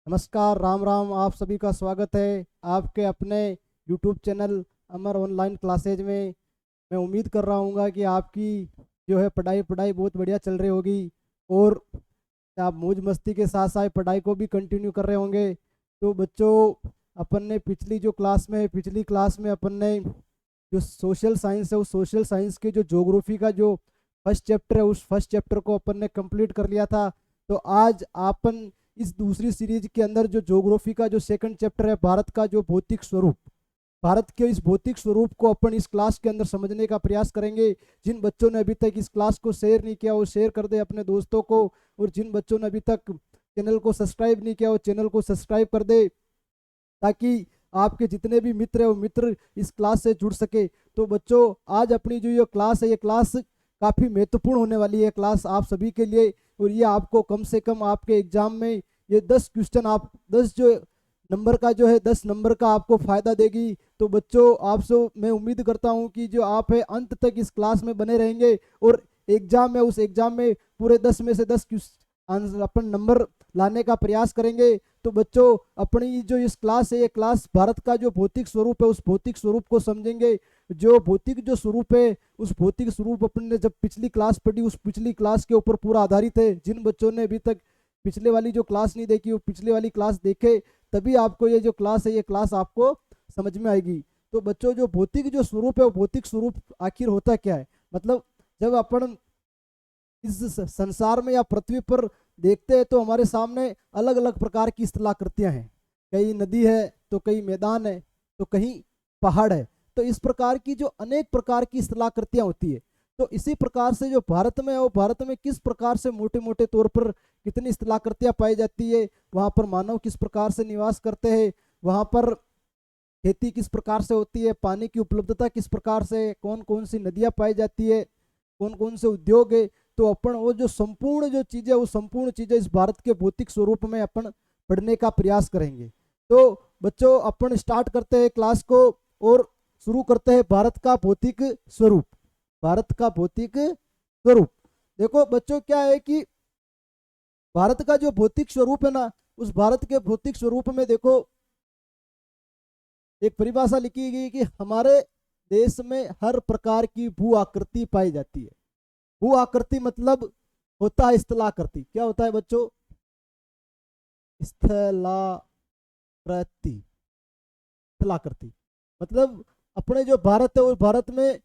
नमस्कार, राम राम। आप सभी का स्वागत है आपके अपने YouTube चैनल अमर ऑनलाइन क्लासेज में। मैं उम्मीद कर रहा हूँ कि आपकी जो है पढ़ाई पढ़ाई बहुत बढ़िया चल रही होगी और आप मौज मस्ती के साथ साथ पढ़ाई को भी कंटिन्यू कर रहे होंगे। तो बच्चों, अपन ने पिछली क्लास में अपन ने जो सोशल साइंस है उस सोशल साइंस के जो ज्योग्राफी का जो फर्स्ट चैप्टर है उस फर्स्ट चैप्टर को अपन ने कंप्लीट कर लिया था। तो आज अपन इस दूसरी सीरीज के अंदर जो ज्योग्राफी का जो सेकंड चैप्टर है, भारत का जो भौतिक स्वरूप, भारत के इस भौतिक स्वरूप को अपन इस क्लास के अंदर समझने का प्रयास करेंगे। जिन बच्चों ने अभी तक इस क्लास को शेयर नहीं किया वो शेयर कर दे अपने दोस्तों को, और जिन बच्चों ने अभी तक चैनल को सब्सक्राइब नहीं किया वो चैनल को सब्सक्राइब कर दे, ताकि आपके जितने भी मित्र है वो मित्र इस क्लास से जुड़ सके। तो बच्चों, आज अपनी जो ये क्लास है, ये क्लास काफ़ी महत्वपूर्ण होने वाली है क्लास आप सभी के लिए। और ये आपको कम से कम आपके एग्जाम में ये 10 क्वेश्चन, आप 10 जो नंबर का जो है 10 नंबर का आपको फायदा देगी। तो बच्चों, आपसे मैं उम्मीद करता हूं कि जो आप है अंत तक इस क्लास में बने रहेंगे और एग्जाम में उस एग्जाम में पूरे 10 में से 10 आंसर अपन नंबर लाने का प्रयास करेंगे। तो बच्चों, अपनी जो इस क्लास है, ये क्लास भारत का जो भौतिक स्वरूप है उस भौतिक स्वरूप को समझेंगे। जो भौतिक जो स्वरूप है उस भौतिक स्वरूप अपन ने जब पिछली क्लास पढ़ी उस पिछली क्लास के ऊपर पूरा आधारित है। जिन बच्चों ने अभी तक पिछले वाली जो क्लास नहीं देखी वो पिछले वाली क्लास देखे, तभी आपको ये जो क्लास है ये क्लास आपको समझ में आएगी। तो बच्चों, जो भौतिक जो स्वरूप है वो भौतिक स्वरूप आखिर होता क्या है, मतलब जब अपन इस संसार में या पृथ्वी पर देखते हैं तो हमारे सामने अलग अलग प्रकार की स्थलाकृतियां हैं। कहीं नदी है तो कहीं मैदान है तो कहीं पहाड़ है। तो इस प्रकार की जो अनेक प्रकार की स्थलाकृतियां होती है, तो इसी प्रकार से जो भारत में है वो भारत में किस प्रकार से मोटे मोटे तौर पर कितनी स्थलाकृतियां पाई जाती है, वहाँ पर मानव किस प्रकार से निवास करते हैं, वहाँ पर खेती किस प्रकार से होती है, पानी की उपलब्धता किस प्रकार से, कौन कौन सी नदियाँ पाई जाती है, कौन कौन से उद्योग है। तो अपन वो जो संपूर्ण जो चीज़ें वो संपूर्ण चीज़ें इस भारत के भौतिक स्वरूप में अपन पढ़ने का प्रयास करेंगे। तो बच्चों, अपन स्टार्ट करते हैं क्लास को और शुरू करते हैं भारत का भौतिक स्वरूप। भारत का भौतिक स्वरूप, देखो बच्चों, क्या है कि भारत का जो भौतिक स्वरूप है ना, उस भारत के भौतिक स्वरूप में देखो एक परिभाषा लिखी गई कि हमारे देश में हर प्रकार की भू आकृति पाई जाती है। भू आकृति मतलब होता है स्थलाकृति। क्या होता है बच्चों? स्थलाकृति। स्थलाकृति मतलब अपने जो भारत है उस भारत में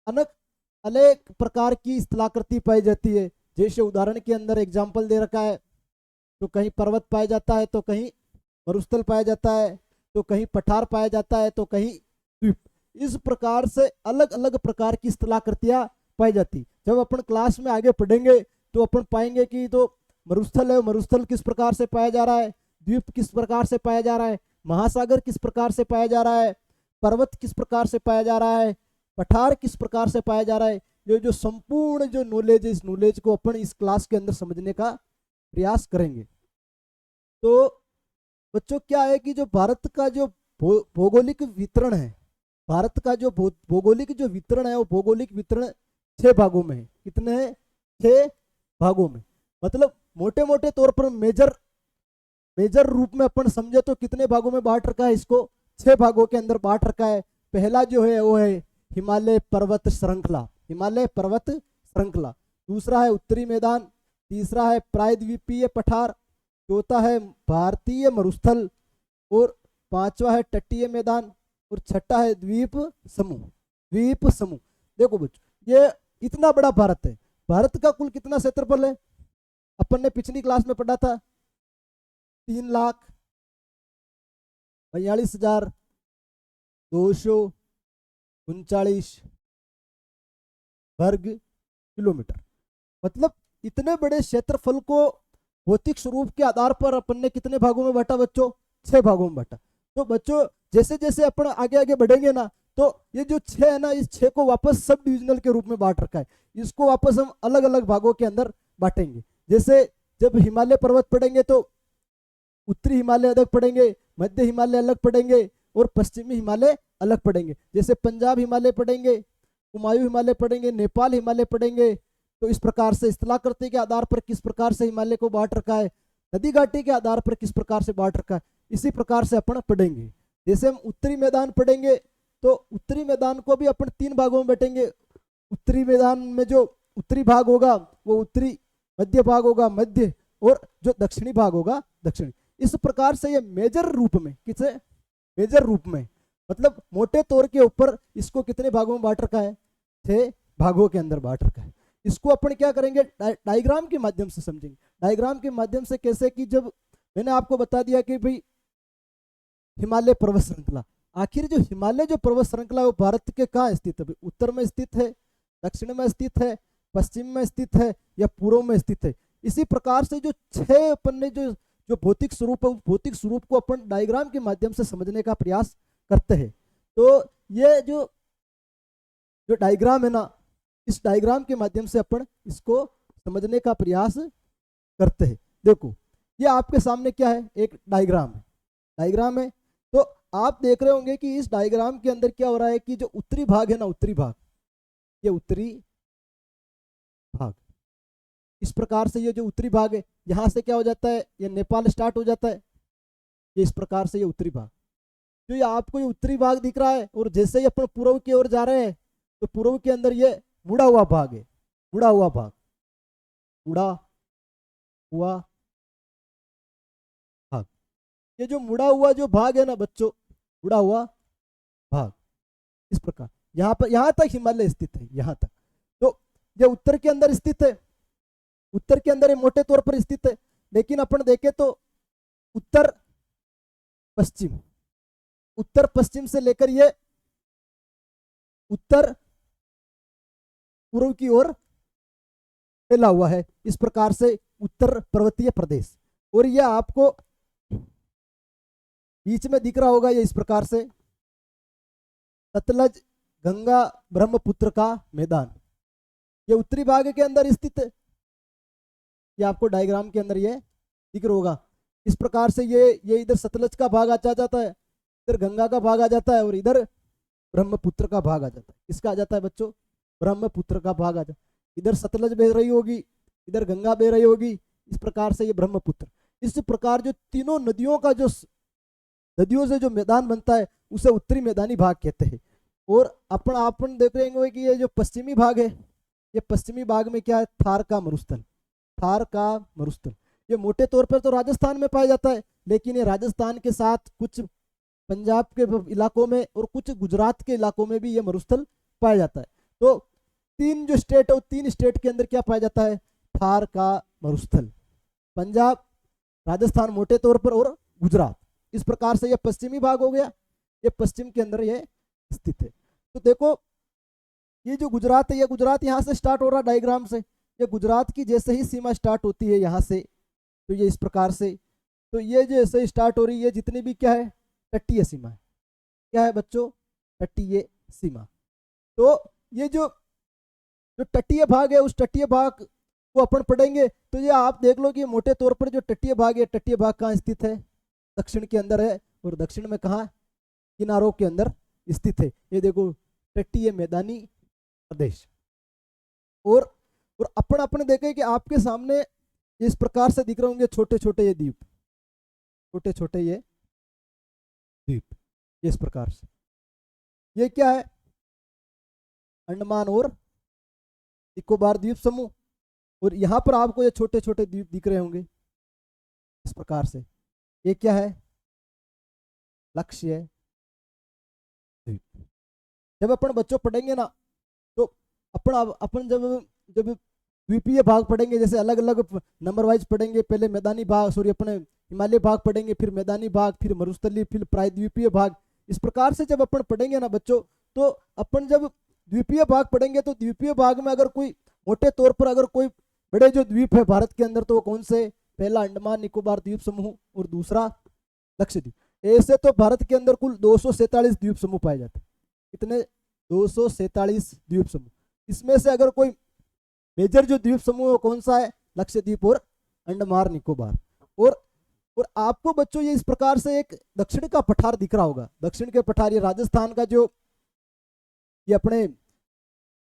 अनेक अनेक प्रकार की स्थलाकृति पाई जाती है। जैसे उदाहरण के अंदर एग्जाम्पल दे रखा है, तो कहीं पर्वत पाया जाता है तो कहीं मरुस्थल पाया जाता है, तो कहीं पठार पाया जाता है तो कहीं द्वीप। इस प्रकार से अलग अलग प्रकार की स्थलाकृतियां पाई जाती। जब अपन क्लास में आगे पढ़ेंगे तो अपन पाएंगे कि तो मरुस्थल है, मरुस्थल किस प्रकार से पाया जा रहा है, द्वीप किस प्रकार से पाया जा रहा है, महासागर किस प्रकार से पाया जा रहा है, पर्वत किस प्रकार से पाया जा रहा है, पठार किस प्रकार से पाया जा रहा है। ये जो संपूर्ण जो नॉलेज है, इस नॉलेज को अपन इस क्लास के अंदर समझने का प्रयास करेंगे। तो बच्चों, क्या है कि जो भारत का जो भौगोलिक वितरण है, भारत का जो भौगोलिक जो वितरण है वो भौगोलिक वितरण 6 भागों में है। कितने हैं? 6 भागों में। मतलब मोटे मोटे तौर पर मेजर मेजर रूप में अपन समझे तो कितने भागों में बांट रखा है इसको? 6 भागों के अंदर बांट रखा है। पहला जो है वो है हिमालय पर्वत श्रृंखला, हिमालय पर्वत श्रृंखला। दूसरा है उत्तरी मैदान, तीसरा है प्रायद्वीपीय पठार, चौथा है भारतीय मरुस्थल, और पांचवा है तटीय मैदान, और छठा है द्वीप समूह। द्वीप समूह। देखो बच्चों, ये इतना बड़ा भारत है। भारत का कुल कितना क्षेत्रफल है? अपन ने पिछली क्लास में पढ़ा था 3,42,239 वर्ग किलोमीटर। मतलब इतने बड़े क्षेत्रफल को भौतिक स्वरूप के आधार पर अपन ने कितने भागों में बांटा बच्चों? 6 भागों में बांटा। तो बच्चों, जैसे जैसे अपन आगे आगे बढ़ेंगे ना, तो ये जो 6 है ना, इस 6 को वापस सब डिविजनल के रूप में बांट रखा है। इसको वापस हम अलग अलग भागों के अंदर बांटेंगे। जैसे जब हिमालय पर्वत पढ़ेंगे तो उत्तरी हिमालय अलग पढ़ेंगे, मध्य हिमालय अलग पढ़ेंगे और पश्चिमी हिमालय अलग पढ़ेंगे। जैसे पंजाब हिमालय पढ़ेंगे, कुमायूं हिमालय पढ़ेंगे, नेपाल हिमालय पढ़ेंगे। तो इस प्रकार से स्थलाकृति के आधार पर किस प्रकार से हिमालय को बांट रखा है। नदी घाटी के आधार पर किस प्रकार से बांट रखा है, इसी प्रकार से अपन पढ़ेंगे। जैसे हम उत्तरी मैदान पढ़ेंगे तो उत्तरी मैदान को भी अपन 3 भागों में बांटेंगे। उत्तरी मैदान में जो उत्तरी भाग होगा वो उत्तरी, मध्य भाग होगा मध्य, और जो दक्षिणी भाग होगा दक्षिणी। इस प्रकार से ये मेजर रूप में, किसे मेजर रूप में, मतलब मोटे तौर के ऊपर इसको कितने भागों में बांट रखा है, 6 भागों के अंदर बांट रखा है। इसको अपन क्या करेंगे, डायग्राम के माध्यम से समझेंगे। डायग्राम के माध्यम से कैसे, कि जब मैंने आपको बता दिया कि भाई हिमालय पर्वत श्रृंखला, आखिर जो हिमालय जो पर्वत श्रृंखला वो भारत के कहाँ स्थित है, उत्तर में स्थित है, दक्षिण में स्थित है, पश्चिम में स्थित है, या पूर्व में स्थित है। इसी प्रकार से जो 6 अपन ने जो जो भौतिक स्वरूप है, भौतिक स्वरूप को अपन डायग्राम के माध्यम से समझने का प्रयास करते हैं। तो ये जो जो डायग्राम है ना, इस डायग्राम के माध्यम से अपन इसको समझने का प्रयास करते हैं। देखो ये आपके सामने क्या है, एक डायग्राम है, डायग्राम है। तो आप देख रहे होंगे कि इस डायग्राम के अंदर क्या हो रहा है कि जो उत्तरी भाग है ना, उत्तरी भाग, ये उत्तरी भाग, इस प्रकार से ये जो उत्तरी भाग है, यहाँ से क्या हो जाता है, ये नेपाल स्टार्ट हो जाता है, ये इस प्रकार से ये उत्तरी भाग, जो ये आपको ये उत्तरी भाग दिख रहा है, और जैसे ही अपन पूर्व की ओर जा रहे हैं तो पूर्व के अंदर ये मुड़ा हुआ भाग है, मुड़ा हुआ भाग, मुड़ा हुआ भाग। ये जो मुड़ा हुआ जो भाग है ना बच्चों, मुड़ा हुआ भाग, इस प्रकार यहाँ पर, यहाँ तक हिमालय स्थित है, यहाँ तक। तो ये उत्तर के अंदर स्थित है, उत्तर के अंदर ये मोटे तौर पर स्थित है। लेकिन अपन देखें तो उत्तर पश्चिम, उत्तर पश्चिम से लेकर ये उत्तर पूर्व की ओर फैला हुआ है, इस प्रकार से उत्तर पर्वतीय प्रदेश। और यह आपको बीच में दिख रहा होगा, ये इस प्रकार से सतलज गंगा ब्रह्मपुत्र का मैदान, ये उत्तरी भाग के अंदर स्थित है। ये आपको डायग्राम के अंदर ये दिख रहा होगा। इस प्रकार से ये इधर सतलज का भाग आ जाता है, इधर गंगा का भाग आ जाता है, और इधर ब्रह्मपुत्र का भाग आ जाता है। इसका आ जाता है बच्चों, ब्रह्मपुत्र का भाग आ जाता है। इधर सतलज बह रही होगी, इधर गंगा बह रही होगी, इस प्रकार से ये ब्रह्मपुत्र। इस प्रकार जो तीनों नदियों का जो नदियों से जो मैदान बनता है उसे उत्तरी मैदानी भाग कहते हैं। और अपन देख रहे होंगे कि ये जो पश्चिमी भाग है, ये पश्चिमी भाग में क्या है, थार का मरुस्थल, थार का मरुस्थल। ये मोटे तौर पर तो राजस्थान में पाया जाता है, लेकिन ये राजस्थान के साथ कुछ पंजाब के इलाकों में और कुछ गुजरात के इलाकों में भी ये मरुस्थल पाया जाता है। तो 3 जो स्टेट है, 3 स्टेट के अंदर क्या पाया जाता है, थार का मरुस्थल, पंजाब, राजस्थान मोटे तौर पर, और गुजरात। इस प्रकार से ये पश्चिमी भाग हो गया, ये पश्चिम के अंदर ये स्थित है। तो देखो ये जो गुजरात है, ये गुजरात यहाँ से स्टार्ट हो रहा है डायग्राम से। ये गुजरात की जैसे ही सीमा स्टार्ट होती है यहाँ से, तो ये इस प्रकार से, तो ये जैसे स्टार्ट हो रही है, जितनी भी क्या है, तटीय सीमा है। क्या है बच्चों, तटीय सीमा। तो ये जो तटीय भाग है, उस तटीय भाग को अपन पढ़ेंगे। तो ये आप देख लो कि मोटे तौर पर जो तटीय भाग है, तटीय भाग कहाँ स्थित है, दक्षिण के अंदर है, और दक्षिण में कहाँ, किनारों के अंदर स्थित है। ये देखो तटीय मैदानी प्रदेश। और अपन देखें कि आपके सामने इस प्रकार से दिख रहे होंगे छोटे छोटे ये द्वीप, छोटे छोटे ये द्वीप, इस प्रकार से। ये क्या है, अंडमान और निकोबार द्वीप समूह। और यहाँ पर आपको ये छोटे छोटे द्वीप दिख रहे होंगे इस प्रकार से। ये क्या है, लक्ष्य द्वीप। जब अपन बच्चों पढ़ेंगे ना, तो अपन जब द्वीपीय भाग पढ़ेंगे, जैसे अलग अलग नंबर वाइज पढ़ेंगे, पहले मैदानी भाग, सॉरी अपने हिमालय भाग पढ़ेंगे, फिर मैदानी भाग, फिर मरुस्थलीय, फिर प्रायद्वीपीय भाग। इस प्रकार से जब अपन पढ़ेंगे ना बच्चों, तो अपन जब द्वीपीय भाग पढ़ेंगे, तो द्वीपीय भाग में अगर कोई मोटे तौर पर अगर कोई बड़े जो द्वीप है भारत के अंदर, तो वो कौन से, पहला अंडमान निकोबार द्वीप समूह और दूसरा लक्षद्वीप। ऐसे तो भारत के अंदर कुल 247 द्वीप समूह पाए जाते हैं। कितने, 247 द्वीप समूह। इसमें से अगर कोई मेजर जो द्वीप समूह कौन सा है, लक्षद्वीप और अंडमान निकोबार। और आपको बच्चों ये इस प्रकार से एक दक्षिण का पठार दिख रहा होगा, दक्षिण के पठार, ये राजस्थान का जो ये अपने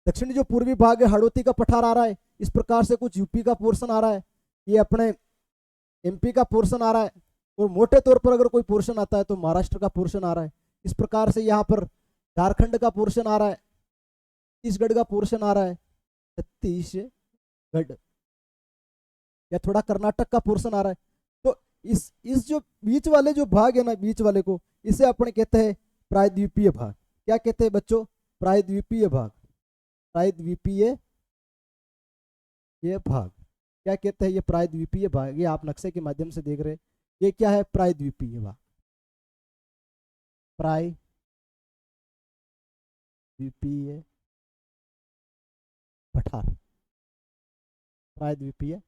दक्षिणी जो पूर्वी भाग है, हाड़ौती का पठार आ रहा है। इस प्रकार से कुछ यूपी का पोर्शन आ रहा है, ये अपने एमपी का पोर्शन आ रहा है, और मोटे तौर पर अगर कोई पोर्शन आता है तो महाराष्ट्र का पोर्शन आ रहा है। इस प्रकार से यहाँ पर झारखंड का पोर्शन आ रहा है, छत्तीसगढ़ का पोर्शन आ रहा है, छत्तीसगढ़, या थोड़ा कर्नाटक का पोर्शन आ रहा है। तो इस जो बीच वाले जो भाग है ना, बीच वाले को इसे अपन कहते हैं प्रायद्वीपीय भाग। क्या कहते हैं बच्चों? प्रायद्वीपीय भाग। प्रायद्वीपीय ये भाग क्या कहते हैं? ये प्रायद्वीपीय भाग। ये आप नक्शे के माध्यम से देख रहे हैं, ये क्या है? प्रायद्वीपीय भाग। प्रायद्वीपीय पठार, प्रायद्वीपीय।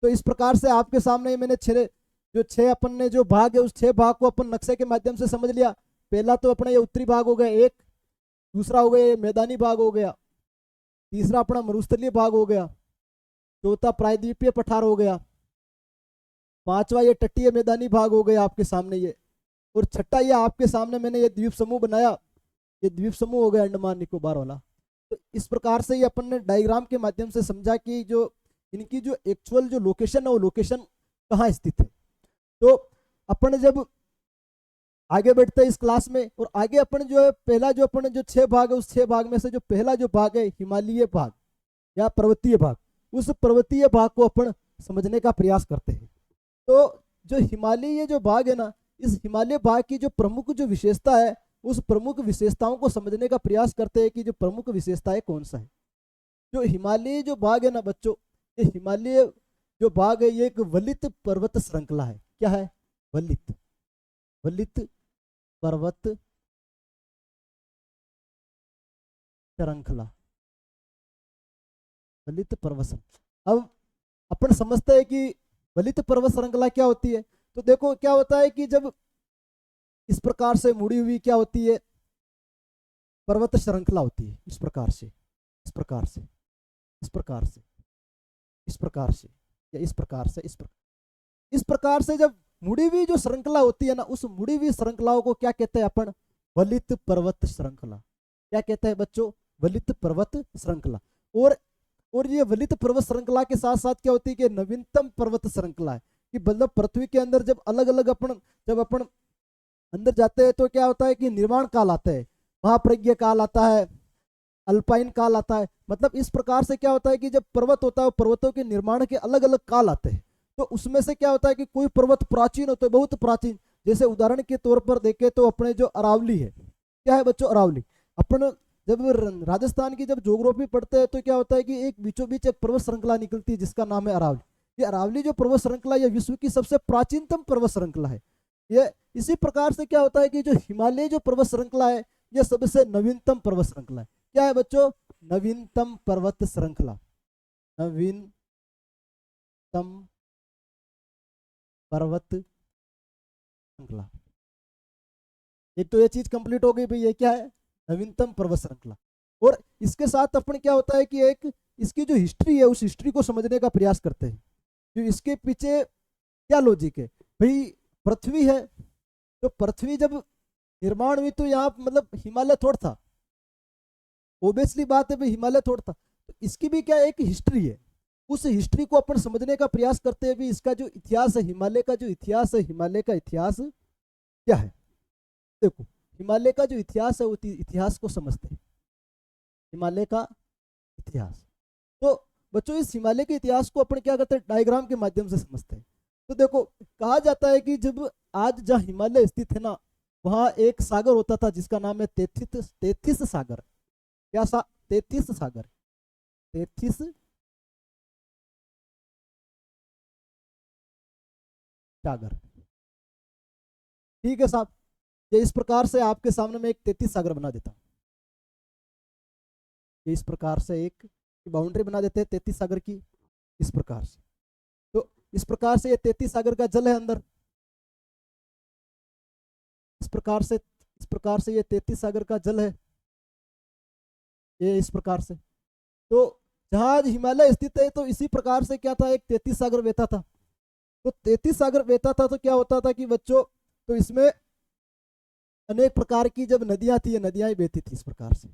तो इस प्रकार से आपके सामने मैंने छह अपन ने जो भाग है उस 6 भाग को अपन नक्शे के माध्यम से समझ लिया। पहला तो अपना ये उत्तरी भाग हो गया एक, दूसरा हो गया ये मैदानी भाग हो गया, तीसरा अपना मरुस्थलीय भाग हो गया, चौथा प्रायद्वीपीय पठार हो गया, पांचवा ये तटीय मैदानी भाग हो गया आपके सामने ये, और छठा ये आपके सामने मैंने ये द्वीप समूह बनाया, ये द्वीप समूह हो गया अंडमान निकोबार वाला। तो इस प्रकार से ये अपन ने डायग्राम के माध्यम से समझा कि जो इनकी जो एक्चुअल जो लोकेशन है वो लोकेशन कहाँ स्थित है। तो अपन जब आगे बढ़ते हैं इस क्लास में, और आगे अपन जो है पहला जो अपन जो 6 भाग है उस 6 भाग में से जो पहला जो भाग है हिमालयी भाग या पर्वतीय भाग, उस पर्वतीय भाग को अपन समझने का प्रयास करते हैं। तो जो हिमालयी जो भाग है ना, इस हिमालय भाग की जो प्रमुख जो विशेषता है उस प्रमुख विशेषताओं को समझने का प्रयास करते हैं कि जो प्रमुख विशेषता है कौन सा है। जो हिमालयी जो भाग है ना बच्चों, ये हिमालय जो भाग है ये एक वलित पर्वत श्रृंखला है। क्या है? वलित, वलित पर्वत श्रृंखला, वलित पर्वत श्रृंखला। अब अपन समझते हैं कि वलित पर्वत श्रृंखला क्या होती है। तो देखो क्या होता है कि जब इस प्रकार से मुड़ी हुई क्या होती है, पर्वत श्रृंखला होती है, इस प्रकार से, इस प्रकार से, इस प्रकार से, इस प्रकार से, या इस प्रकार से, इस प्रकार से जब मुड़ी हुई जो श्रृंखला होती है ना, उस मुड़ी हुई श्रृंखलाओं को क्या कहते हैं अपन? वलित पर्वत श्रृंखला। क्या कहते हैं बच्चों? वलित पर्वत श्रृंखला। और ये वलित पर्वत श्रृंखला के साथ साथ क्या होती है कि नवीनतम पर्वत श्रृंखला है, कि मतलब पृथ्वी के अंदर जब अलग अलग जब अपन अंदर जाते हैं तो क्या होता है कि निर्माण काल आता है, महाप्रज्ञ काल आता है, अल्पाइन काल आता है। मतलब इस प्रकार से क्या होता है कि जब पर्वत होता है पर्वतों के निर्माण के अलग अलग काल आते हैं। तो उसमें से क्या होता है कि कोई पर्वत प्राचीन होता है, बहुत प्राचीन, जैसे उदाहरण के तौर पर देखें तो अपने जो अरावली है, क्या है बच्चों? अरावली। अपन जब राजस्थान की जब ज्योग्राफी पढ़ते हैं तो क्या होता है कि एक बीचों बीच एक पर्वत श्रृंखला निकलती है जिसका नाम है अरावली। ये अरावली जो पर्वत श्रृंखला ये विश्व की सबसे प्राचीनतम पर्वत श्रृंखला है। ये इसी प्रकार से क्या होता है कि जो हिमालय जो पर्वत श्रृंखला है ये सबसे नवीनतम पर्वत श्रृंखला है। क्या है बच्चों? नवीनतम पर्वत श्रृंखला, नवीनतम पर्वत श्रृंखला। एक तो ये चीज कंप्लीट हो गई भाई, ये क्या है? नवीनतम पर्वत श्रृंखला। और इसके साथ अपन क्या होता है कि एक इसकी जो हिस्ट्री है उस हिस्ट्री को समझने का प्रयास करते हैं, जो इसके पीछे क्या लॉजिक है। भाई पृथ्वी है, तो पृथ्वी जब निर्माण हुई तो यहाँ मतलब हिमालय थोड़ा था, ओबियसली बात है भाई हिमालय थोड़ा था। तो इसकी भी क्या एक हिस्ट्री है, उस हिस्ट्री को अपन समझने का प्रयास करते हैं भी इसका जो इतिहास है, हिमालय का जो इतिहास है, हिमालय का इतिहास क्या है। देखो हिमालय का जो इतिहास है वो इतिहास को समझते हैं, हिमालय का इतिहास। तो बच्चों इस हिमालय के इतिहास को अपन क्या करते हैं? डायग्राम के माध्यम से समझते हैं। तो देखो कहा जाता है कि जब आज जहाँ हिमालय स्थित है ना, वहाँ एक सागर होता था जिसका नाम है तेथिस सागर। क्या तेथिस सागर, तेथिस सागर। ठीक है साहब, ये इस प्रकार से आपके सामने मैं एक 33 सागर बना देता हूँ। ये इस प्रकार से एक बाउंड्री बना देते हैं 33 सागर की, इस प्रकार से। तो इस प्रकार से ये 33 सागर का जल है अंदर, इस प्रकार से ये 33 सागर का जल है, ये इस प्रकार से। तो जहाँ आज हिमालय स्थित है तो इसी प्रकार से क्या था, एक 33 सागर बहता था। तो 33 सागर बहता था तो क्या होता था कि बच्चों, तो इसमें अनेक प्रकार की जब नदियां थी, ये नदियां ही बहती थी इस प्रकार से।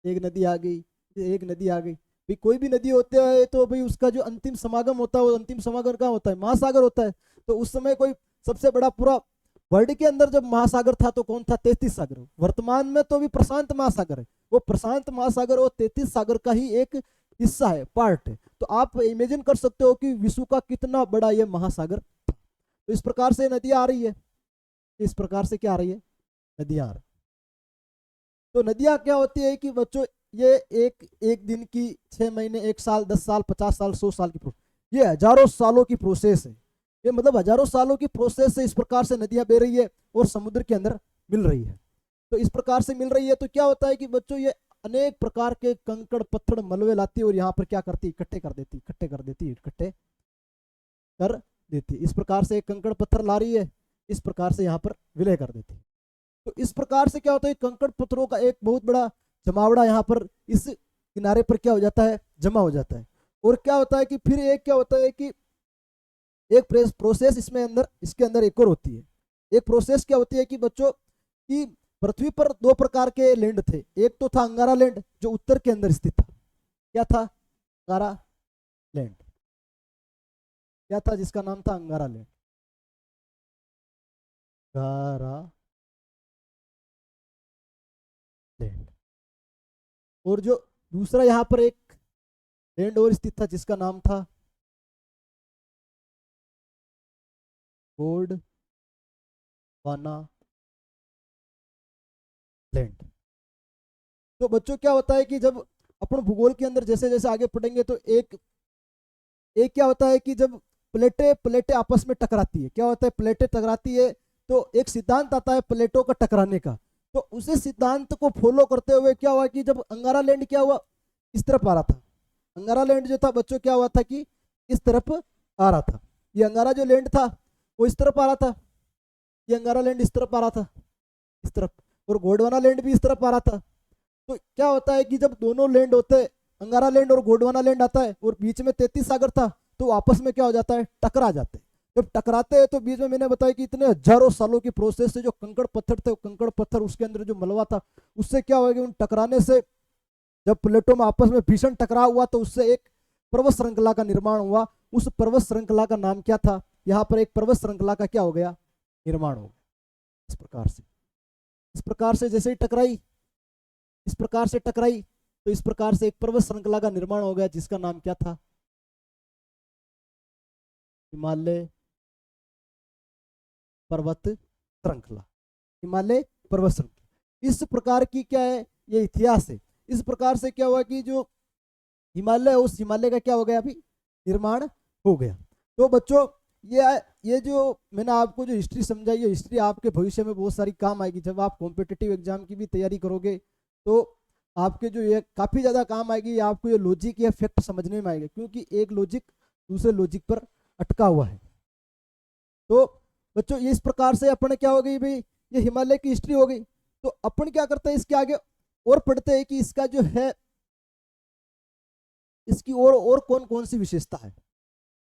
एक नदी आ गई, एक नदी आ गई, भी कोई भी नदी होते है तो भाई उसका जो अंतिम समागम होता है वो अंतिम समागम कहाँ होता है, महासागर होता है। तो उस समय कोई सबसे बड़ा पूरा वर्ल्ड के अंदर जब महासागर था तो कौन था, 33 सागर। वर्तमान में तो भी प्रशांत महासागर है, वो प्रशांत महासागर और 33 सागर का ही एक हिस्सा है, पार्ट है। तो आप इमेजिन कर सकते हो कि विश्व का कितना बड़ा ये महासागर था। तो इस प्रकार से नदियां आ रही है, इस प्रकार से क्या आ रही है, नदियां आ रही। तो नदियां क्या होती है कि बच्चों ये एक एक दिन की, 6 महीने, 1 साल, 10 साल, 50 साल, 100 साल की, ये हजारों सालों की प्रोसेस है। ये मतलब हजारों सालों की प्रोसेस से इस प्रकार से नदियां बह रही है और समुद्र के अंदर मिल रही है। तो इस प्रकार से मिल रही है तो क्या होता है कि बच्चों ये अनेक प्रकार के कंकड़ पत्थर मलबे लाती है और यहाँ पर क्या करती, इकट्ठे कर देती, इकट्ठे कर देती, इकट्ठे कर देती। इस प्रकार से एक कंकड़ पत्थर ला रही है, इस प्रकार से यहाँ पर विलय कर देती। तो इस प्रकार से क्या होता है, कंकड़ पत्थरों का एक बहुत बड़ा जमावड़ा यहाँ पर इस किनारे पर क्या हो जाता है, जमा हो जाता है। और क्या होता है कि फिर एक क्या होता है कि एक प्रोसेस इसमें अंदर, इसके अंदर एक और होती है। एक प्रोसेस क्या होती है कि बच्चों की पृथ्वी पर 2 प्रकार के लैंड थे। एक तो था अंगारा लैंड जो उत्तर के अंदर स्थित था। क्या था, अंगारा लैंड। क्या था, जिसका नाम था अंगारा लैंड, अंगारा लैंड। और जो दूसरा यहाँ पर एक लैंड और स्थित था जिसका नाम था गोंडवाना लैंड। तो बच्चों क्या होता है कि जब अपन भूगोल के अंदर जैसे जैसे आगे पढ़ेंगे तो एक एक क्या होता है कि जब प्लेटें प्लेटें आपस में टकराती है, क्या होता है, प्लेटें टकराती है तो एक सिद्धांत आता है प्लेटों का टकराने का। तो उसी सिद्धांत को फॉलो करते हुए क्या हुआ कि जब अंगारा लैंड क्या हुआ, इस तरफ आ रहा था। अंगारा लैंड जो था बच्चों क्या हुआ था कि इस तरफ आ रहा था। ये अंगारा जो लैंड था वो इस तरफ आ रहा था, ये अंगारा लैंड इस तरफ आ रहा था, इस तरफ। और गोंडवाना लैंड भी इस तरफ आ रहा था। तो क्या होता है कि जब दोनों लैंड होते हैं, अंगारा लैंड और गोंडवाना लैंड आता है और बीच में 33 सागर था, तो आपस में क्या हो जाता है, टकरा जाते हैं। जब टकराते हैं तो बीच में मैंने बताया कि इतने हजारों सालों की प्रोसेस से जो कंकड़ पत्थर थे, कंकड़ पत्थर उसके अंदर जो मलबा था उससे क्या होगा, उन टकराने से जब प्लेटों में आपस में भीषण टकराव हुआ तो उससे एक पर्वत श्रृंखला का निर्माण हुआ। उस पर्वत श्रृंखला का नाम क्या था, यहाँ पर एक पर्वत श्रृंखला का क्या हो गया, निर्माण हो गया। इस प्रकार से, इस प्रकार से जैसे ही टकराई, इस प्रकार से टकराई तो इस प्रकार से एक पर्वत श्रृंखला का निर्माण हो गया जिसका नाम क्या था, हिमालय पर्वत श्रृंखला। हिमालय पर्वत श्रृंखला इस प्रकार की क्या है, ये इतिहास है। इस प्रकार से क्या हुआ कि जो हिमालय, उस हिमालय का क्या हो गया, अभी निर्माण हो गया। तो बच्चों ये जो मैंने आपको जो हिस्ट्री समझाई, ये हिस्ट्री आपके भविष्य में बहुत सारी काम आएगी। जब आप कॉम्पिटिटिव एग्जाम की भी तैयारी करोगे तो आपके जो ये काफ़ी ज़्यादा काम आएगी। आपको ये लॉजिक या फैक्ट समझने में आएगा, क्योंकि एक लॉजिक दूसरे लॉजिक पर अटका हुआ है। तो बच्चों इस प्रकार से अपन क्या हो गई भाई, ये हिमालय की हिस्ट्री हो गई। तो अपन क्या करते हैं, इसके आगे और पढ़ते हैं कि इसका जो है, इसकी और कौन कौन सी विशेषता है।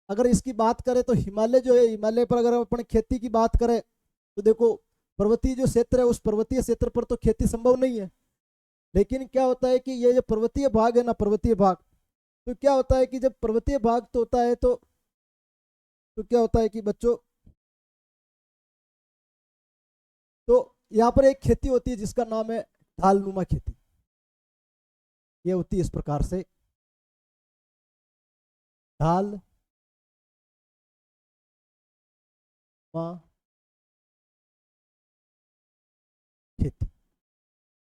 अगर इसकी बात करें तो हिमालय जो है, हिमालय पर अगर अपन खेती की बात करें तो देखो, पर्वतीय जो क्षेत्र है उस पर्वतीय क्षेत्र पर तो खेती संभव नहीं है। लेकिन क्या होता है कि ये जो पर्वतीय भाग है ना, पर्वतीय भाग, तो क्या होता है कि जब पर्वतीय भाग तो होता है तो क्या होता है कि बच्चों, तो यहाँ पर एक खेती होती है जिसका नाम है ढालनुमा खेती। ये होती है इस प्रकार से, ढाल खेती,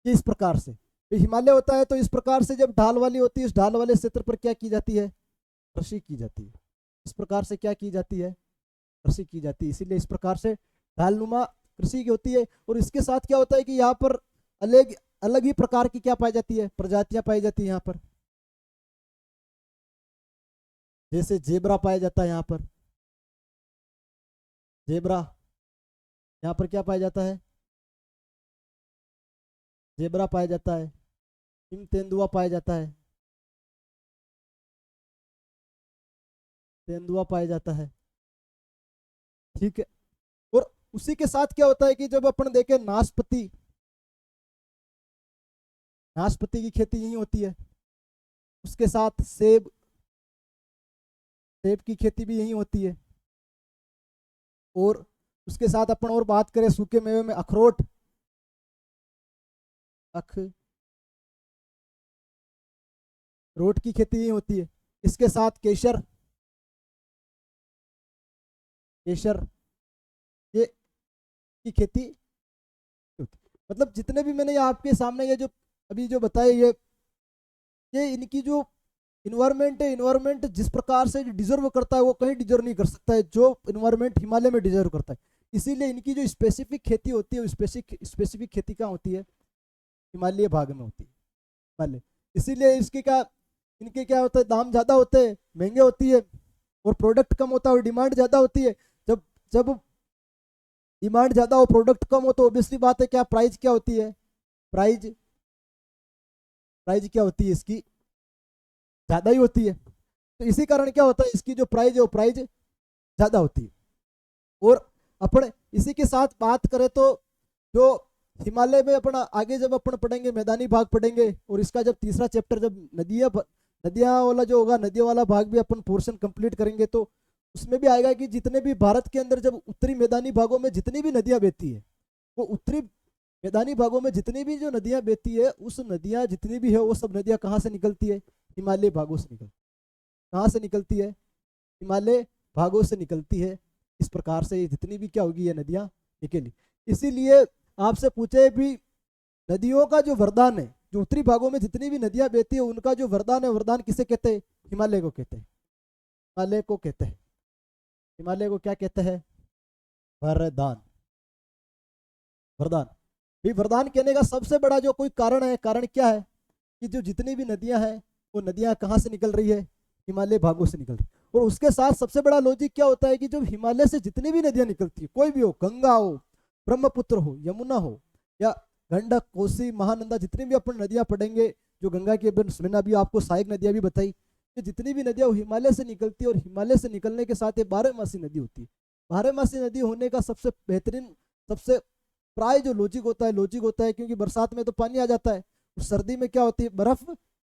ये इस प्रकार से। तो हिमालय होता है तो इस प्रकार से जब ढाल वाली होती है, इस ढाल वाले क्षेत्र पर क्या की जाती है, कृषि की जाती है। इस प्रकार से क्या की जाती है, कृषि की जाती है। इसीलिए इस प्रकार से ढालनुमा कृषि की होती है। और इसके साथ क्या होता है कि यहाँ पर अलग अलग ही प्रकार की क्या पाई जाती है, प्रजातियां पाई जाती है यहाँ पर। जैसे जेबरा पाया जाता है यहाँ पर, जेबरा यहाँ पर क्या पाया जाता है, जेबरा पाया जाता है। हिम तेंदुआ पाया जाता है, तेंदुआ पाया जाता है, ठीक है। और उसी के साथ क्या होता है कि जब अपन देखें नाशपाती, नाशपाती की खेती यही होती है। उसके साथ सेब, सेब की खेती भी यहीं होती है। और उसके साथ अपन और बात करें सूखे मेवे में अखरोट, अखरोट की खेती यहीं होती है। इसके साथ केसर, केसर ये की खेती होती है। मतलब जितने भी मैंने ये आपके सामने ये जो अभी जो बताए, ये इनकी जो इन्वायरमेंट है, इन्वायरमेंट जिस प्रकार से डिजर्व करता है वो कहीं डिजर्व नहीं कर सकता है जो इन्वायरमेंट हिमालय में डिजर्व करता है। इसीलिए इनकी जो स्पेसिफिक खेती होती है, स्पेसिफिक स्पेसिफिक खेती कहाँ होती है, हिमालय भाग में होती है। हिमालय, इसीलिए इसके क्या, इनके क्या होता है, दाम ज़्यादा होते हैं, महंगे होती है, और प्रोडक्ट कम होता है और डिमांड ज़्यादा होती है। जब जब डिमांड ज़्यादा हो प्रोडक्ट कम हो तो ऑब्वियसली बात है क्या प्राइस क्या होती है, प्राइस प्राइस क्या होती है इसकी, ज़्यादा ही होती है। तो इसी कारण क्या होता है, इसकी जो प्राइस है वो प्राइस ज़्यादा होती है। और अपन इसी के साथ बात करें तो जो हिमालय में अपन आगे जब अपन पढ़ेंगे मैदानी भाग पढ़ेंगे, और इसका जब तीसरा चैप्टर जब नदियाँ नदियाँ वाला जो होगा, नदियों वाला भाग भी अपन पोर्शन कंप्लीट करेंगे, तो उसमें भी आएगा कि जितने भी भारत के अंदर जब उत्तरी मैदानी भागों में जितनी भी नदियाँ बहती है, वो उत्तरी मैदानी भागों में जितनी भी जो नदियाँ बहती है, उस नदियाँ जितनी भी है वो सब नदियाँ कहाँ से निकलती है, हिमालय भागों से निकलती। कहाँ से निकलती है, हिमालय भागों से निकलती है। इस प्रकार से ये जितनी भी क्या होगी ये नदियाँ निकली। इसीलिए आपसे पूछे भी, नदियों का जो वरदान है, जो उत्तरी भागों में जितनी भी नदियां बहती है उनका जो वरदान है, वरदान किसे कहते हैं, हिमालय को कहते हैं। हिमालय को कहते हैं, हिमालय को क्या कहते हैं, वरदान, वरदान। भी वरदान कहने का सबसे बड़ा जो कोई कारण है, कारण क्या है कि जो जितनी भी नदियां हैं वो नदियां कहाँ से निकल रही है, हिमालय भागों से निकल रही है। और उसके साथ सबसे बड़ा लॉजिक क्या होता है कि जब हिमालय से जितनी भी नदियां निकलती है, कोई भी हो, गंगा हो, ब्रह्मपुत्र हो, यमुना हो, या गंडक, कोसी, महानंदा, जितनी भी अपन नदियां पढ़ेंगे, जो गंगा की मैंने अभी आपको सहायक नदियां भी बताई, कि जितनी भी नदियां हिमालय से निकलती है, और हिमालय से निकलने के साथ ये 12 मासी नदी होती है। 12 मासी नदी होने का सबसे बेहतरीन, सबसे प्राय जो लॉजिक होता है, लॉजिक होता है क्योंकि बरसात में तो पानी आ जाता है, और सर्दी में क्या होती है, बर्फ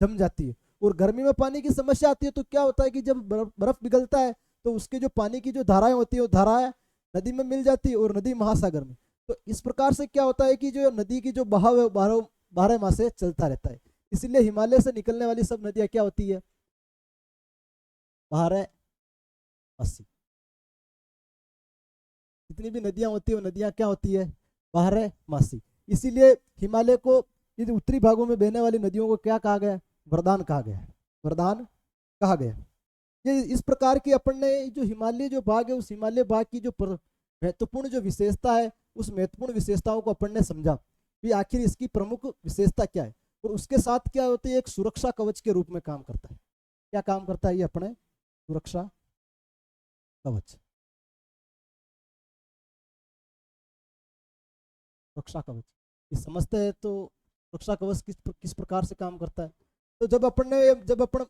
जम जाती है, और गर्मी में पानी की समस्या आती है। तो क्या होता है कि जब बर्फ पिघलता है तो उसके जो पानी की जो धाराएं होती है वो धाराएं नदी में मिल जाती है, और नदी महासागर में। तो इस प्रकार से क्या होता है कि जो नदी की जो बहाव है बारह 12 माह से चलता रहता है। इसीलिए हिमालय से निकलने वाली सब नदियां क्या होती है, 12 मासी। जितनी भी नदियां होती है वो नदियां क्या होती है, 12 मासी। इसीलिए हिमालय को, ये उत्तरी भागों में बहने वाली नदियों को क्या कहा गया, वरदान कहा गया, वरदान कहा गया। ये इस प्रकार की अपन ने जो हिमालय जो भाग है, उस हिमालय भाग की जो महत्वपूर्ण जो विशेषता है, उस महत्वपूर्ण विशेषताओं को अपन ने समझा कि आखिर इसकी प्रमुख विशेषता क्या है, और उसके साथ क्या होती है, एक सुरक्षा कवच के रूप में काम करता है। क्या काम करता है ये अपने, सुरक्षा कवच, सुरक्षा कवच ये समझते हैं तो सुरक्षा कवच किस प्रकार से काम करता है। तो जब अपन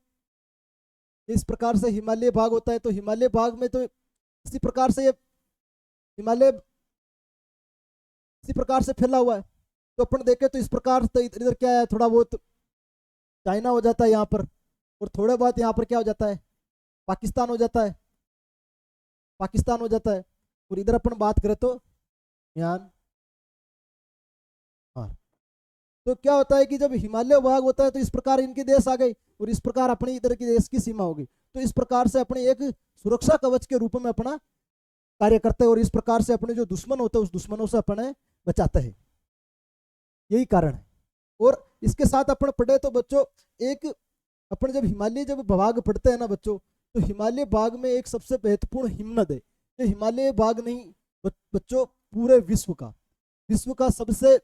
इस प्रकार से हिमालय भाग होता है, तो हिमालय भाग में तो इसी प्रकार से ये हिमालय इसी प्रकार से फैला हुआ है। तो अपन देखें तो इस प्रकार से इधर इधर क्या है, थोड़ा बहुत चाइना हो जाता है यहाँ पर, और थोड़े बहुत यहाँ पर क्या हो जाता है, पाकिस्तान हो जाता है, पाकिस्तान हो जाता है। और इधर अपन बात करें तो म्यांमार। तो क्या होता है कि जब हिमालय भाग होता है तो इस प्रकार इनके देश आ गए, और इस प्रकार अपनी इधर की देश की सीमा हो गई। तो इस प्रकार से अपने एक सुरक्षा कवच के रूप में अपना कार्य करते हैं, और इस प्रकार से अपने जो दुश्मन होते हैं उस दुश्मनों से अपने बचाते हैं। यही कारण है। और इसके साथ अपन पढ़े तो बच्चों, एक अपन जब हिमालय जब भाग पढ़ते हैं ना बच्चों, तो हिमालय भाग में एक सबसे महत्वपूर्ण हिमनद है। ये हिमालय भाग नहीं बच्चों, पूरे विश्व का सबसे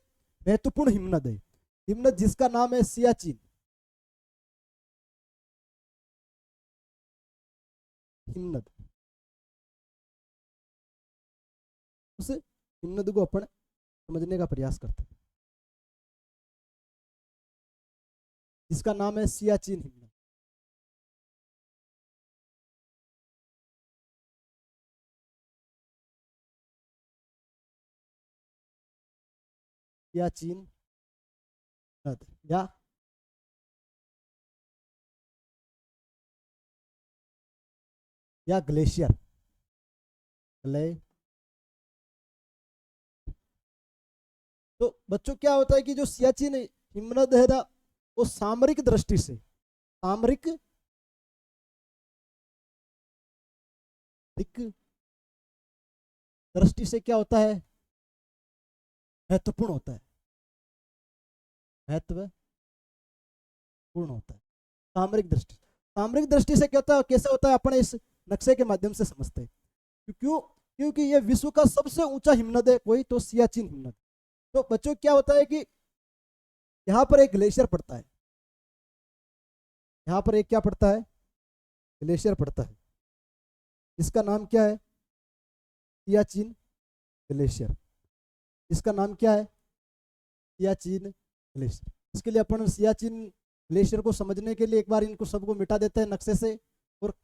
महत्वपूर्ण हिमनद है। हिमनद जिसका नाम है सियाचिन, हिमनद। उस हिमनद को अपन समझने का प्रयास करते हैं, जिसका नाम है सियाचिन हिमनद। सियाचिन नद, या या ग्लेशियर। तो बच्चों क्या होता है कि जो सियाचिन हिमनद है ना, वो सामरिक दृष्टि से, सामरिक दृष्टि से क्या होता है, महत्वपूर्ण होता है, महत्वपूर्ण होता है। सामरिक दृष्टि से क्या होता है, कैसे होता है, अपने इस नक्शे के माध्यम से समझते हैं। क्यों? क्योंकि ये विश्व का सबसे ऊंचा हिमनद है कोई तो सियाचिन हिमनद। तो बच्चों क्या होता है कि यहाँ पर एक ग्लेशियर पड़ता है, यहाँ पर एक क्या पड़ता है, ग्लेशियर पड़ता है। इसका नाम क्या है, सियाचिन ग्लेशियर। इसका नाम क्या है, सियाचिन ग्लेशियर। इसके लिए अपन सियाचिन ग्लेशियर को समझने के लिए एक बार इनको सबको मिटा देते हैं नक्शे से, और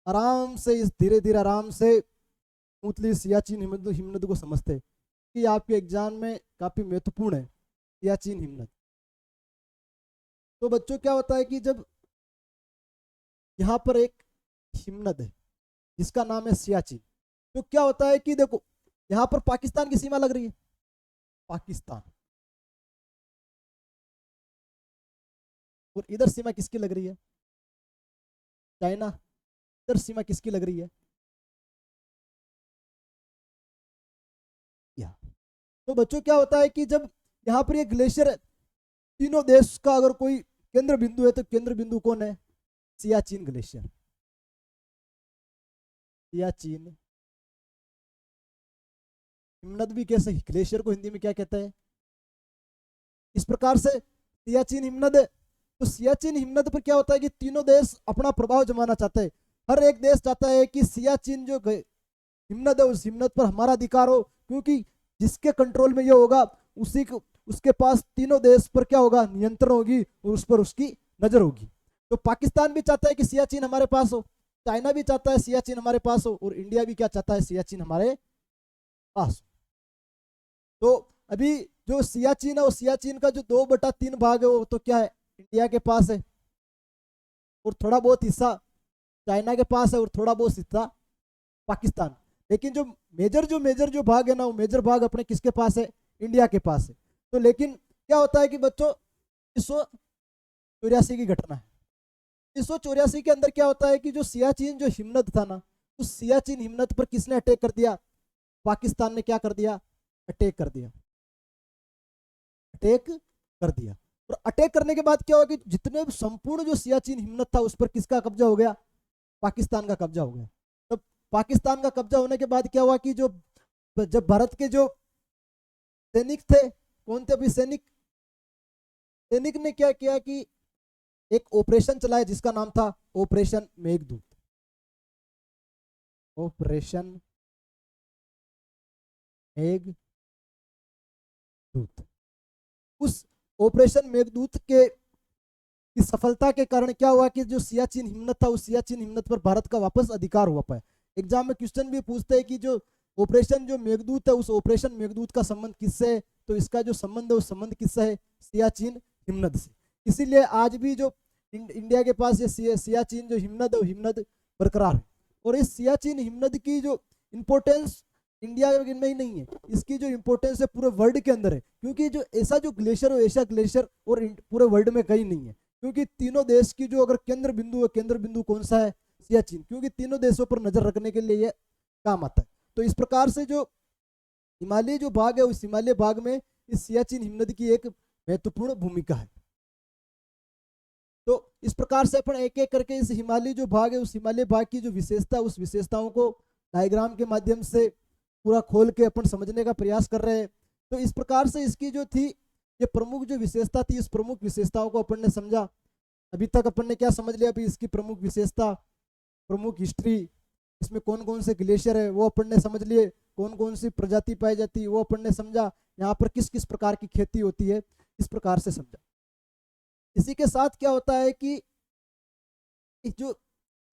आराम से इस धीरे धीरे आराम से स्मूथली सियाचिन हिमनद को समझते हैं कि आपके एग्जाम में काफी महत्वपूर्ण है सियाचिन हिमनद। तो बच्चों क्या होता है कि जब यहाँ पर एक हिमनद है जिसका नाम है सियाचिन, तो क्या होता है कि देखो यहाँ पर पाकिस्तान की सीमा लग रही है, पाकिस्तान, और इधर सीमा किसकी लग रही है, चाइना। इधर सीमा किसकी लग रही है, यहाँ। तो बच्चों क्या होता है कि जब यहाँ पर ये ग्लेशियर है, तीनों देश का अगर कोई केंद्र बिंदु है तो केंद्र बिंदु कौन है, सियाचिन ग्लेशियर। सियाचिन हिमनद भी कैसे, ग्लेशियर को हिंदी में क्या कहते हैं, इस प्रकार से सियाचिन हिमनद है। तो सियाचिन हिमनद पर क्या होता है कि तीनों देश अपना प्रभाव जमाना चाहते हैं। हर एक देश चाहता है कि सियाचिन जो हिमनद है उस हिमनद पर हमारा अधिकार हो, क्योंकि जिसके कंट्रोल में ये होगा उसी को, उसके पास तीनों देश पर क्या होगा, नियंत्रण होगी और उस पर उसकी नजर होगी। तो पाकिस्तान भी चाहता है कि सियाचिन हमारे पास हो, चाइना भी चाहता है सियाचिन हमारे पास हो, और इंडिया भी क्या चाहता है, सियाचिन हमारे पास हो। तो अभी जो सियाचिन है, वो सियाचिन का जो 2/3 भाग है वो तो क्या है, इंडिया के पास है, और थोड़ा बहुत हिस्सा चाइना के पास है, और थोड़ा बहुत हिस्सा पाकिस्तान। लेकिन जो मेजर जो भाग है ना, वो मेजर भाग अपने किसके पास है, इंडिया के पास है। तो लेकिन क्या होता है कि बच्चों 1984 की घटना है। 1984 के अंदर क्या होता है कि जो सियाचिन जो हिमनद था ना, उस सियाचिन हिमनद पर किसने अटैक कर दिया, पाकिस्तान ने क्या कर दिया, अटैक कर दिया, अटैक कर दिया। और अटैक करने के बाद क्या हुआ कि जितने संपूर्ण जो सियाचिन हिमनद था उस पर किसका कब्जा हो गया, पाकिस्तान का कब्जा हो गया। तब पाकिस्तान का कब्जा होने के बाद क्या हुआ कि जो जब भारत के जो सैनिक थे, कौन थे अभी सैनिक, सैनिक ने क्या किया कि एक ऑपरेशन चलाया जिसका नाम था ऑपरेशन मेघदूत। ऑपरेशन मेघदूत। उस ऑपरेशन मेघदूत के की सफलता के कारण क्या हुआ कि जो सियाचिन हिमनद था उस सियाचिन हिमनद पर भारत का वापस अधिकार हुआ पाया। एग्जाम में क्वेश्चन भी पूछते हैं कि जो ऑपरेशन जो मेघदूत है उस ऑपरेशन मेघदूत का संबंध किससे है, तो इसका जो संबंध है उस संबंध किससे है, सियाचिन हिमनद से। इसीलिए आज भी जो इंडिया के पास ये सियाचिन जो हिमनद है वो हिमनद बरकरार है। और इस सियाचिन हिमनद की जो इम्पोर्टेंस इंडिया में ही नहीं है, इसकी जो इम्पोर्टेंस है पूरे वर्ल्ड के अंदर है, क्योंकि जो ऐसा जो ग्लेशियर हो, ऐसा ग्लेशियर और पूरे वर्ल्ड में कहीं नहीं है। क्योंकि तीनों देश की जो अगर केंद्र बिंदु है, केंद्र बिंदु कौन सा है, सियाचिन, क्योंकि तीनों देशों पर नजर रखने के लिए ये काम आता है। तो इस प्रकार से जो हिमालय जो भाग है उस हिमालय भाग में इस सियाचिन हिमनद की एक महत्वपूर्ण भूमिका है। तो इस प्रकार से अपन एक एक करके इस हिमालय जो भाग है उस हिमालय भाग की जो विशेषता, उस विशेषताओं को डायग्राम के माध्यम से पूरा खोल के अपन समझने का प्रयास कर रहे हैं। तो इस प्रकार से इसकी जो थी ये प्रमुख जो विशेषता थी, इस प्रमुख विशेषताओं को अपन ने समझा। अभी तक अपन ने क्या समझ लिया, अभी इसकी प्रमुख विशेषता, प्रमुख हिस्ट्री, इसमें कौन कौन से ग्लेशियर है वो अपन ने समझ लिए, कौन कौन सी प्रजाति पाई जाती है वो अपन ने समझा, यहाँ पर किस किस प्रकार की खेती होती है इस प्रकार से समझा। इसी के साथ क्या होता है कि जो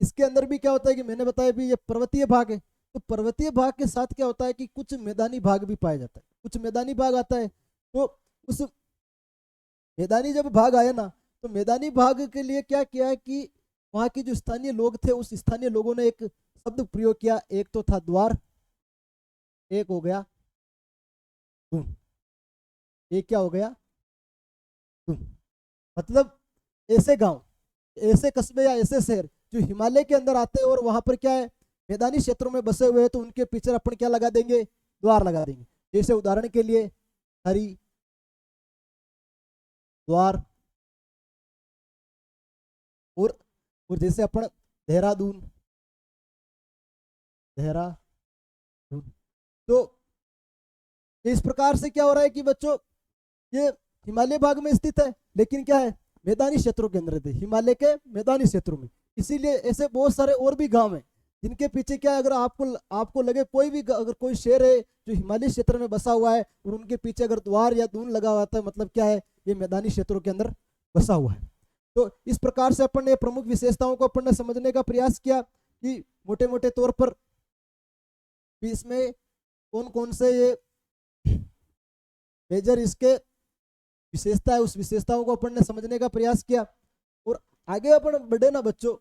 इसके अंदर भी क्या होता है कि मैंने बताया भी ये पर्वतीय भाग है, तो पर्वतीय भाग के साथ क्या होता है कि कुछ मैदानी भाग भी पाया जाता है, कुछ मैदानी भाग आता है। तो उस मैदानी जब भाग आया ना, तो मैदानी भाग के लिए क्या किया है कि वहाँ के जो स्थानीय लोग थे उस स्थानीय लोगों ने एक शब्द प्रयोग किया, एक तो था द्वार, एक हो गया दून। एक क्या हो गया? दून। मतलब ऐसे गांव, ऐसे कस्बे या ऐसे शहर जो हिमालय के अंदर आते हैं और वहां पर क्या है, मैदानी क्षेत्रों में बसे हुए हैं, तो उनके पीछे अपन क्या लगा देंगे? द्वार लगा देंगे। जैसे उदाहरण के लिए हरी द्वार, और जैसे अपन देहरादून, देहरादून। तो इस प्रकार से क्या हो रहा है कि बच्चों ये हिमालय भाग में स्थित है, लेकिन क्या है, मैदानी क्षेत्रों के अंदर थे, हिमालय के मैदानी क्षेत्रों में। इसीलिए ऐसे बहुत सारे और भी गांव हैं जिनके पीछे क्या है, अगर आपको लगे कोई भी अगर कोई शहर है जो हिमालय क्षेत्र में बसा हुआ है और उनके पीछे अगर द्वार या दून लगा हुआ था, मतलब क्या है, ये मैदानी क्षेत्रों के अंदर बसा हुआ है। तो इस प्रकार से अपन ने प्रमुख विशेषताओं को अपन ने समझने का प्रयास किया कि मोटे मोटे तौर पर इसमें कौन कौन से ये मेजर इसके विशेषता है, उस विशेषताओं को अपन ने समझने का प्रयास किया। और आगे अपन बढ़े ना बच्चों,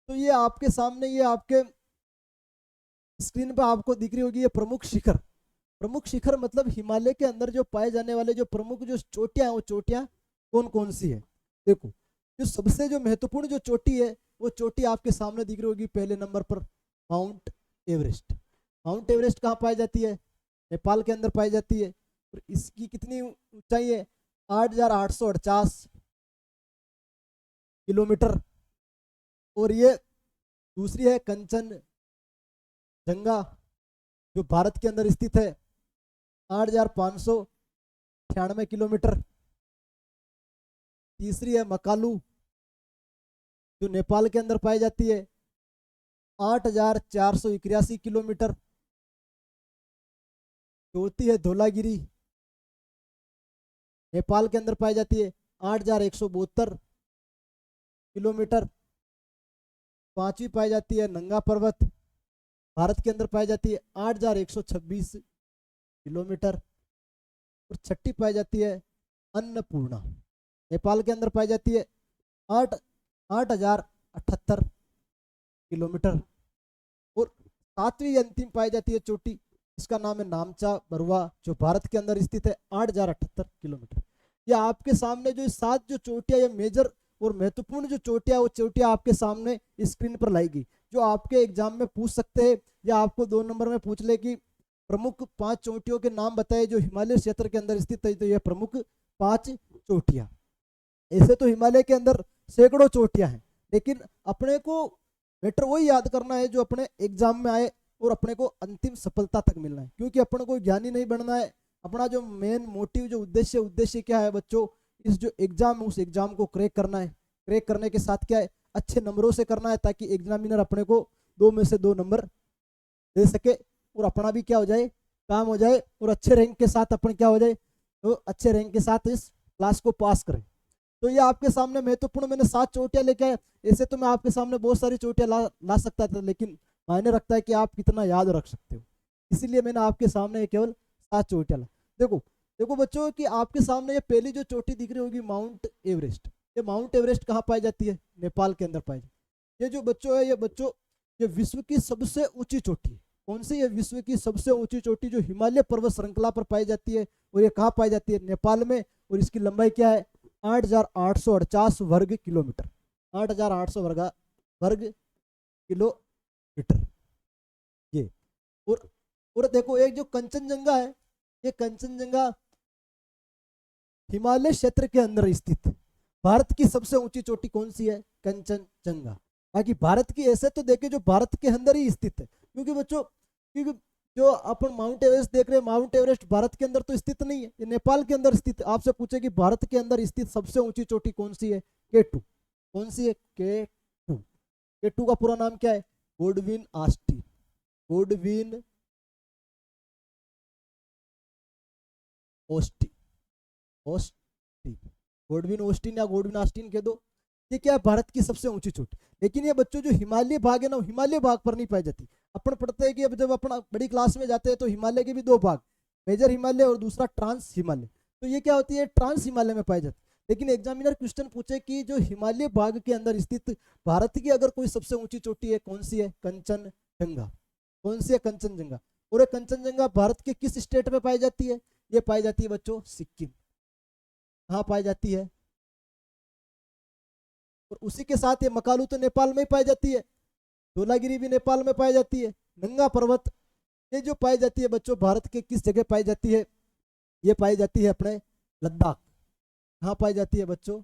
तो ये आपके सामने, ये आपके स्क्रीन पर आपको दिख रही होगी ये प्रमुख शिखर। प्रमुख शिखर मतलब हिमालय के अंदर जो पाए जाने वाले जो प्रमुख जो चोटियां हैं, वो चोटियां कौन कौन सी है? देखो, जो सबसे जो महत्वपूर्ण जो चोटी है, वो चोटी आपके सामने दिख रही होगी पहले नंबर पर, माउंट एवरेस्ट। माउंट एवरेस्ट कहाँ पाई जाती है? नेपाल के अंदर पाई जाती है। और इसकी कितनी ऊंचाई है? 8,848 किलोमीटर। और ये दूसरी है कंचनजंगा, जो भारत के अंदर स्थित है, 8,596 किलोमीटर। तीसरी है मकालू, जो नेपाल के अंदर पाई जाती है, 8,481 किलोमीटर। चौथी है धौलागिरी, नेपाल के अंदर पाई जाती है, 8,172 किलोमीटर। पांचवी पाई जाती है नंगा पर्वत, भारत के अंदर पाई जाती है, 8,126 किलोमीटर। और छठी पाई जाती है अन्नपूर्णा, नेपाल के अंदर पाई जाती है, 8,078 किलोमीटर। और सातवीं अंतिम पाई जाती है चोटी, इसका नाम है नामचा बरुआ, जो भारत के अंदर स्थित है, 8,078 किलोमीटर। ये आपके सामने जो 7 जो चोटियां, ये मेजर और महत्वपूर्ण जो चोटियां, वो चोटियां आपके सामने स्क्रीन पर लाएगी, जो आपके एग्जाम में पूछ सकते हैं, या आपको 2 नंबर में पूछ ले कि प्रमुख 5 चोटियों के नाम बताए जो हिमालय क्षेत्र के अंदर स्थित है। तो ये प्रमुख 5 चोटियां। ऐसे तो हिमालय के अंदर सैकड़ों चोटियां हैं, लेकिन अपने को बेटर वही याद करना है जो अपने एग्जाम में आए और अपने को अंतिम सफलता तक मिलना है। क्योंकि अपन को ज्ञानी नहीं बनना है, अपना जो मेन मोटिव, जो उद्देश्य क्या है बच्चों, इस जो एग्जाम है उस एग्जाम को क्रैक करना है। क्रैक करने के साथ क्या है, अच्छे नंबरों से करना है, ताकि एग्जामिनर अपने को 2 में से 2 नंबर दे सके और अपना भी क्या हो जाए, काम हो जाए, और अच्छे रैंक के साथ अपन क्या हो जाए, तो अच्छे रैंक के साथ इस क्लास को पास करें। तो ये आपके सामने महत्वपूर्ण मैंने 7 चोटियां लेके आए। ऐसे तो मैं आपके सामने बहुत सारी चोटियां ला सकता था, लेकिन मायने रखता है कि आप कितना याद रख सकते हो, इसीलिए मैंने आपके सामने केवल 7 चोटियां ला। देखो बच्चों कि आपके सामने ये पहली जो चोटी दिख रही होगी, माउंट एवरेस्ट। ये माउंट एवरेस्ट कहाँ पाई जाती है? नेपाल के अंदर पाई जाती है। ये जो बच्चों है, ये विश्व की सबसे ऊंची चोटी है। कौन सी? ये विश्व की सबसे ऊंची चोटी जो हिमालय पर्वत श्रृंखला पर पाई जाती है, और ये कहाँ पाई जाती है? नेपाल में। और इसकी लंबाई क्या है? 8,848 वर्ग किलोमीटर। 8,800 वर्ग किलोमीटर ये। और देखो, एक जो कंचनजंगा है, ये कंचनजंगा हिमालय क्षेत्र के अंदर स्थित है। भारत की सबसे ऊंची चोटी कौन सी है? कंचनजंगा। बाकी भारत की ऐसे तो देखे जो भारत के अंदर ही स्थित है, क्योंकि बच्चों, क्योंकि जो अपन माउंट एवरेस्ट देख रहे हैं, माउंट एवरेस्ट भारत के अंदर तो स्थित नहीं है, ये नेपाल के अंदर स्थित है। आपसे पूछे कि भारत के अंदर स्थित सबसे ऊंची चोटी कौन सी है? K2। कौन सी है? K2। K2 का पूरा नाम क्या है? Godwin Austin. Godwin Austin, Godwin Austin या गोडविन ऑस्टिन कह दो। ये क्या है? भारत की सबसे ऊंची चोटी। लेकिन ये बच्चों जो हिमालय भाग है ना, हिमालय भाग पर नहीं पाई जाती। अपन पढ़ते हैं कि अब जब अपन बड़ी क्लास में जाते हैं तो हिमालय के भी 2 भाग, मेजर हिमालय और दूसरा ट्रांस हिमालय। तो ये क्या होती है? ट्रांस हिमालय में पाई जाती है। लेकिन एग्जामिनर क्वेश्चन पूछे कि जो हिमालय भाग के अंदर स्थित भारत की अगर कोई सबसे ऊंची चोटी है, कौन सी है? कंचनजंगा। जंगा। कौन सी है? कंचनजंगा। और ये कंचनजंगा भारत के किस स्टेट में पाई जाती है? ये पाई जाती है बच्चों सिक्किम। कहाँ पाई जाती है? और उसी के साथ ये मकालू तो नेपाल में ही पाई जाती है, धौलागिरी भी नेपाल में पाई जाती है, नंगा पर्वत ये जो पाई जाती है बच्चों भारत के किस जगह पाई जाती है? ये पाई जाती है अपने लद्दाख। कहाँ पाई जाती है बच्चों?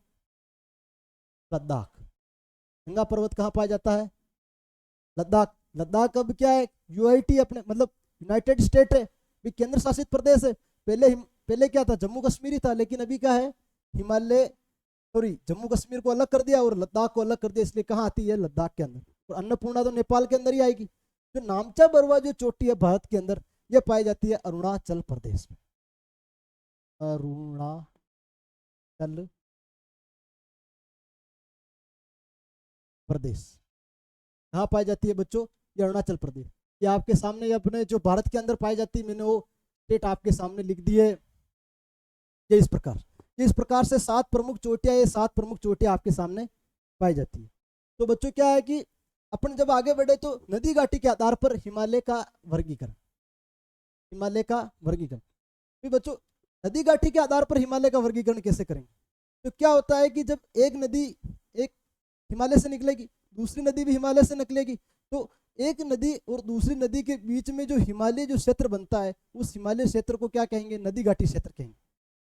लद्दाख। नंगा पर्वत कहाँ पाया जाता है? लद्दाख। लद्दाख अब क्या है? यूआईटी अपने मतलब यूनाइटेड स्टेट है, भी केंद्र शासित प्रदेश है। पहले क्या था? जम्मू कश्मीर ही था, लेकिन अभी क्या है? हिमालय, सॉरी, जम्मू कश्मीर को अलग कर दिया और लद्दाख को अलग कर दिया, इसलिए कहाँ आती है? लद्दाख के अंदर। और अन्नपूर्णा तो नेपाल के अंदर ही आएगी। जो नामचा बरवा जो चोटी है भारत के अंदर, यह पाई जाती है अरुणाचल प्रदेश में। अरुणाचल प्रदेश कहाँ पाई जाती है बच्चों? ये अरुणाचल प्रदेश। ये आपके सामने, अपने जो भारत के अंदर पाई जाती है, मैंने वो स्टेट आपके सामने लिख दी है। ये इस प्रकार से 7 प्रमुख चोटियां, ये 7 प्रमुख चोटियां आपके सामने पाई जाती है। तो बच्चों क्या है कि अपन जब आगे बढ़े तो नदी घाटी के आधार पर हिमालय का वर्गीकरण, फिर बच्चों नदी घाटी के आधार पर हिमालय का वर्गीकरण कैसे करेंगे? तो क्या होता है कि जब एक नदी एक हिमालय से निकलेगी, दूसरी नदी भी हिमालय से निकलेगी, तो एक नदी और दूसरी नदी के बीच में जो हिमालय जो क्षेत्र बनता है, उस हिमालय क्षेत्र को क्या कहेंगे? नदी घाटी क्षेत्र कहेंगे।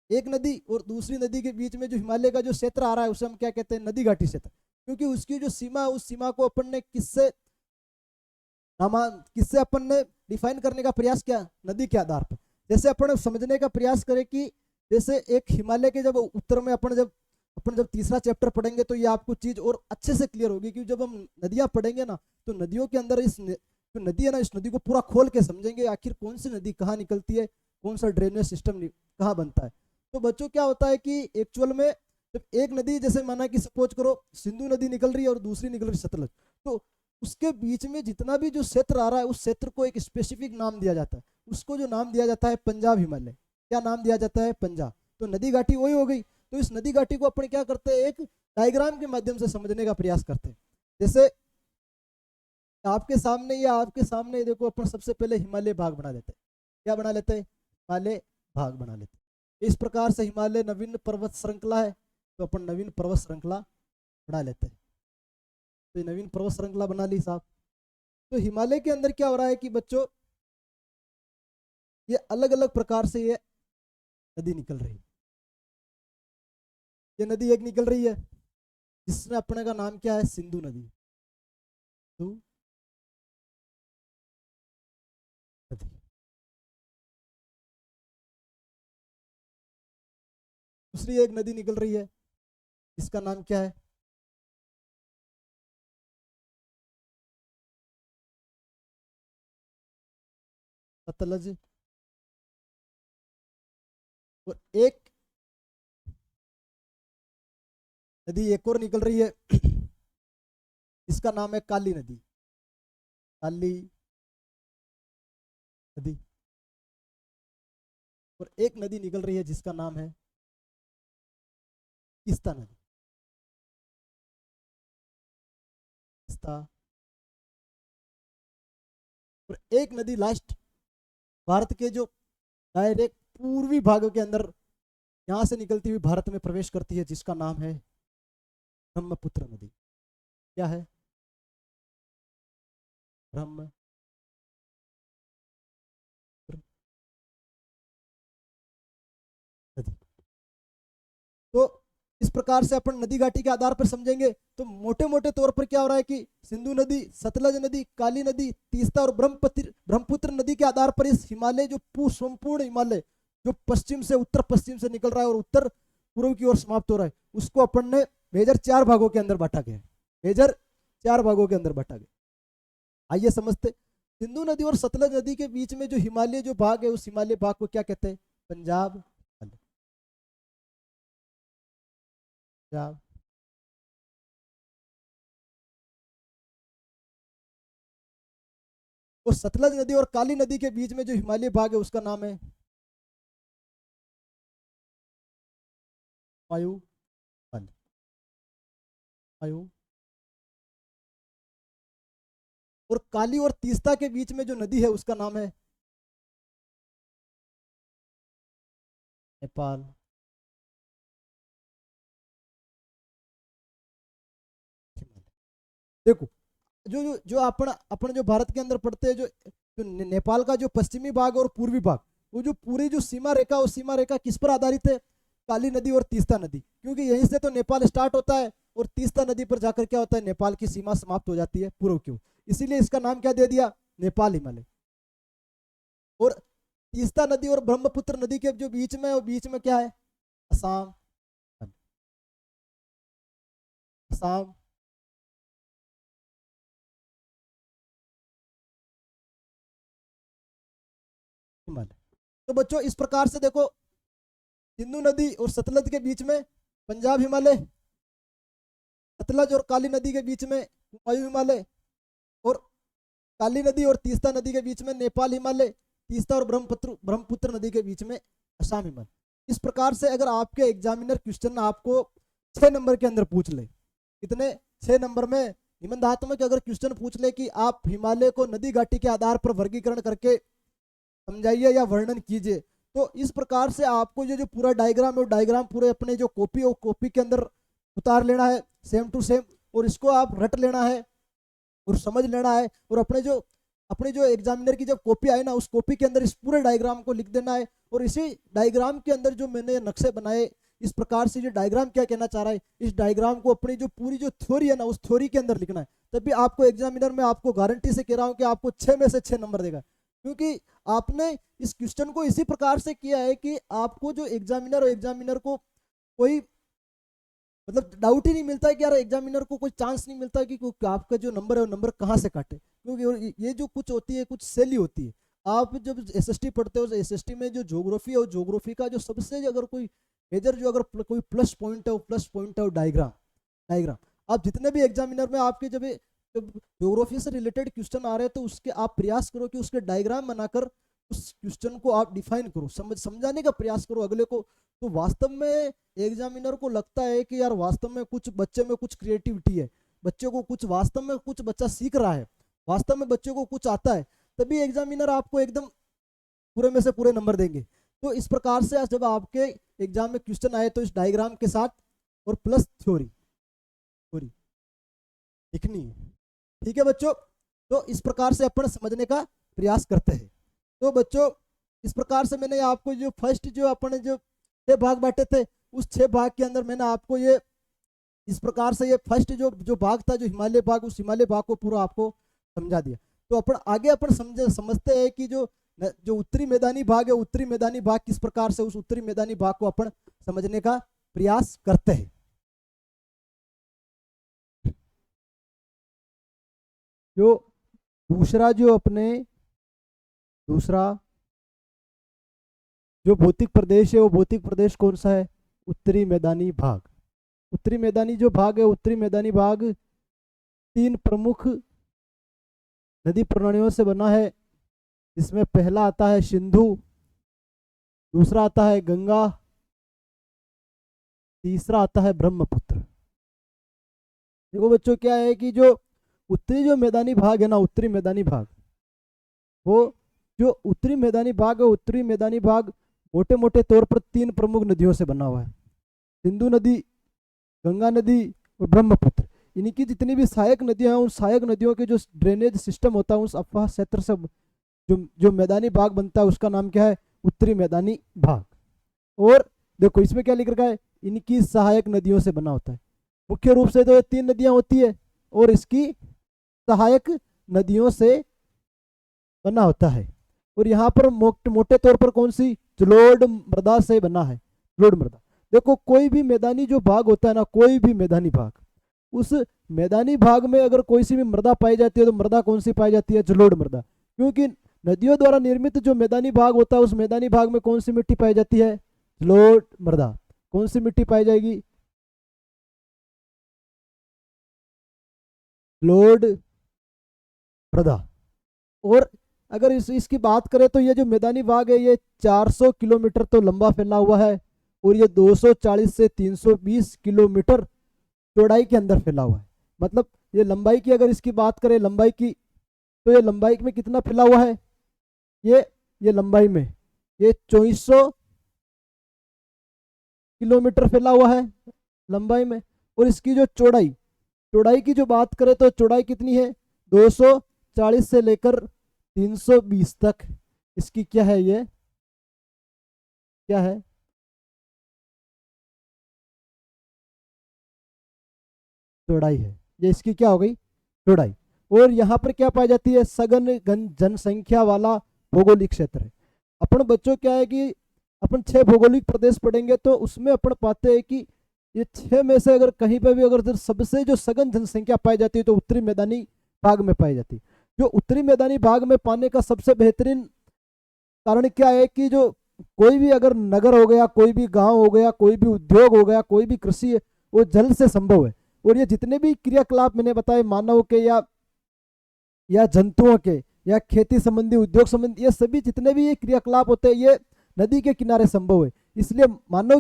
एक नदी और दूसरी नदी के बीच में जो हिमालय का जो क्षेत्र आ रहा है, उसे हम क्या कहते हैं? नदी घाटी क्षेत्र। क्योंकि उसकी जो सीमा, उस सीमा को अपन ने किससे अपन ने डिफाइन करने का प्रयास किया? नदी के आधार पर। जैसे अपन समझने का प्रयास करें कि जैसे एक हिमालय के जब उत्तर में अपन जब तीसरा चैप्टर पढ़ेंगे तो ये आपको चीज और अच्छे से क्लियर होगी। क्योंकि जब हम नदियां पढ़ेंगे ना, तो नदियों के अंदर जो नदी है ना, इस नदी को पूरा खोल के समझेंगे, आखिर कौन सी नदी कहाँ निकलती है, कौन सा ड्रेनेज सिस्टम कहाँ बनता है। तो बच्चों क्या होता है कि एक्चुअल में जब एक नदी, जैसे माना कि सपोज करो सिंधु नदी निकल रही है और दूसरी निकल रही है सतलज, तो उसके बीच में जितना भी जो क्षेत्र आ रहा है, उस क्षेत्र को एक स्पेसिफिक नाम दिया जाता है। उसको जो नाम दिया जाता है पंजाब हिमालय। क्या नाम दिया जाता है? पंजाब। तो नदी घाटी वही हो गई। तो इस नदी घाटी को अपन क्या करते हैं? एक डायग्राम के माध्यम से समझने का प्रयास करते हैं। जैसे आपके सामने देखो, अपन सबसे पहले हिमालय भाग बना लेते हैं। क्या बना लेते हैं? हिमालय भाग बना लेते हैं। इस प्रकार से हिमालय नवीन पर्वत श्रृंखला है, तो अपन नवीन पर्वत श्रृंखला बना लेते हैं। तो ये नवीन पर्वत श्रृंखला बना ली साहब। तो हिमालय के अंदर क्या हो रहा है कि बच्चों, ये अलग अलग प्रकार से ये नदी निकल रही है। ये नदी एक निकल रही है जिसमें अपने का नाम क्या है? सिंधु नदी। सिंधु नदी। दूसरी एक नदी निकल रही है जिसका नाम क्या है? सतलज। और एक नदी एक और निकल रही है जिसका नाम है काली नदी। काली नदी। और एक नदी निकल रही है जिसका नाम है तीस्ता नदी। तीस्ता। और एक नदी लास्ट भारत के जो डायरेक्ट पूर्वी भागों के अंदर यहाँ से निकलती हुई भारत में प्रवेश करती है, जिसका नाम है ब्रह्मपुत्र नदी। क्या है? ब्रह्मपुत्र नदी। तो इस प्रकार से अपन नदी घाटी के आधार पर समझेंगे तो मोटे मोटे तौर पर क्या हो रहा है कि सिंधु नदी, सतलज नदी, काली नदी, तीस्ता और ब्रह्मपुत्र नदी के आधार पर इस हिमालय जो संपूर्ण हिमालय जो पश्चिम से उत्तर पश्चिम से निकल रहा है और उत्तर पूर्व की ओर समाप्त हो रहा है, उसको अपन ने मेजर 4 भागों के अंदर बांटा गया। मेजर 4 भागों के अंदर बांटा गया। आइए समझते। सिंधु नदी और सतलज नदी के बीच में जो हिमालय जो भाग है, उस हिमालय भाग को क्या कहते हैं? पंजाब। पंजाब। और सतलज नदी और काली नदी के बीच में जो हिमालय भाग है, उसका नाम है वायु बल। वायु। और काली और तीस्ता के बीच में जो नदी है उसका नाम है नेपाल। देखो जो जो जो अपन अपन जो भारत के अंदर पढ़ते हैं, जो नेपाल का जो पश्चिमी भाग और पूर्वी भाग, वो जो पूरी जो सीमा रेखा, वो सीमा रेखा किस पर आधारित है? काली नदी और तीस्ता नदी, क्योंकि यहीं से तो नेपाल स्टार्ट होता है और तीस्ता नदी पर जाकर क्या होता है, नेपाल की सीमा समाप्त हो जाती है पूर्व की ओर। इसीलिए इसका नाम क्या दे दिया, नेपाल हिमालय। और तीस्ता नदी और ब्रह्मपुत्र नदी के जो बीच में, वो बीच में क्या है, असम, असम। हिमालय। तो बच्चों इस प्रकार से देखो, सिंधु नदी और सतलज के बीच में पंजाब हिमालय, सतलज और काली नदी के बीच में हुमायूं हिमालय, और काली नदी और तीस्ता नदी के बीच में नेपाल हिमालय, तीस्ता और ब्रह्मपुत्र नदी के बीच में असम हिमालय। इस प्रकार से अगर आपके एग्जामिनर क्वेश्चन आपको 6 नंबर के अंदर पूछ ले, कितने, 6 नंबर में निबंधात्मक अगर क्वेश्चन पूछ ले कि आप हिमालय को नदी घाटी के आधार पर वर्गीकरण करके समझाइए या वर्णन कीजिए, तो इस प्रकार से आपको ये जो पूरा डायग्राम है, वो डायग्राम पूरे अपने जो कॉपी और कॉपी के अंदर उतार लेना है सेम टू सेम, और इसको आप रट लेना है और समझ लेना है, और अपने जो एग्जामिनर की जब कॉपी आए ना, उस कॉपी के अंदर इस पूरे डायग्राम को लिख देना है। और इसी डायग्राम के अंदर जो मैंने नक्शे बनाए, इस प्रकार से ये डायग्राम क्या कहना चाह रहा है, इस डायग्राम को अपनी जो पूरी जो थ्योरी है ना, उस थ्योरी के अंदर लिखना है। तभी आपको एग्जामिनर में आपको गारंटी से कह रहा हूँ कि आपको 6 में से 6 नंबर देगा, क्योंकि आपने इस क्वेश्चन को इसी प्रकार से किया है कि आपको जो एग्जामिनर को कोई मतलब डाउट ही नहीं मिलता है कि यार एग्जामिनर को कोई चांस नहीं मिलता है कि आपका जो नंबर है वो नंबर कहाँ से काटे, क्योंकि ये जो कुछ होती है, कुछ शैली होती है। आप जब एसएसटी पढ़ते हो, एसएसटी में जो ज्योग्राफी है, ज्योग्राफी का जो सबसे अगर कोई मेजर जो अगर कोई प्लस पॉइंट है, वो प्लस पॉइंट है डायग्राम। आप जितने भी एग्जामिनर में आपके जब ज्योग्राफी से रिलेटेड क्वेश्चन आ रहे हैं, तो उसके आप प्रयास करो कि उसके डायग्राम बनाकर उस क्वेश्चन को आप डिफाइन करो, समझाने का प्रयास करो अगले को। तो वास्तव में एग्जामिनर को लगता है कि यार वास्तव में कुछ बच्चे में कुछ क्रिएटिविटी है, बच्चे को कुछ वास्तव में कुछ बच्चा सीख रहा है, वास्तव में बच्चे को कुछ आता है, तभी एग्जामिनर आपको एकदम पूरे में से पूरे नंबर देंगे। तो इस प्रकार से जब आपके एग्जाम में क्वेश्चन आए, तो इस डायग्राम के साथ और प्लस थ्योरी लिखनी है। ठीक है बच्चों, तो इस प्रकार से अपन समझने का प्रयास करते हैं। तो बच्चों इस प्रकार से मैंने आपको जो फर्स्ट जो अपने जो 6 भाग बांटे थे, उस 6 भाग के अंदर मैंने आपको ये इस प्रकार से ये फर्स्ट जो भाग था, जो हिमालय भाग, उस हिमालय भाग को पूरा आपको समझा दिया। तो अपन आगे अपन समझते हैं कि जो उत्तरी मैदानी भाग है, उत्तरी मैदानी भाग किस प्रकार से, उस उत्तरी मैदानी भाग को अपन समझने का प्रयास करते हैं। जो दूसरा जो भौतिक प्रदेश है, वो भौतिक प्रदेश कौन सा है, उत्तरी मैदानी भाग। उत्तरी मैदानी जो भाग है, उत्तरी मैदानी भाग 3 प्रमुख नदी प्रणालियों से बना है, जिसमें पहला आता है सिंधु, दूसरा आता है गंगा, तीसरा आता है ब्रह्मपुत्र। देखो बच्चों क्या है कि जो उत्तरी जो मैदानी भाग है ना, उत्तरी मैदानी भाग, वो जो उत्तरी मैदानी भाग है, उत्तरी मैदानी भाग मोटे मोटे तौर पर 3 प्रमुख नदियों से बना हुआ है, सिंधु नदी, गंगा नदी और ब्रह्मपुत्र। इनकी जितनी भी सहायक नदियां हैं, उन सहायक नदियों के जो ड्रेनेज सिस्टम होता है, उस अफवाह क्षेत्र से जो मैदानी भाग बनता है, उसका नाम क्या है, उत्तरी मैदानी भाग। और देखो इसमें क्या लिख रखा है, इनकी सहायक नदियों से बना होता है। मुख्य रूप से तो ये 3 नदियां होती है और इसकी सहायक नदियों से बना होता है। और यहाँ पर मोटे तौर पर कौन सी, जलोढ़ मृदा से बना है, जलोढ़ मृदा। देखो कोई भी मैदानी जो भाग होता है ना, कोई भी मैदानी भाग, उस मैदानी भाग में अगर कोई सी भी मृदा पाई जाती है, तो मृदा कौन सी पाई जाती है, जलोढ़ मृदा। क्योंकि नदियों द्वारा निर्मित जो मैदानी भाग होता है, उस मैदानी भाग में कौन सी मिट्टी पाई जाती है, जलोढ़ मृदा। कौन सी मिट्टी पाई जाएगी, जलोढ़ मृदा। और अगर इसकी बात करें तो ये जो मैदानी भाग है, ये 400 किलोमीटर तो लंबा फैला हुआ है, और ये 240 से 320 किलोमीटर चौड़ाई के अंदर फैला हुआ है। मतलब ये लंबाई की अगर इसकी बात करें, लंबाई की तो ये लंबाई में कितना फैला हुआ है, ये लंबाई में ये 2400 किलोमीटर फैला हुआ है लंबाई में। और इसकी जो चौड़ाई की जो बात करें तो चौड़ाई कितनी है, 240 से लेकर 320 तक इसकी क्या है, ये क्या है, चौड़ाई है। ये इसकी क्या हो गई, चौड़ाई। और यहाँ पर क्या पाई जाती है, सघन जनसंख्या वाला भौगोलिक क्षेत्र है। अपन बच्चों क्या है कि अपन 6 भौगोलिक प्रदेश पढ़ेंगे तो उसमें अपन पाते हैं कि ये 6 में से अगर कहीं पर भी अगर सबसे जो सघन जनसंख्या पाई जाती है तो उत्तरी मैदानी भाग में पाई जाती है। जो उत्तरी मैदानी भाग में पाने का सबसे बेहतरीन कारण क्या है कि जो कोई भी अगर नगर हो गया, कोई भी गांव हो गया, कोई भी उद्योग हो गया, कोई भी कृषि है, वो जल से संभव है। और ये जितने भी क्रियाकलाप मैंने बताए, मानव के या जंतुओं के या खेती संबंधी, उद्योग संबंधी, ये सभी जितने भी ये क्रियाकलाप होते हैं ये नदी के किनारे संभव है। इसलिए मानव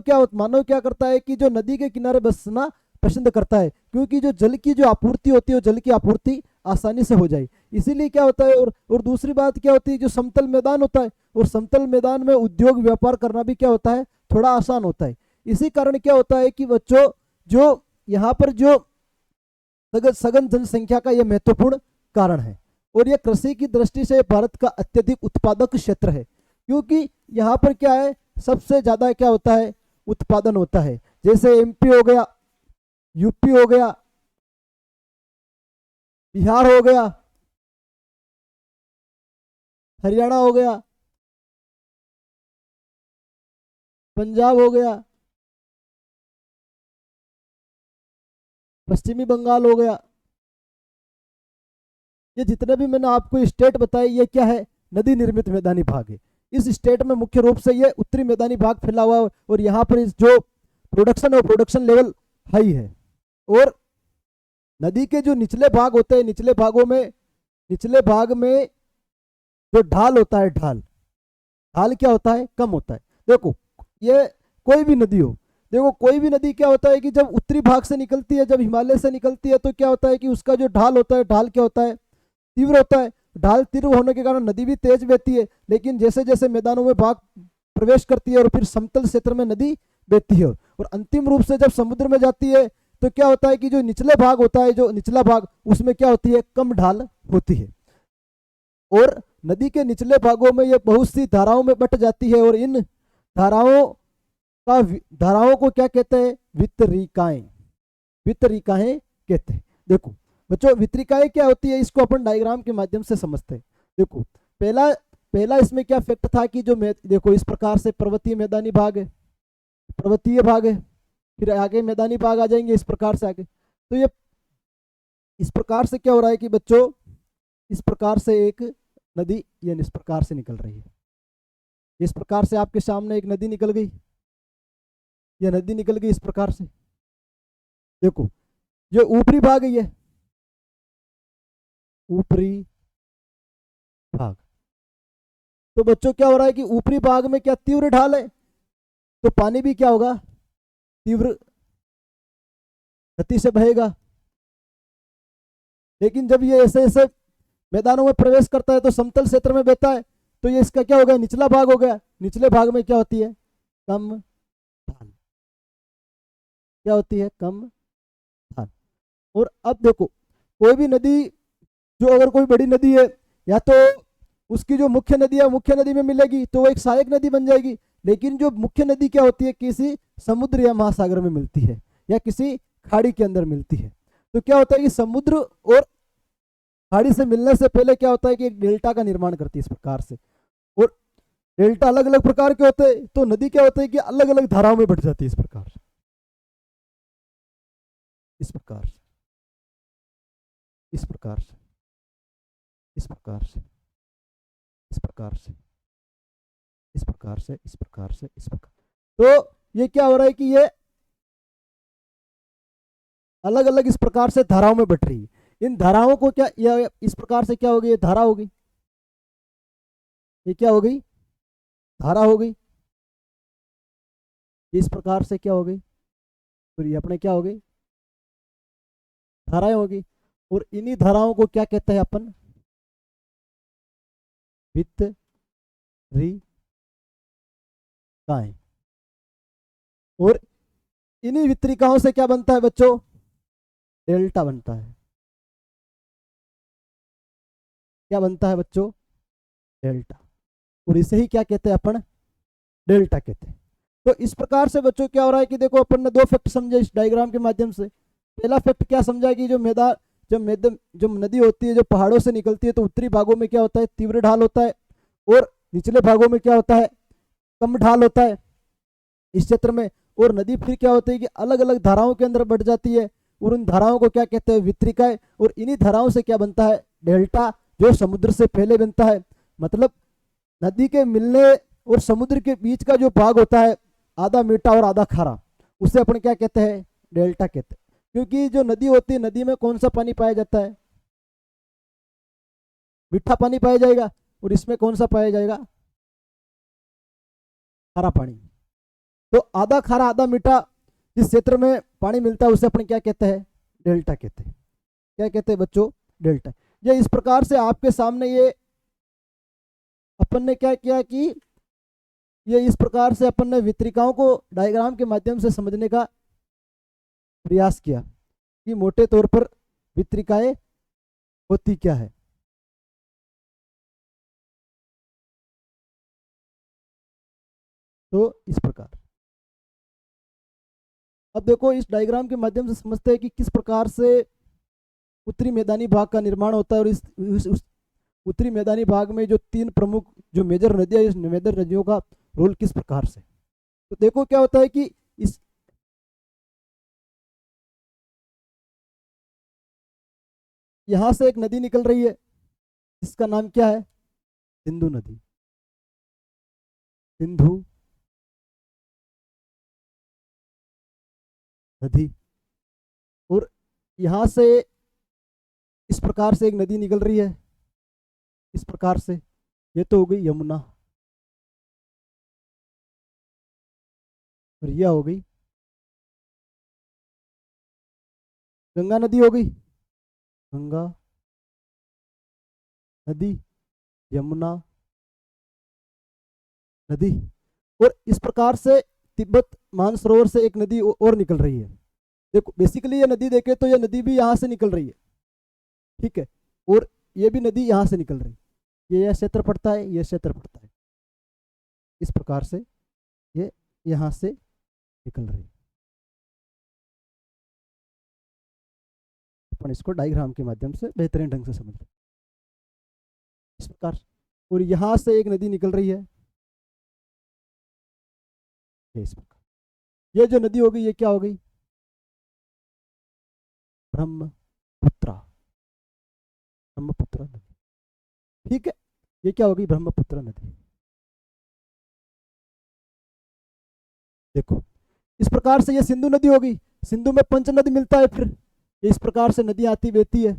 क्या करता है कि जो नदी के किनारे बसना पसंद करता है, क्योंकि जो जल की जो आपूर्ति होती है वो जल की आपूर्ति आसानी से हो जाए। इसीलिए क्या होता है, और दूसरी बात क्या होती है, जो समतल मैदान होता है, और समतल मैदान में उद्योग व्यापार करना भी क्या होता है, थोड़ा आसान होता है। इसी कारण क्या होता है कि बच्चों जो यहाँ पर जो सघन जनसंख्या का यह महत्वपूर्ण कारण है। और यह कृषि की दृष्टि से भारत का अत्यधिक उत्पादक क्षेत्र है, क्योंकि यहाँ पर क्या है, सबसे ज्यादा क्या होता है, उत्पादन होता है। जैसे एमपी हो गया, यूपी हो गया, बिहार हो गया, हरियाणा हो गया, पंजाब हो गया, पश्चिमी बंगाल हो गया। ये जितने भी मैंने आपको स्टेट बताए ये क्या है, नदी निर्मित मैदानी भाग है। इस स्टेट में मुख्य रूप से ये उत्तरी मैदानी भाग फैला हुआ है, और यहाँ पर इस जो प्रोडक्शन और प्रोडक्शन लेवल हाई है। और नदी के जो निचले भाग होते हैं, निचले भाग में जो ढाल होता है, ढाल क्या होता है, कम होता है। देखो ये कोई भी नदी हो, देखो कोई भी नदी क्या होता है कि जब उत्तरी भाग से निकलती है, जब हिमालय से निकलती है, तो क्या होता है कि उसका जो ढाल होता है, ढाल क्या होता है, तीव्र होता है। ढाल तीव्र होने के कारण नदी भी तेज बहती है। लेकिन जैसे जैसे मैदानों में भाग प्रवेश करती है और फिर समतल क्षेत्र में नदी बहती है, और अंतिम रूप से जब समुद्र में जाती है तो क्या होता है कि जो निचले भाग होता है, जो निचला भाग, उसमें क्या होती है, कम ढाल होती है। और नदी के निचले भागों में ये बहुत सी धाराओं में बट जाती है, और इन धाराओं को क्या कहते हैं, वितरिकाएं कहते हैं। देखो बच्चों वितरिकाएं क्या होती है, इसको अपन डायग्राम के माध्यम से समझते हैं। देखो पहला इसमें क्या फैक्ट था कि जो देखो इस प्रकार से पर्वतीय मैदानी भाग है, फिर आगे मैदानी भाग आ जाएंगे इस प्रकार से आगे। तो ये इस प्रकार से क्या हो रहा है कि बच्चों, इस प्रकार से एक नदी ये इस प्रकार से निकल रही है। इस प्रकार से आपके सामने एक नदी निकल गई, यह नदी निकल गई इस प्रकार से। देखो जो ऊपरी भाग है, ये ऊपरी भाग, तो बच्चों क्या हो रहा है कि ऊपरी भाग में क्या तीव्र ढाल है, तो पानी भी क्या होगा, तीव्र गति से बहेगा। लेकिन जब ये ऐसे ऐसे मैदानों में प्रवेश करता है तो समतल क्षेत्र में बहता है, तो ये इसका क्या हो गया, निचला भाग हो गया। निचले भाग में क्या होती है, कम ढाल, क्या होती है, कम ढाल। और अब देखो कोई भी नदी, जो अगर कोई बड़ी नदी है, या तो उसकी जो मुख्य नदी है, मुख्य नदी में मिलेगी तो वो एक सहायक नदी बन जाएगी। लेकिन जो मुख्य नदी क्या होती है, किसी समुद्र या महासागर में मिलती है, या किसी खाड़ी के अंदर मिलती है। तो क्या होता है कि समुद्र और खाड़ी से मिलने से पहले क्या होता है कि एक डेल्टा का निर्माण करती है इस प्रकार से। और डेल्टा अलग अलग प्रकार के होते हैं, तो नदी क्या होता है कि अलग अलग धाराओं में बढ़ जाती है इस प्रकार से, इस प्रकार से, इस प्रकार से, इस प्रकार से, इस प्रकार से, इस प्रकार से, इस प्रकार से, इस प्रकार। तो ये क्या हो रहा है कि ये अलग अलग इस प्रकार से धाराओं में बट रही है। इन धाराओं को क्या, या इस प्रकार से क्या होगी, ये धारा होगी, ये क्या हो गई, धारा हो गई। इस प्रकार से क्या हो गई, तो ये अपने क्या हो गई, धाराएं होगी। और इन्हीं धाराओं को क्या कहते हैं अपन, वितरिकाएं। और इन्हीं वितरिकाओं से क्या बनता है बच्चों? डेल्टा बनता है। क्या बनता है बच्चों? डेल्टा। और इसे ही क्या कहते हैं अपन? डेल्टा कहते हैं। तो इस प्रकार से बच्चों क्या हो रहा है कि देखो अपन ने दो फैक्ट समझे इस डायग्राम के माध्यम से। पहला फैक्ट क्या समझा कि जो नदी होती है जो पहाड़ों से निकलती है तो उत्तरी भागों में क्या होता है? तीव्र ढाल होता है, और निचले भागों में क्या होता है? कम ढाल होता है इस क्षेत्र में। और नदी फिर क्या होती है कि अलग अलग धाराओं के अंदर बढ़ जाती है, और उन धाराओं को क्या कहते हैं? वितरिकाएं। और इन्हीं धाराओं से क्या बनता है? डेल्टा, जो समुद्र से पहले बनता है। मतलब नदी के मिलने और समुद्र के बीच का जो भाग होता है, आधा मीठा और आधा खारा, उसे अपन क्या कहते हैं? डेल्टा कहते हैं। क्योंकि जो नदी होती है, नदी में कौन सा पानी पाया जाता है? मीठा पानी पाया जाएगा। और इसमें कौन सा पाया जाएगा? खारा पानी। तो आधा खारा आधा मीठा जिस क्षेत्र में पानी मिलता है उसे अपन क्या कहते हैं? डेल्टा कहते हैं। क्या कहते हैं बच्चों? डेल्टा। ये इस प्रकार से आपके सामने ये अपन ने क्या किया कि ये इस प्रकार से अपन ने वितरिकाओं को डायग्राम के माध्यम से समझने का प्रयास किया कि मोटे तौर पर वितरिकाएं होती क्या है। तो इस प्रकार अब देखो इस डायग्राम के माध्यम से समझते हैं कि किस प्रकार से उत्तरी मैदानी भाग का निर्माण होता है। और उस उत्तरी मैदानी भाग में जो तीन प्रमुख जो मेजर नदियां, इस मेजर नदियों का रोल किस प्रकार से। तो देखो क्या होता है कि इस यहां से एक नदी निकल रही है, इसका नाम क्या है? सिंधु नदी। सिंधु नदी। और यहां से इस प्रकार से एक नदी निकल रही है, इस प्रकार से। ये तो हो गई यमुना, और यह हो गई गंगा नदी। हो गई गंगा नदी, यमुना नदी। और इस प्रकार से तिब्बत मानसरोवर से एक नदी और निकल रही है। देखो बेसिकली ये नदी देखे तो ये नदी भी यहाँ से निकल रही है, ठीक है। और ये भी नदी यहाँ से निकल रही है, ये क्षेत्र पड़ता है, ये क्षेत्र पड़ता है। इस प्रकार से ये यहाँ से निकल रही है। अपन इसको डायग्राम के माध्यम से बेहतरीन ढंग से समझ लें इस प्रकार। और यहाँ से एक नदी निकल रही है, ये इस प्रकार। ये जो नदी हो गई ये क्या हो गई? ब्रह्मपुत्रा। ब्रह्मपुत्रा नदी, ठीक है। ये क्या होगी? ब्रह्मपुत्र नदी। देखो इस प्रकार से ये सिंधु नदी होगी। सिंधु में पंच नदी मिलता है, फिर ये इस प्रकार से नदी आती बहती है।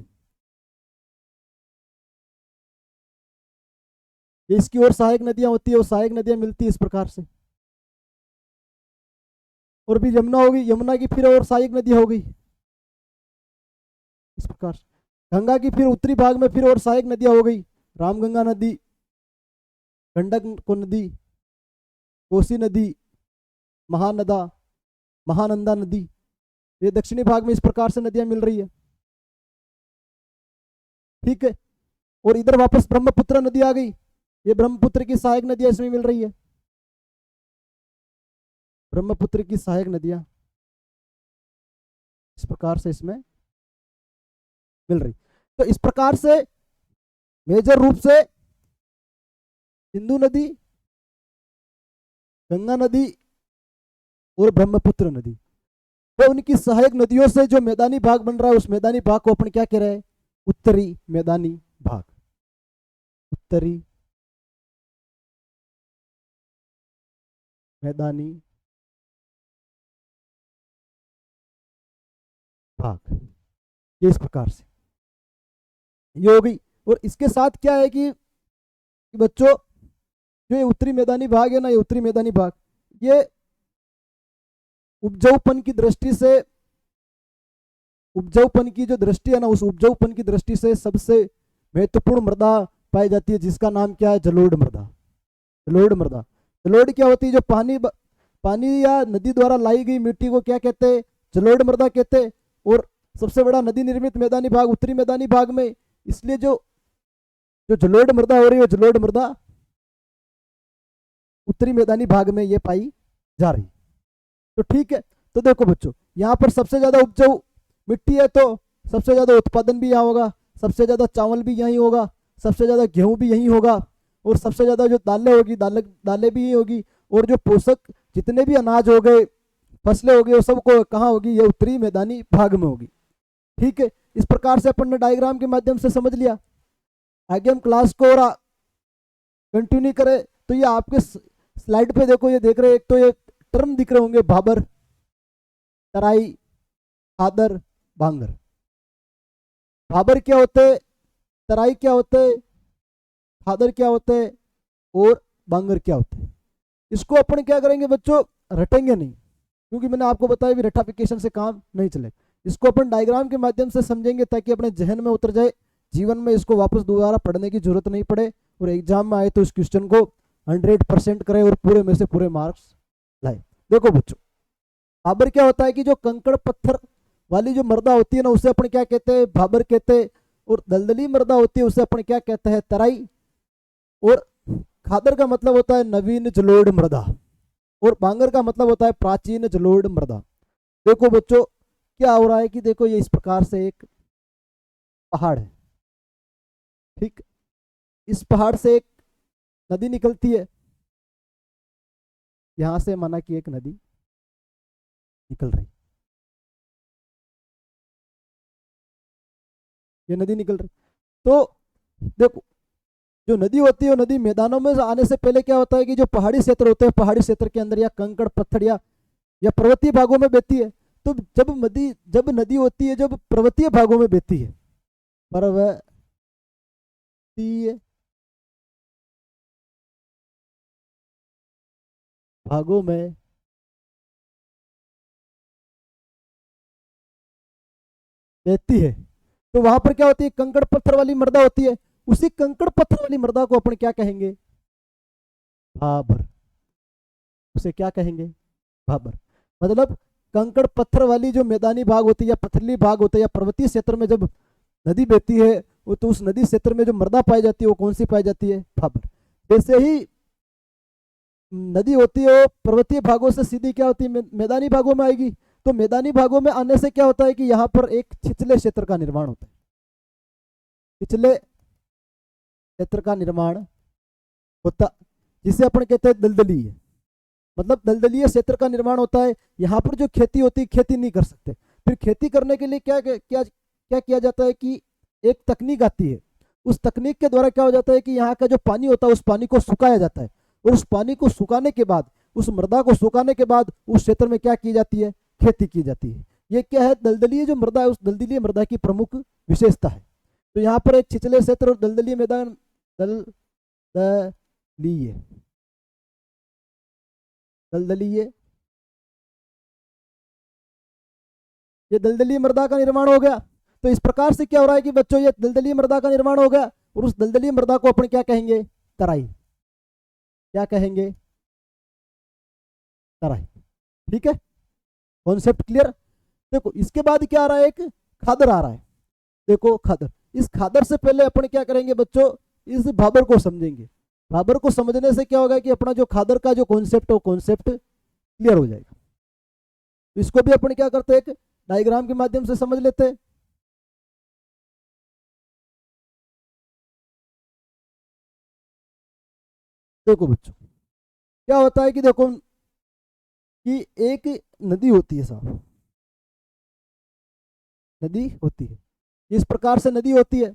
ये इसकी और सहायक नदियां होती है, और सहायक नदियां मिलती है इस प्रकार से। और भी यमुना होगी, यमुना की फिर और सहायक नदी हो गई इस प्रकार। गंगा की फिर उत्तरी भाग में फिर और सहायक नदियां हो गई, रामगंगा नदी, गंडक को नदी, कोसी नदी, महानदा, महानंदा नदी। ये दक्षिणी भाग में इस प्रकार से नदियां मिल रही है, ठीक है। और इधर वापस ब्रह्मपुत्र नदी आ गई, ये ब्रह्मपुत्र की सहायक नदियां इसमें मिल रही है। ब्रह्मपुत्र की सहायक नदियां इस प्रकार से इसमें मिल रही। तो इस प्रकार से मेजर रूप से सिंधु नदी, गंगा नदी और ब्रह्मपुत्र नदी, तो उनकी सहायक नदियों से जो मैदानी भाग बन रहा है उस मैदानी भाग को अपन क्या कह रहे हैं? उत्तरी मैदानी भाग। उत्तरी मैदानी भाग, ये इस प्रकार से ये हो गई। और इसके साथ क्या है कि बच्चों जो ये उत्तरी मैदानी भाग है ना, ये उत्तरी मैदानी भाग ये उपजाऊपन की दृष्टि से, उपजाऊपन की जो दृष्टि है ना, उस उपजाऊपन की दृष्टि से सबसे महत्वपूर्ण मृदा पाई जाती है, जिसका नाम क्या है, जलोढ़ मृदा। जलोढ़ मृदा, जलोढ़ क्या होती है, जो पानी या नदी द्वारा लाई गई मिट्टी को क्या कहते हैं, जलोढ़ मृदा कहते हैं। और सबसे बड़ा नदी निर्मित मैदानी भाग उत्तरी मैदानी भाग में, इसलिए जो जो जलोढ़ मृदा हो रही है, जलोढ़ मृदा उत्तरी मैदानी भाग में ये पाई जा रही। तो ठीक है, तो देखो बच्चों, यहाँ पर सबसे ज्यादा उपजाऊ मिट्टी है, तो सबसे ज्यादा उत्पादन भी यहाँ होगा, सबसे ज्यादा चावल भी यहीं होगा, सबसे ज्यादा गेहूं भी यहीं होगा, और सबसे ज्यादा जो दालें होगी, दालें भी यहीं होगी, और जो पोषक जितने भी अनाज हो गए, फसलें हो गई, वो सबको कहाँ होगी, ये उत्तरी मैदानी भाग में होगी। ठीक है, इस प्रकार से अपन ने डायग्राम के माध्यम से समझ लिया। आगे हम क्लास को और कंटिन्यू करें, तो ये आपके स्लाइड पे देखो, ये देख रहे हैं, एक तो ये टर्म दिख रहे होंगे, भाबर, तराई, खादर, बांगर। भाबर क्या होते हैं, तराई क्या होते हैं, खादर क्या होते हैं, और बांगर क्या होते हैं। इसको अपन क्या करेंगे बच्चों, रटेंगे नहीं, क्योंकि मैंने आपको बताया भी रटाफिकेशन से काम नहीं चलेगा। इसको अपन डायग्राम के माध्यम से समझेंगे, ताकि अपने जहन में उतर जाए, जीवन में इसको वापस दोबारा पढ़ने की जरूरत नहीं पड़े, और एग्जाम में आए तो इस क्वेश्चन को 100% करे और पूरे में से पूरे मार्क्स लाए। देखो बच्चों, भाबर क्या होता है कि जो कंकड़ पत्थर वाली जो मृदा होती है ना, उसे अपन क्या कहते हैं, भाबर कहते हैं। और दलदली मृदा होती है, उसे अपन क्या कहते हैं, तराई। और खादर का मतलब होता है नवीन जलोढ़ मृदा, और बांगर का मतलब होता है प्राचीन जलोढ़ मृदा। देखो बच्चों, क्या हो रहा है कि देखो, ये इस प्रकार से एक पहाड़ है, ठीक, इस पहाड़ से एक नदी निकलती है, यहां से माना कि एक नदी निकल रही, ये नदी निकल रही। तो देखो, जो नदी होती है, वो नदी मैदानों में आने से पहले क्या होता है कि जो पहाड़ी क्षेत्र होते हैं, पहाड़ी क्षेत्र के अंदर या कंकड़ पत्थर या पर्वतीय भागों में बहती है। तो जब नदी होती है, जब पर्वतीय भागों में बहती है, पर्वतीय भागों में बहती है, तो वहां पर क्या होती है, कंकड़ पत्थर वाली मृदा होती है। उसी कंकड़ पत्थर वाली मृदा को अपन क्या कहेंगे, भाबर। उसे क्या कहेंगे, भाबर। मतलब कंकड़ पत्थर वाली जो मैदानी भाग होती है, या पथरीली भाग होता है, या पर्वतीय क्षेत्र में जब नदी बहती है, वो तो उस नदी क्षेत्र में जो मृदा पाई जाती है, वो कौन सी पाई जाती है, भाबर। जैसे ही नदी होती है, वो पर्वतीय भागों से सीधी क्या होती है, मैदानी भागों में आएगी। तो मैदानी भागों में आने से क्या होता है कि यहाँ पर एक छिछले क्षेत्र का निर्माण होता है, छिछले क्षेत्र का निर्माण होता, जिसे अपन कहते हैं दलदलीय। मतलब दलदलीय क्षेत्र का निर्माण होता है। यहाँ पर जो खेती होती है, खेती नहीं कर सकते। फिर खेती करने के लिए क्या क्या क्या किया जाता है कि एक तकनीक आती है। उस तकनीक के द्वारा क्या हो जाता है कि यहाँ का जो पानी होता है, उस पानी को सुखाया जाता है, और उस पानी को सुखाने के बाद, उस मृदा को सुखाने के बाद उस क्षेत्र में क्या की जाती है, खेती की जाती है। ये क्या है, दलदलीय जो मृदा है, उस दलदलीय मृदा की प्रमुख विशेषता है। तो यहाँ पर एक छिछले क्षेत्र और दलदलीय मैदान, दलदलीय दलदलीय ये दलदलीय मृदा का निर्माण हो गया। तो इस प्रकार से क्या हो रहा है कि बच्चों, ये दलदलीय मृदा का निर्माण हो गया, और उस दलदलीय मृदा को अपन क्या कहेंगे, तराई। क्या कहेंगे, तराई। ठीक है, कॉन्सेप्ट क्लियर। देखो, इसके बाद क्या आ रहा है, एक खादर आ रहा है। देखो खादर, इस खादर से पहले अपन क्या करेंगे बच्चों, इस भाबर को समझेंगे। भाबर को समझने से क्या होगा कि अपना जो खादर का जो कॉन्सेप्ट है, वो कॉन्सेप्ट क्लियर हो जाएगा। तो इसको भी अपन क्या करते हैं, एक डायग्राम के माध्यम से समझ लेते हैं। देखो बच्चों, क्या होता है कि देखो कि एक नदी होती है साहब, नदी होती है, इस प्रकार से नदी होती है।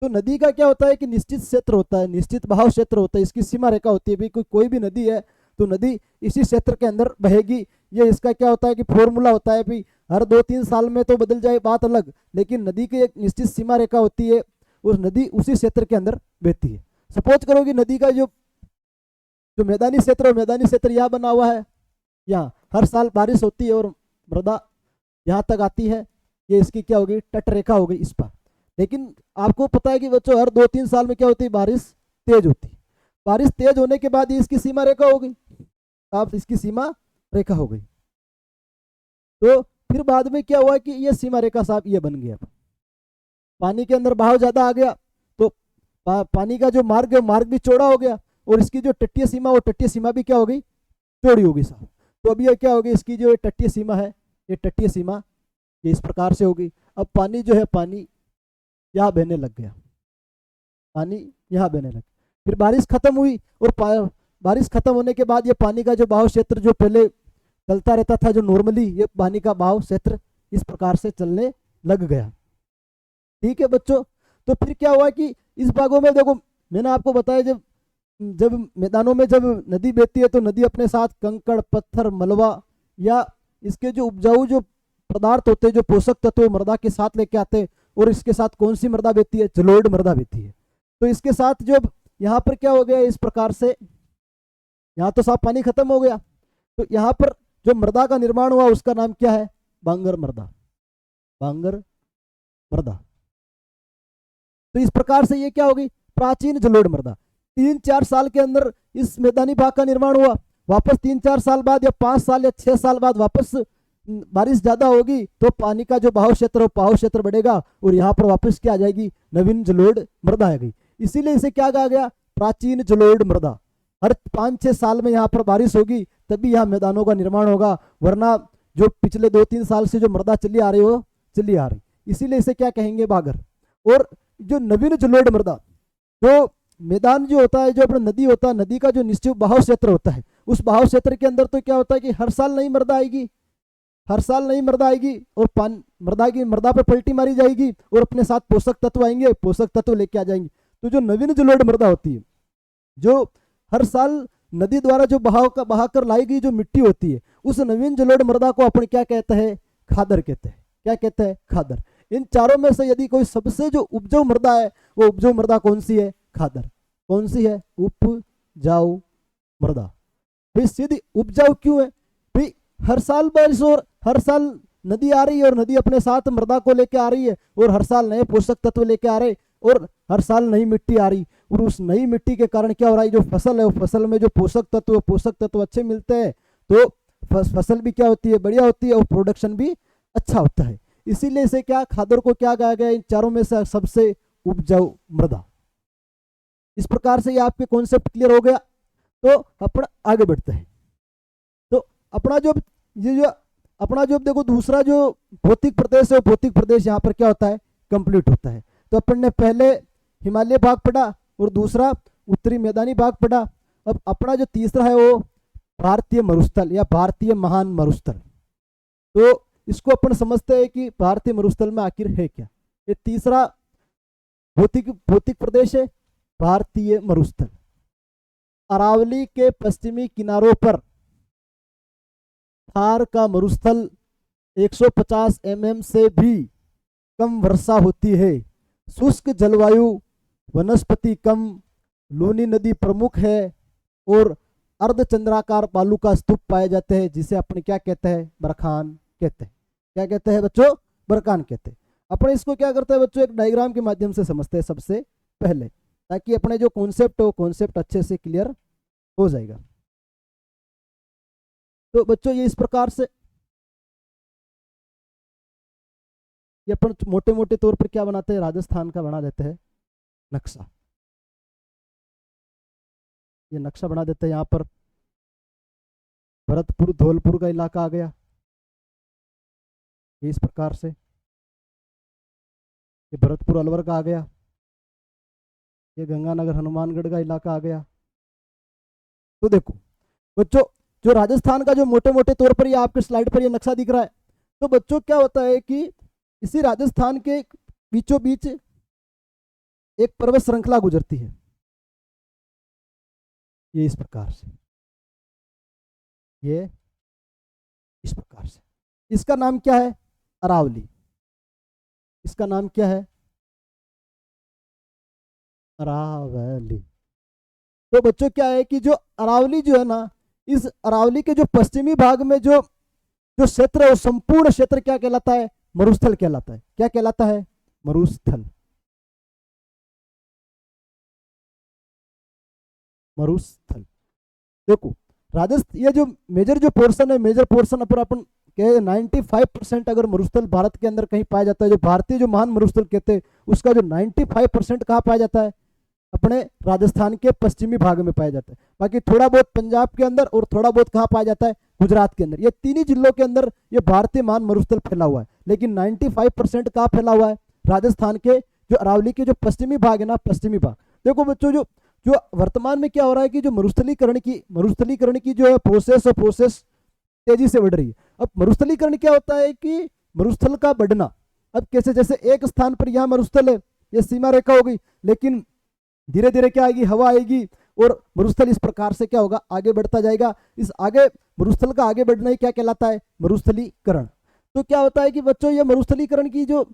तो नदी का क्या होता है कि निश्चित क्षेत्र होता है, निश्चित बहाव क्षेत्र होता है, इसकी सीमा रेखा होती है। भाई कोई भी नदी है तो नदी इसी क्षेत्र के अंदर बहेगी। ये इसका क्या होता है कि फॉर्मूला होता है, भाई हर 2-3 साल में तो बदल जाए बात अलग, लेकिन नदी की एक निश्चित सीमा रेखा होती है, उस नदी उसी क्षेत्र के अंदर बहती है। सपोज करो कि नदी का जो मैदानी क्षेत्र, मैदानी क्षेत्र यहाँ बना हुआ है, यहाँ हर साल बारिश होती है और मृदा यहाँ तक आती है, ये इसकी क्या होगी, तट रेखा हो गई इस पर। लेकिन आपको पता है कि बच्चों हर 2-3 साल में क्या होती है, बारिश तेज होती है। बारिश तेज होने के बाद इसकी सीमा रेखा हो गई, आप इसकी सीमा रेखा हो गई। तो फिर बाद में क्या हुआ कि ये सीमा रेखा साहब ये बन गया। पानी के अंदर बहाव ज्यादा आ गया तो पानी का जो मार्ग है मार्ग भी चौड़ा हो गया, और इसकी जो तटीय सीमा वो तटीय सीमा भी क्या हो गई, चौड़ी होगी साहब। तो अब ये क्या होगी, इसकी जो तटीय सीमा है, ये तटीय सीमा ये इस प्रकार से होगी। अब पानी जो है, पानी यहाँ बहने लग गया, पानी यहाँ बहने लग, फिर बारिश खत्म हुई, और बारिश खत्म होने के बाद ये पानी का जो बहाव क्षेत्र जो पहले चलता रहता था, जो नॉर्मली ये पानी का बहाव क्षेत्र इस प्रकार से चलने लग गया। ठीक है बच्चों, तो फिर क्या हुआ कि इस भागों में देखो मैंने आपको बताया, जब जब मैदानों में जब नदी बहती है तो नदी अपने साथ कंकड़, पत्थर, मलबा या इसके जो उपजाऊ जो पदार्थ होते हैं, जो पोषक तत्व मृदा के साथ लेके आते हैं। और इसके साथ कौन सी मृदा बहती है, जलोढ़ मृदा बहती है। तो इसके साथ जो यहाँ पर क्या हो गया, इस प्रकार से यहाँ तो साफ पानी खत्म हो गया, तो यहाँ पर जो मृदा का निर्माण हुआ उसका नाम क्या है, बांगर मृदा, बांगर मृदा। तो इस प्रकार से ये क्या होगी, प्राचीन जलोढ़ मृदा। 3-4 साल के अंदर इस मैदानी भाग का निर्माण हुआ, वापस 3-4 साल बाद या 5 साल या 6 साल बाद वापस बारिश ज्यादा होगी तो पानी का जो बहाव क्षेत्र है बहाव क्षेत्र बढ़ेगा, और यहाँ पर वापस क्या आ जाएगी, नवीन जलोढ़ मृदा आ गई। इसीलिए इसे क्या कहा गया, प्राचीन जलोढ़ मृदा। हर 5-6 साल में यहाँ पर बारिश होगी तभी यहाँ मैदानों का निर्माण होगा, वरना जो पिछले 2-3 साल से जो मृदा चली आ रही हो चली आ रही, इसीलिए इसे क्या कहेंगे, बागर। और जो नवीन जलोढ़ मृदा, जो मैदान जो होता है, जो अपना नदी होता है, नदी का जो निश्चित बहाव क्षेत्र होता है, उस बहाव क्षेत्र के अंदर तो क्या होता है कि हर साल नई मृदा आएगी, हर साल नई मृदा आएगी, और मृदा पर पलटी मारी जाएगी, और अपने साथ पोषक तत्व आएंगे, पोषक तत्व लेके आ जाएंगे। तो जो नवीन जलोढ़ मृदा होती है, जो हर साल नदी द्वारा जो बहाकर लाई गई जो मिट्टी होती है, उस नवीन जलोढ़ मृदा को अपन क्या कहते हैं, खादर कहते हैं। क्या कहते हैं, खादर। इन चारों में से यदि कोई सबसे जो उपजाऊ मृदा है, वो उपजाऊ मृदा कौन सी है, खादर। कौन सी है, उपजाऊ मृदा। भाई सीधी उपजाऊ क्यों है, भाई हर साल बारिश और हर साल नदी आ रही है, और नदी अपने साथ मृदा को लेके आ रही है, और हर साल नए पोषक तत्व लेके आ रहे, और हर साल नई मिट्टी आ रही, और उस नई मिट्टी के कारण क्या हो रहा है, जो फसल है वो फसल में जो पोषक तत्व अच्छे मिलते हैं, तो फसल भी क्या होती है, बढ़िया होती है, और प्रोडक्शन भी अच्छा होता है। इसीलिए इसे क्या, खादर को क्या कहा गया, इन चारों में से सबसे उपजाऊ मृदा। इस प्रकार से ये आपके कॉन्सेप्ट क्लियर हो गया। तो अपन आगे बढ़ते हैं। तो अपना जो अपना जो देखो दूसरा जो भौतिक प्रदेश है, भौतिक प्रदेश यहाँ पर क्या होता है, कंप्लीट होता है। तो अपन ने पहले हिमालय भाग पढ़ा, और दूसरा उत्तरी मैदानी भाग पढ़ा। अब अपना जो तीसरा है वो भारतीय मरुस्थल या भारतीय महान मरुस्थल। तो इसको अपन समझते हैं कि भारतीय मरुस्थल में आखिर है क्या। ये तीसरा भौतिक प्रदेश है भारतीय मरुस्थल। अरावली के पश्चिमी किनारों पर थार का मरुस्थल 150 mm से भी कम वर्षा होती है। शुष्क जलवायु, वनस्पति कम, लूनी नदी प्रमुख है, और अर्धचंद्राकार बालू का स्तूप पाए जाते हैं, जिसे अपने क्या कहते हैं, बरखान कहते हैं। क्या कहते हैं बच्चों, बरखान कहते हैं। अपने इसको क्या करते हैं बच्चों, एक डायग्राम के माध्यम से समझते हैं सबसे पहले, ताकि अपने जो कॉन्सेप्ट हो कॉन्सेप्ट अच्छे से क्लियर हो जाएगा। तो बच्चों ये इस प्रकार से ये अपन मोटे मोटे तौर पर क्या बनाते हैं, राजस्थान का बना देते हैं नक्शा। ये नक्शा बना देते हैं। यहाँ पर भरतपुर धौलपुर का इलाका आ गया, ये इस प्रकार से। ये भरतपुर अलवर का आ गया, ये गंगानगर हनुमानगढ़ का इलाका आ गया। तो देखो बच्चों, जो राजस्थान का जो मोटे मोटे तौर पर ये आपके स्लाइड पर ये नक्शा दिख रहा है, तो बच्चों क्या होता है कि इसी राजस्थान के बीचों बीच एक पर्वत श्रृंखला गुजरती है, ये इस प्रकार से, ये इस प्रकार से। इसका नाम क्या है, अरावली। इसका नाम क्या है, अरावली। तो बच्चों क्या है कि जो अरावली जो है ना, इस अरावली के जो पश्चिमी भाग में जो क्षेत्र है, वो संपूर्ण क्षेत्र क्या कहलाता है, मरुस्थल कहलाता है। क्या कहलाता है, मरुस्थल। मरुस्थल। देखो राजस्थान, ये जो मेजर जो पोर्शन है, मेजर पोर्शन पर अपन कहे 95% अगर मरुस्थल भारत के अंदर कहीं पाया जाता है, जो भारतीय जो महान मरुस्थल कहते हैं उसका जो 95% कहाँ पाया जाता है, अपने राजस्थान के पश्चिमी भाग में पाया जाता है। बाकी थोड़ा बहुत पंजाब के अंदर और थोड़ा बहुत कहाँ पाया जाता है, गुजरात के अंदर। ये तीन ही जिलों के अंदर ये भारतीय महान मरुस्थल फैला हुआ है, लेकिन 95% कहाँ फैला हुआ है, राजस्थान के जो अरावली के जो पश्चिमी भाग है ना, पश्चिमी भाग। देखो बच्चों, जो जो वर्तमान में क्या हो रहा है कि जो मरुस्थलीकरण की जो है प्रोसेस तेजी से बढ़ रही है। अब मरुस्थलीकरण क्या होता है कि मरुस्थल का बढ़ना, अब कैसे, जैसे एक स्थान पर यहाँ मरुस्थल है, ये सीमा रेखा हो गई, लेकिन धीरे धीरे क्या आएगी, हवा आएगी और मरुस्थल इस प्रकार से क्या होगा, आगे बढ़ता जाएगा। इस आगे मरुस्थल का आगे बढ़ना ही क्या कहलाता है, मरुस्थलीकरण। तो क्या होता है कि बच्चों ये मरुस्थलीकरण की जो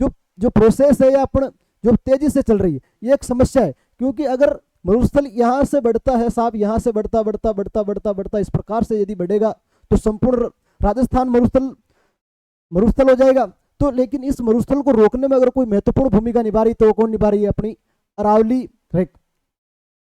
जो जो प्रोसेस है या अपन जो तेजी से चल रही है, ये एक समस्या है। क्योंकि अगर मरुस्थल यहाँ से बढ़ता है साहब, यहाँ से बढ़ता बढ़ता बढ़ता बढ़ता बढ़ता इस प्रकार से यदि बढ़ेगा तो संपूर्ण राजस्थान मरुस्थल हो जाएगा। तो लेकिन इस मरुस्थल को रोकने में अगर कोई महत्वपूर्ण भूमिका निभा रही, तो कौन निभा रही है, अपनी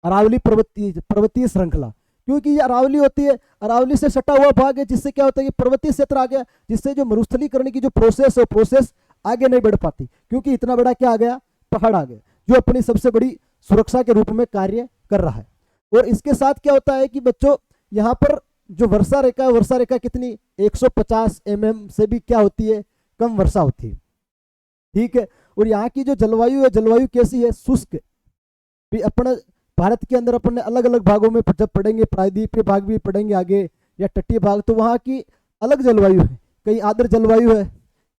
अरावली पर्वतीय श्रृंखला। क्योंकि ये अरावली होती है, अरावली से सटा हुआ भाग है, जिससे क्या होता है कि पर्वतीय क्षेत्र आ गया, जिससे जो मरुस्थलीकरण की जो प्रोसेस है, प्रोसेस आगे नहीं बढ़ पाती। क्योंकि इतना बड़ा क्या आ गया, पहाड़ आ गया, जो अपनी सबसे बड़ी सुरक्षा के रूप में कार्य कर रहा है। और इसके साथ क्या होता है कि बच्चों यहाँ पर जो वर्षा रेखा है, वर्षा रेखा कितनी 150 mm से भी क्या होती है, कम वर्षा होती है। ठीक है। और यहाँ की जो जलवायु है, जलवायु कैसी है, शुष्क। भी अपन भारत के अंदर अपन ने अलग अलग भागों में जब पढ़ेंगे, प्रायद्वीपीय भाग भी पढ़ेंगे आगे या तटीय भाग, तो वहाँ की अलग जलवायु है। कहीं आर्द्र जलवायु है,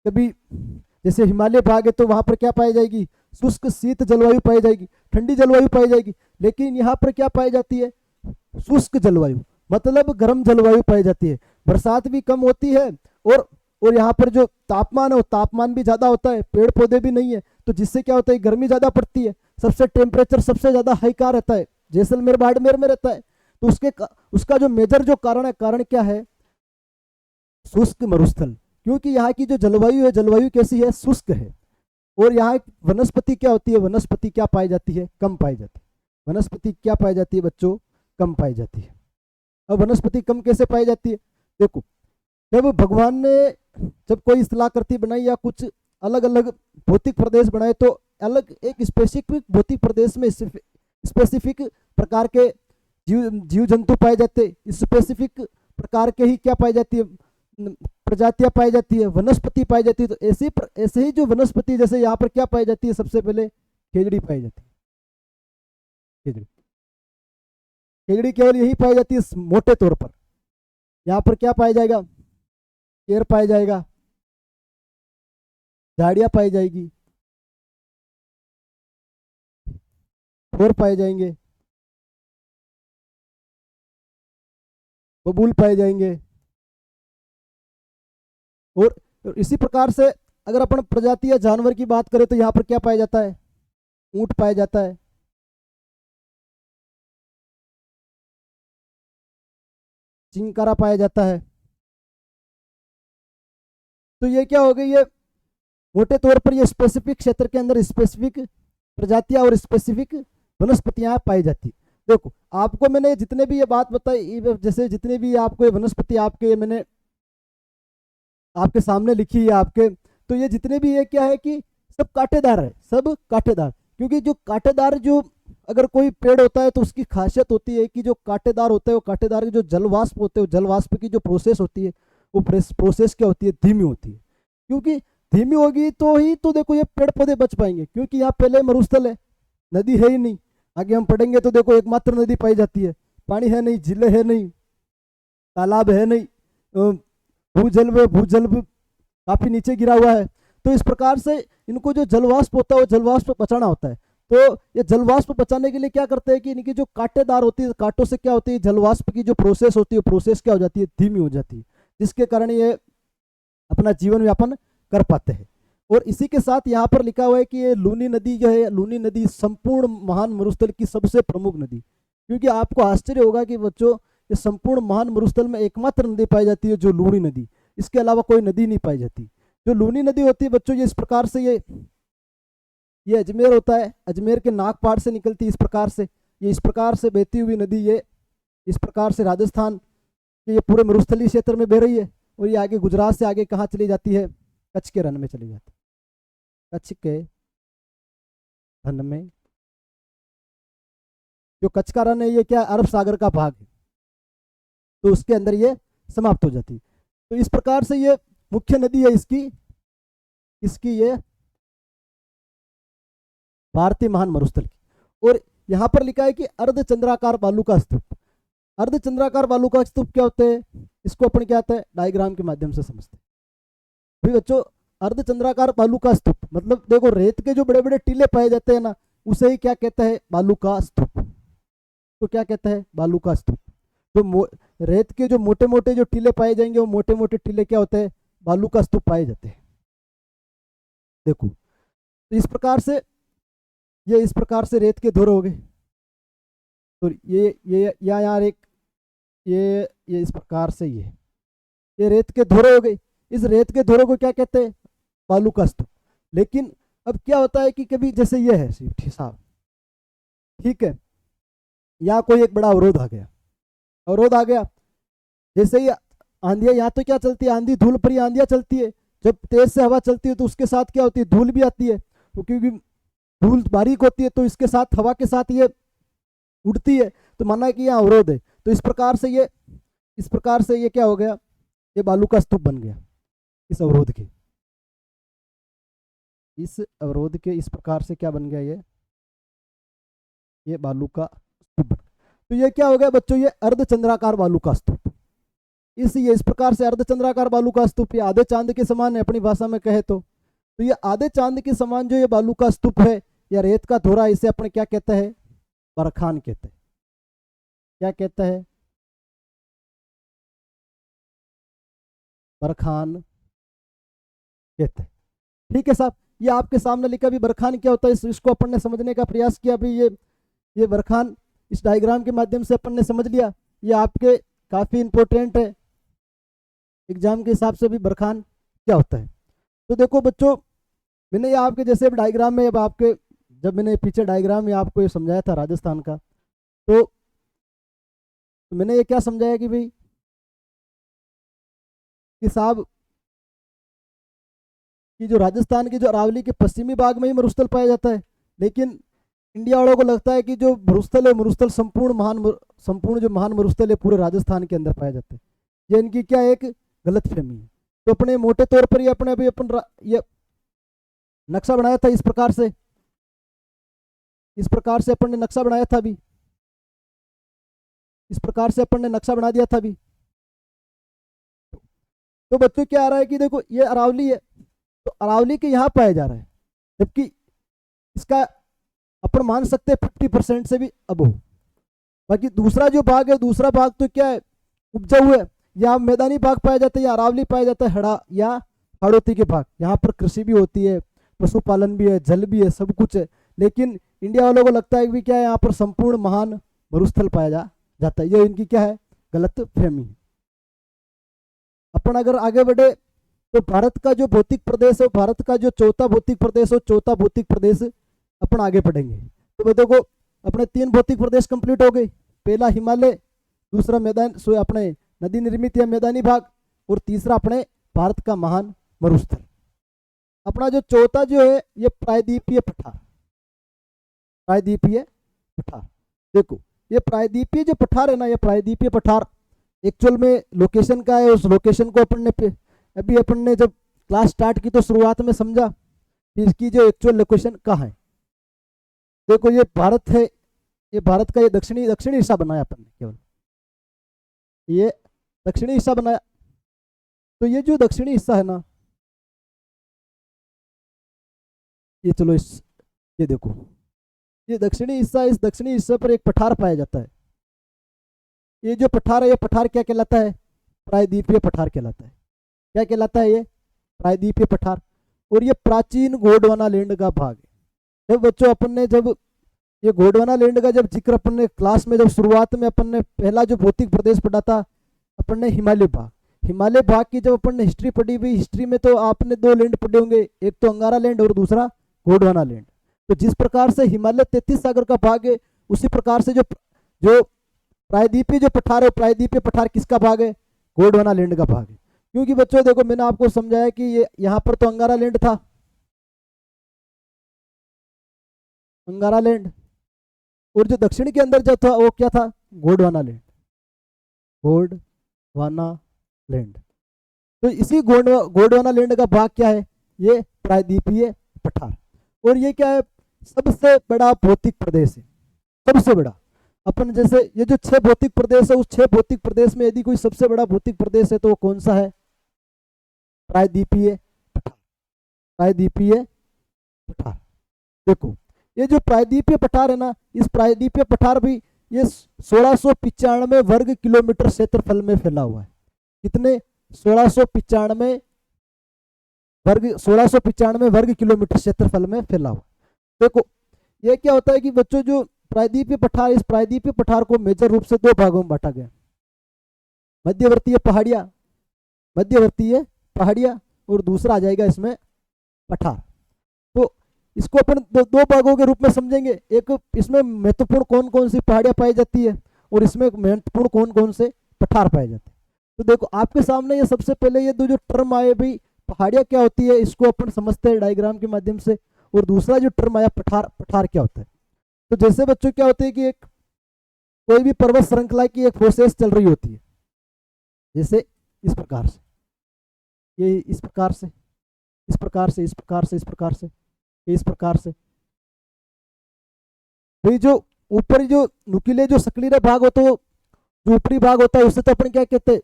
कभी जैसे हिमालय भाग है तो वहाँ पर क्या पाई जाएगी, शुष्क शीत जलवायु पाई जाएगी, ठंडी जलवायु पाई जाएगी। लेकिन यहाँ पर क्या पाई जाती है, शुष्क जलवायु, मतलब गर्म जलवायु पाई जाती है। बरसात भी कम होती है और यहाँ पर जो तापमान है वो तापमान भी ज्यादा होता है, पेड़ पौधे भी नहीं है, तो जिससे क्या होता है, गर्मी ज्यादा पड़ती है। सबसे टेम्परेचर सबसे ज्यादा हाई कहाँ रहता है, जैसलमेर बाड़मेर में रहता है। तो उसका जो मेजर जो कारण है, कारण क्या है, शुष्क मरुस्थल। क्योंकि यहाँ की जो जलवायु है, जलवायु कैसी है, शुष्क है। और यहाँ वनस्पति क्या होती है, वनस्पति क्या पाई जाती है, कम पाई जाती है। वनस्पति क्या पाई जाती है बच्चों, कम पाई जाती है। अब वनस्पति कम कैसे पाई जाती है, देखो जब भगवान ने जब कोई स्थलाकृति बनाई या कुछ अलग अलग भौतिक प्रदेश बनाए, तो अलग एक स्पेसिफिक भौतिक प्रदेश में स्पेसिफिक प्रकार के जीव जंतु पाए जाते हैं, स्पेसिफिक प्रकार के ही क्या पाई जाती है, प्रजातियां पाई जाती है, वनस्पति पाई जाती है। तो ऐसे ही जो वनस्पति, जैसे यहाँ पर क्या पाई जाती है, सबसे पहले खेजड़ी पाई जाती है। खेजड़ी केवल यही पाई जाती है मोटे तौर पर। यहाँ पर क्या पाया जाएगा, केर पाया जाएगा, झाड़ियां पाई जाएगी, फोर पाए जाएंगे, बबूल पाए जाएंगे। और इसी प्रकार से अगर अपन प्रजाति या जानवर की बात करें तो यहाँ पर क्या पाया जाता है, ऊंट पाया जाता है, चिंकारा पाया जाता है। तो ये क्या हो गई, ये मोटे तौर पर ये स्पेसिफिक क्षेत्र के अंदर स्पेसिफिक प्रजातियां और स्पेसिफिक वनस्पतियां पाई जाती। देखो आपको मैंने जितने भी ये बात बताई, जैसे जितने भी आपको ये वनस्पति आपके मैंने आपके सामने लिखी है आपके, तो ये जितने भी ये क्या है कि सब कांटेदार है, सब कांटेदार। क्योंकि जो कांटेदार जो अगर कोई पेड़ होता है तो उसकी खासियत होती है कि जो कांटेदार होता है, वो कांटेदार के जो जलवाष्प होते हैं, जलवाष्प की जो प्रोसेस होती है, वो प्रोसेस क्या होती है, धीमी होती है। क्योंकि धीमी होगी तो ही तो देखो ये पेड़ पौधे बच पाएंगे। क्योंकि यहाँ पहले मरुस्थल है, नदी है ही नहीं। आगे हम पढ़ेंगे तो देखो एकमात्र नदी पाई जाती है, पानी है नहीं, झीलें है नहीं, तालाब है नहीं, भूजल काफी नीचे गिरा हुआ है। तो इस प्रकार से इनको जो जलवाष्प होता है वो जलवाष्प बचाना होता है। तो ये जलवाष्प बचाने के लिए क्या करते हैं कि इनकी जो कांटेदार होती है, कांटों से क्या होती है, जलवाष्प की जो प्रोसेस होती है, प्रोसेस क्या हो जाती है, धीमी हो जाती है, जिसके कारण ये अपना जीवन यापन कर पाते हैं। और इसी के साथ यहाँ पर लिखा हुआ है कि ये लूनी नदी जो है, लूनी नदी संपूर्ण महान मरुस्थल की सबसे प्रमुख नदी। क्योंकि आपको आश्चर्य होगा कि बच्चों ये संपूर्ण महान मरुस्थल में एकमात्र नदी पाई जाती है जो लूनी नदी, इसके अलावा कोई नदी नहीं पाई जाती। जो लूनी नदी होती है बच्चों, ये इस प्रकार से ये अजमेर होता है, अजमेर के नागपाड़ से निकलती है इस प्रकार से। ये इस प्रकार से बहती हुई नदी ये इस प्रकार से राजस्थान के ये पूरे मरुस्थलीय क्षेत्र में बह रही है और ये आगे गुजरात से आगे कहाँ चली जाती है, कच्छ के रण में चली जाती है। कच्छ के रण में जो कच्छ का रण है ये क्या अरब सागर का भाग है, तो उसके अंदर ये समाप्त हो जाती है। तो इस प्रकार से ये मुख्य नदी है इसकी ये भारतीय महान मरुस्थल की। और यहाँ पर लिखा है कि अर्धचंद्राकार बालू का स्तूप। अर्धचंद्राकार बालू का स्तूप क्या होते हैं, इसको अपन क्या होता है डायग्राम के माध्यम से समझते हैं। भाई बच्चों, अर्धचंद्राकार बालू का स्तूप मतलब देखो रेत के जो बड़े बड़े टीले पाए जाते हैं ना, उसे ही क्या कहता है बालू का स्तूप। तो क्या कहता है बालू का स्तूप। जो रेत के जो मोटे मोटे जो टीले पाए जाएंगे वो मोटे मोटे टीले क्या होते हैं बालू का स्तूप पाए जाते हैं। देखो तो इस प्रकार से रेत के धोरे हो गए। तो ये यार एक ये इस प्रकार से ये रेत के धोरे हो गए। इस रेत के धोरे को क्या कहते हैं बालू का स्तूप। लेकिन अब क्या होता है कि कभी जैसे ये है साहब, ठीक है, यहाँ कोई एक बड़ा अवरोध आ गया। जैसे ही आंधियाँ यहाँ तो क्या चलती है, आंधी धूल भरी आंधियाँ चलती है। जब तेज से हवा चलती है तो उसके साथ क्या होती है धूल भी आती है, क्योंकि धूल बारीक होती है तो इसके साथ हवा के साथ ये उड़ती है। तो माना है कि यहाँ अवरोध है। तो इस प्रकार से ये क्या हो गया, ये बालू का स्तूप बन गया। इस अवरोध के इस प्रकार से क्या बन गया ये बालू का स्तूप बन गया। तो ये क्या हो गया बच्चों, ये अर्धचंद्राकार बालू का स्तूप। इस प्रकार से अर्धचंद्राकार बालू का स्तूप ये आधे चांद के समान है अपनी भाषा में कहे तो ये आधे चांद के समान जो ये बालू का स्तूप है या रेत का धोरा, इसे अपने क्या कहते हैं बरखान कहते हैं। क्या कहता है बरखान कहते हैं। ठीक है साहब, ये आपके सामने लिखा भी बरखान क्या होता है, इसको अपन ने समझने का प्रयास किया। भी ये बरखान इस डायग्राम के माध्यम से अपन ने समझ लिया। ये आपके काफी इंपॉर्टेंट है एग्जाम के हिसाब से भी बरखान क्या होता है। तो देखो बच्चों, मैंने ये आपके जैसे डायग्राम में जब मैंने पीछे डायग्राम में आपको ये समझाया था राजस्थान का, तो मैंने ये क्या समझाया कि भाई कि साहब कि जो राजस्थान की जो अरावली के पश्चिमी भाग में ही मरुस्थल पाया जाता है, लेकिन इंडिया वालों को लगता है कि जो मरुस्थल संपूर्ण जो महान मरुस्थल है पूरे राजस्थान के अंदर पाया जाता है। ये इनकी क्या एक गलत फहमी है। तो अपने मोटे तौर पर ये नक्शा बनाया था इस प्रकार से अपन ने नक्शा बनाया था अभी, इस प्रकार से अपन ने नक्शा बना दिया था अभी। तो बच्चों क्या आ रहा है कि देखो ये अरावली है, तो अरावली के यहाँ पाया जा रहा है, जबकि इसका अपन मान सकते हैं 50% से भी अब हो। बाकी दूसरा जो भाग है, दूसरा भाग तो क्या है उपजाऊ है, यहाँ मैदानी भाग पाया जाता है, या अरावली पाया जाता है हड़ा या हाड़ौती के भाग। यहाँ पर कृषि भी होती है, पशुपालन भी है, जल भी है, सब कुछ है। लेकिन इंडिया वालों को लगता है कि क्या है यहाँ पर संपूर्ण महान मरुस्थल पाया जाता है। ये इनकी क्या है गलत फहमी। अपन अगर आगे बढ़े तो भारत का जो भौतिक प्रदेश है, भारत का जो चौथा भौतिक प्रदेश अपन आगे बढ़ेंगे। तो देखो अपने 3 भौतिक प्रदेश कंप्लीट हो गए। पहला हिमालय, दूसरा अपने नदी निर्मित या मैदानी भाग, और तीसरा अपने भारत का महान मरुस्थल। अपना जो चौथा जो है ये प्रायद्वीपीय पठार। देखो ये प्रायद्वीपीय जो पठार है ना, ये प्रायद्वीपीय पठार एक्चुअल में लोकेशन का है। उस लोकेशन को अपन ने जब क्लास स्टार्ट की तो शुरुआत में समझा कि इसकी जो एक्चुअल लोकेशन कहाँ है। देखो ये भारत है, ये भारत का ये दक्षिणी हिस्सा बनाया अपन ने, केवल ये दक्षिणी हिस्सा बनाया। तो ये जो दक्षिणी हिस्सा है ना, ये चलो ये देखो ये दक्षिणी हिस्सा, इस दक्षिणी हिस्से पर एक पठार पाया जाता है। ये जो पठार है, ये पठार क्या कहलाता है प्रायद्वीपीय पठार कहलाता है। क्या कहलाता है ये प्रायद्वीपीय पठार। और ये प्राचीन गोंडवाना लैंड का भाग है। जब बच्चों अपन ने जब ये गोंडवाना लैंड का जब जिक्र अपन ने क्लास में जब शुरुआत में अपन ने पहला जो भौतिक प्रदेश पढ़ा था अपन ने हिमालय भाग की जब अपन ने हिस्ट्री पढ़ी हुई, हिस्ट्री में तो आपने 2 लैंड पढ़े होंगे, एक तो अंगारा लैंड और दूसरा गोंडवाना लैंड। तो जिस प्रकार से हिमालय 33 सागर का भाग है, उसी प्रकार से जो जो प्रायद्वीपीय जो पठार है, प्रायद्वीपीय पठार किसका भाग है? गोंडवाना लैंड का भाग है। क्योंकि बच्चों देखो मैंने आपको समझाया कि ये यहाँ पर तो अंगारा लैंड था, अंगारा लैंड, और जो दक्षिण के अंदर जो था वो क्या था? Gondwana land, Gondwana land. तो इसी गोंडवाना लैंड का भाग क्या है? ये प्रायद्वीपीय पठार। और ये क्या है? सबसे बड़ा भौतिक प्रदेश है, सबसे बड़ा। अपन जैसे ये जो 6 भौतिक प्रदेश है, उस 6 भौतिक प्रदेश में यदि कोई सबसे बड़ा भौतिक प्रदेश है तो वो कौन सा है? प्रायद्वीपीय पठार, प्रायद्वीपीय पठार। देखो ये जो प्रायद्वीपीय पठार है ना, इस प्रायद्वीपीय पठार भी ये 1695 वर्ग किलोमीटर क्षेत्रफल में फैला हुआ है। कितने? 1695 वर्ग किलोमीटर क्षेत्रफल में फैला हुआ। देखो ये क्या होता है कि बच्चों जो प्रायद्वीपीय पठार, इस प्रायद्वीपीय पठार को मेजर रूप से 2 भागों में बांटा गया। मध्यवर्तीय पहाड़ियां, मध्यवर्तीय पहाड़ियां, और दूसरा आ जाएगा इसमें पठार। तो इसको अपन दो भागों के रूप में समझेंगे। एक इसमें महत्वपूर्ण कौन कौन सी पहाड़ियां पाई जाती है, और इसमें महत्वपूर्ण कौन कौन से पठार पाए जाते हैं। तो देखो आपके सामने ये सबसे पहले ये जो टर्म आए भाई, पहाड़ियां क्या होती है, इसको अपन समझते हैं डायग्राम के माध्यम से। और दूसरा जो टर्म आया पठार, पठार क्या होता है। तो जैसे बच्चों क्या होते हैं कि एक कोई भी पर्वत श्रृंखला की एक प्रोसेस चल रही होती है, जैसे इस प्रकार से, ये इस प्रकार से, इस प्रकार से, इस प्रकार से, इस प्रकार से, इस प्रकार से। भाई जो ऊपर जो नुकीले जो सक्रिय भाग होते हैं, जो ऊपरी भाग होता है, उससे तो अपन क्या कहते हैं?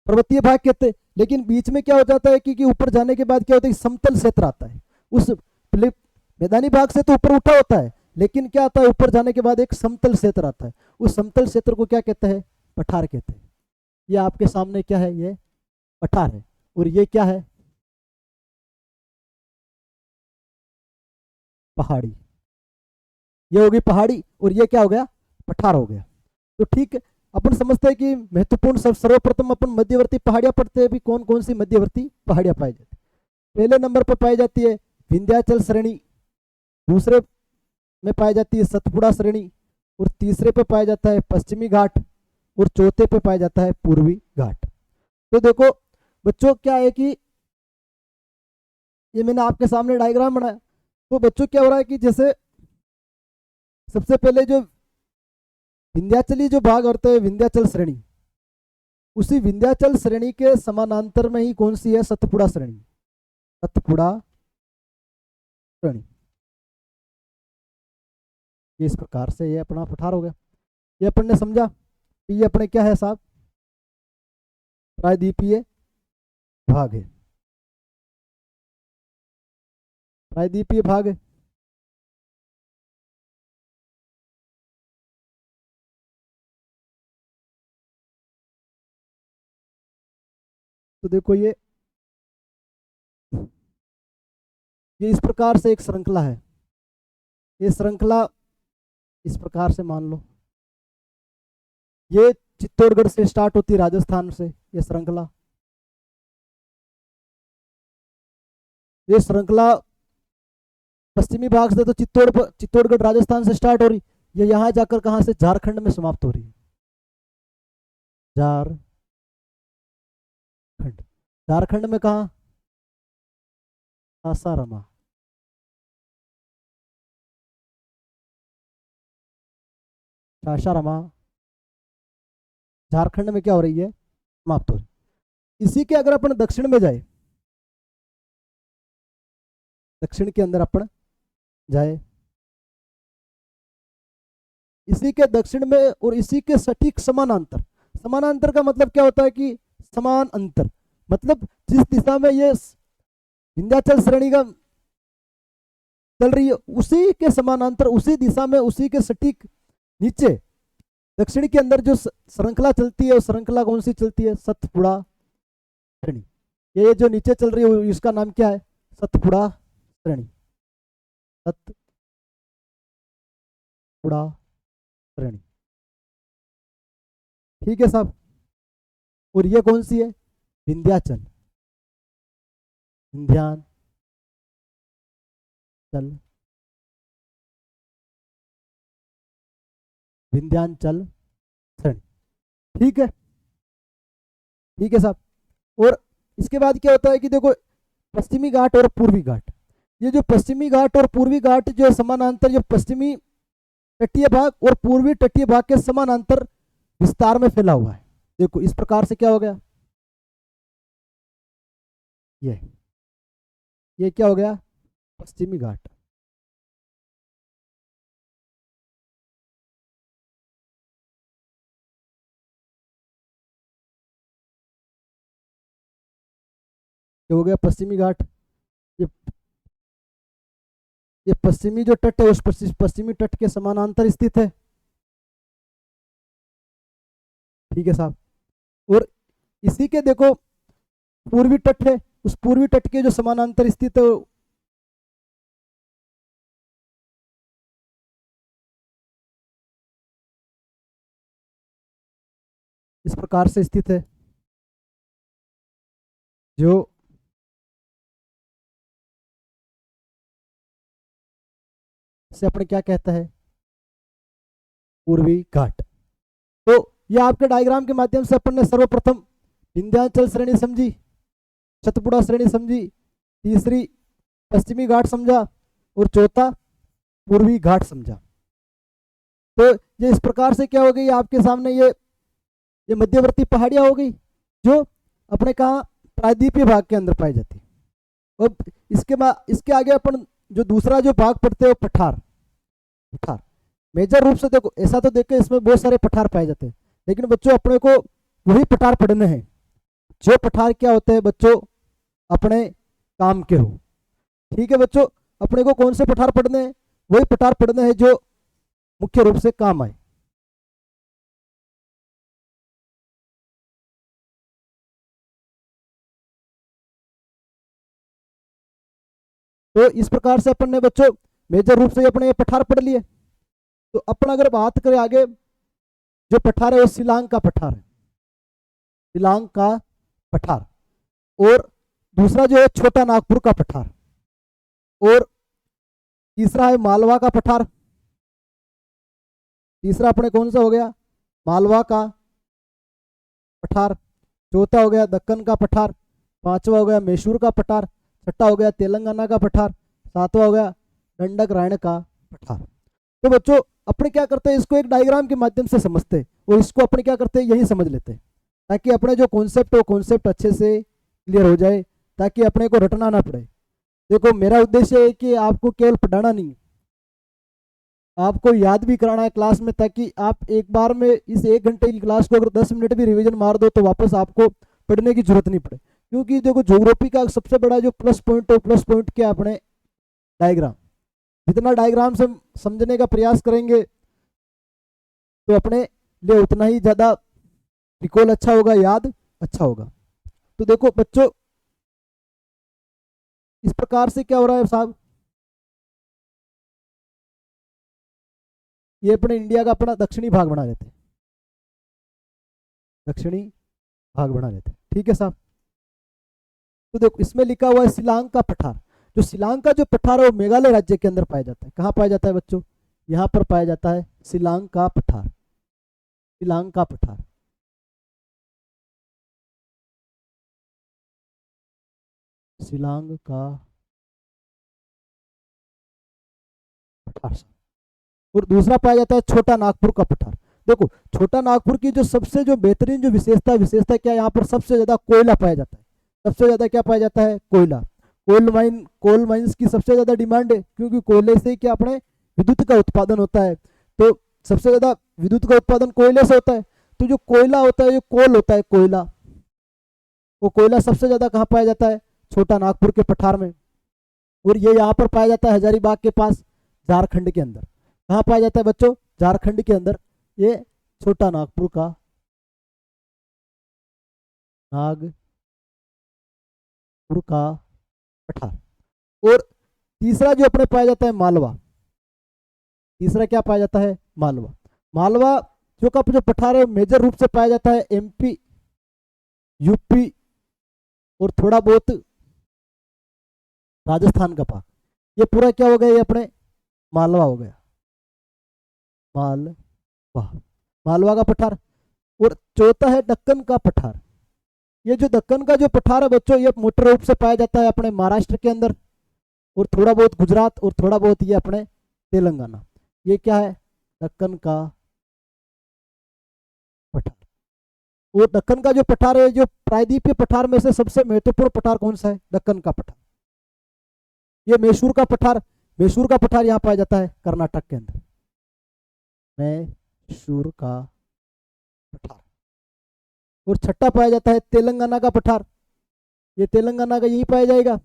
पर्वतीय भाग कहते हैं। लेकिन बीच में क्या हो जाता है कि ऊपर जाने के बाद क्या होता है कि समतल क्षेत्र आता है। उस मैदानी भाग से तो ऊपर उठा होता है, लेकिन क्या आता है ऊपर जाने के बाद एक समतल क्षेत्र आता है। उस समतल क्षेत्र को क्या कहते हैं? पठार कहते हैं। ये आपके सामने क्या है? ये पठार है। और ये क्या है? पहाड़ी। ये होगी पहाड़ी, और ये क्या हो गया? पठार हो गया। तो ठीक है, अपन समझते हैं कि महत्वपूर्ण सर्वप्रथम अपन मध्यवर्ती पहाड़ियां पढ़ते हैं। भी कौन कौन सी मध्यवर्ती पहाड़ियां पाई जाती है? पहले नंबर पर पाई जाती है विंध्याचल श्रेणी, दूसरे में पाई जाती है सतपुड़ा श्रेणी, और तीसरे पे पाया जाता है पश्चिमी घाट, और चौथे पे पाया जाता है पूर्वी घाट। तो देखो बच्चों क्या है कि ये मैंने आपके सामने डायग्राम बनाया। तो बच्चों क्या हो रहा है कि जैसे सबसे पहले जो विंध्याचली जो भाग होते हैं, विंध्याचल श्रेणी, उसी विंध्याचल श्रेणी के समानांतर में ही कौन सी है? सतपुड़ा श्रेणी, सतपुड़ा श्रेणी। ये इस प्रकार से ये अपना पठार हो गया। ये अपन ने समझा कि ये अपने क्या है साहब? प्रायद्वीपीय भाग है, प्रायद्वीपीय भाग है। तो देखो ये इस प्रकार से एक श्रृंखला है। ये श्रृंखला इस प्रकार से मान लो, ये चित्तौड़गढ़ से स्टार्ट होती है, राजस्थान से ये श्रृंखला। ये श्रृंखला पश्चिमी भाग से तो चित्तौड़गढ़ राजस्थान से स्टार्ट हो रही, ये यहाँ जाकर कहाँ से? झारखंड में समाप्त हो रही है। झारखंड, झारखंड में कहाँ? सासारामा। सासारामा झारखंड में क्या हो रही है? समाप्त हो रही। इसी के अगर अपन दक्षिण में जाए, दक्षिण के अंदर अपन जाए, इसी के दक्षिण में और इसी के सटीक समानांतर, समानांतर का मतलब क्या होता है कि समान अंतर, मतलब जिस दिशा में ये विंध्याचल श्रेणी का चल रही है, उसी के समानांतर, उसी दिशा में, उसी के सटीक नीचे दक्षिण के अंदर जो श्रृंखला चलती है, वो श्रृंखला कौन सी चलती है? सतपुड़ा श्रेणी। ये जो नीचे चल रही है इसका नाम क्या है? सतपुड़ा श्रेणी, सतपुड़ा श्रेणी। ठीक है साहब। और ये कौन सी है? विंध्याचल, विंध्याचल विंध्याचल श्रेणी। ठीक है, ठीक है साहब। और इसके बाद क्या होता है कि देखो पश्चिमी घाट और पूर्वी घाट, ये जो पश्चिमी घाट और पूर्वी घाट जो समानांतर, जो पश्चिमी तटीय भाग और पूर्वी तटीय भाग के समानांतर विस्तार में फैला हुआ है। देखो इस प्रकार से क्या हो गया, ये क्या हो गया, पश्चिमी घाट। ये हो गया पश्चिमी घाट। ये ये पश्चिमी जो तट है उस पश्चिमी तट के समानांतर स्थित है। ठीक है साहब। और इसी के देखो पूर्वी तट है, उस पूर्वी तट के जो समानांतर स्थित है इस प्रकार से स्थित है, जो से अपने क्या कहता है, पूर्वी घाट। तो ये आपके डायग्राम के माध्यम से अपन ने सर्वप्रथम विंध्याचल श्रेणी समझी, सतपुड़ा श्रेणी समझी, तीसरी पश्चिमी घाट समझा और चौथा पूर्वी घाट समझा। तो ये इस प्रकार से क्या हो गई आपके सामने, ये मध्यवर्ती पहाड़ियां हो गई जो अपने कहा प्रायद्वीपीय भाग के अंदर पाई जाती। और इसके आगे अपन जो दूसरा जो भाग पढ़ते हैं पठार। पठार मेजर रूप से देखो ऐसा तो देखे इसमें बहुत सारे पठार पाए जाते हैं, लेकिन बच्चों अपने को वही पठार पढ़ने हैं जो पठार क्या होते हैं बच्चों, अपने काम के हो। ठीक है बच्चों, अपने को कौन से पठार पढ़ने हैं, वही पठार पढ़ने हैं जो मुख्य रूप से काम आए। तो इस प्रकार से अपन ने बच्चों मेजर रूप से अपने ये पठार पढ़ लिए। तो अपन अगर बात करें आगे, जो पठार है वो शिलांग का पठार है, शिलांग का पठार। और दूसरा जो है छोटा नागपुर का पठार, और तीसरा है मालवा का पठार। तीसरा अपने कौन सा हो गया, मालवा का पठार। चौथा हो गया दक्कन का पठार। पांचवा हो गया मैसूर का पठार। छठा हो गया तेलंगाना का पठार। सातवां हो गया दंडक रायण का पठार। तो बच्चों अपने क्या करते हैं, इसको एक डायग्राम के माध्यम से समझते हैं और इसको अपने क्या करते हैं यही समझ लेते हैं, ताकि अपने जो कॉन्सेप्ट है वो कॉन्सेप्ट अच्छे से क्लियर हो जाए, ताकि अपने को रटना ना पड़े। देखो मेरा उद्देश्य है कि आपको केवल पढ़ाना नहीं, आपको याद भी कराना है क्लास में, ताकि आप एक बार में इस 1 घंटे की क्लास को अगर 10 मिनट भी रिवीजन मार दो तो वापस आपको पढ़ने की जरूरत नहीं पड़े। क्योंकि देखो ज्योग्राफी का सबसे बड़ा जो प्लस पॉइंट है, प्लस पॉइंट क्या अपने डायग्राम। जितना डायग्राम से समझने का प्रयास करेंगे तो अपने लिए उतना ही ज्यादा रिकॉल अच्छा होगा, याद अच्छा होगा। तो देखो बच्चों इस प्रकार से क्या हो रहा है साहब, ये अपने इंडिया का अपना दक्षिणी भाग बना लेते हैं, दक्षिणी भाग बना लेते हैं। ठीक है साहब। तो देखो इसमें लिखा हुआ है शिलांग का पठार। जो शिलांग का जो पठार है वो मेघालय राज्य के अंदर पाया जाता है। कहाँ पाया जाता है बच्चों, यहाँ पर पाया जाता है शिलांग का पठार। शिलांग का पठार, शिलांग का पठार। और दूसरा पाया जाता है छोटा नागपुर का पठार। देखो छोटा नागपुर की जो सबसे जो बेहतरीन जो विशेषता क्या है, यहाँ पर सबसे ज्यादा कोयला पाया जाता है। सबसे ज्यादा क्या पाया जाता है, कोयला। कोल माइंस की सबसे ज्यादा डिमांड है, क्योंकि कोयले से क्या अपने विद्युत का उत्पादन होता है। तो सबसे ज्यादा विद्युत का उत्पादन कोयले से होता है। तो जो कोयला होता है, जो कोल होता है कोयला, वो कोयला सबसे ज्यादा कहाँ पाया जाता है, छोटा नागपुर के पठार में। और ये यहाँ पर पाया जाता है हजारीबाग के पास, झारखंड के अंदर। कहाँ पाया जाता है बच्चों, झारखंड के अंदर, ये छोटा नागपुर का पठार। और तीसरा जो अपने पाया जाता है मालवा। तीसरा क्या पाया जाता है, मालवा। मालवा जो का जो पठार है मेजर रूप से पाया जाता है एमपी, यूपी और थोड़ा बहुत राजस्थान का पाक। ये पूरा क्या हो गया, ये अपने मालवा हो गया, मालवा। वाह, मालवा का पठार। और चौथा है दक्कन का पठार। ये जो दक्कन का जो पठार है बच्चों, ये मुख्य रूप से पाया जाता है अपने महाराष्ट्र के अंदर, और थोड़ा बहुत गुजरात, और थोड़ा बहुत ये अपने तेलंगाना। ये क्या है? दक्कन का पठार। और दक्कन का जो पठार है, जो प्रायद्वीपीय पठार में से सबसे महत्वपूर्ण पठार कौन सा है? दक्कन का पठार। ये मैसूर का पठार, मैसूर का पठार यहाँ पाया जाता है कर्नाटक के अंदर, मैसूर का पठार। और छठा पाया जाता है तेलंगाना का पठार। ये तेलंगाना का यही पाया जाएगा,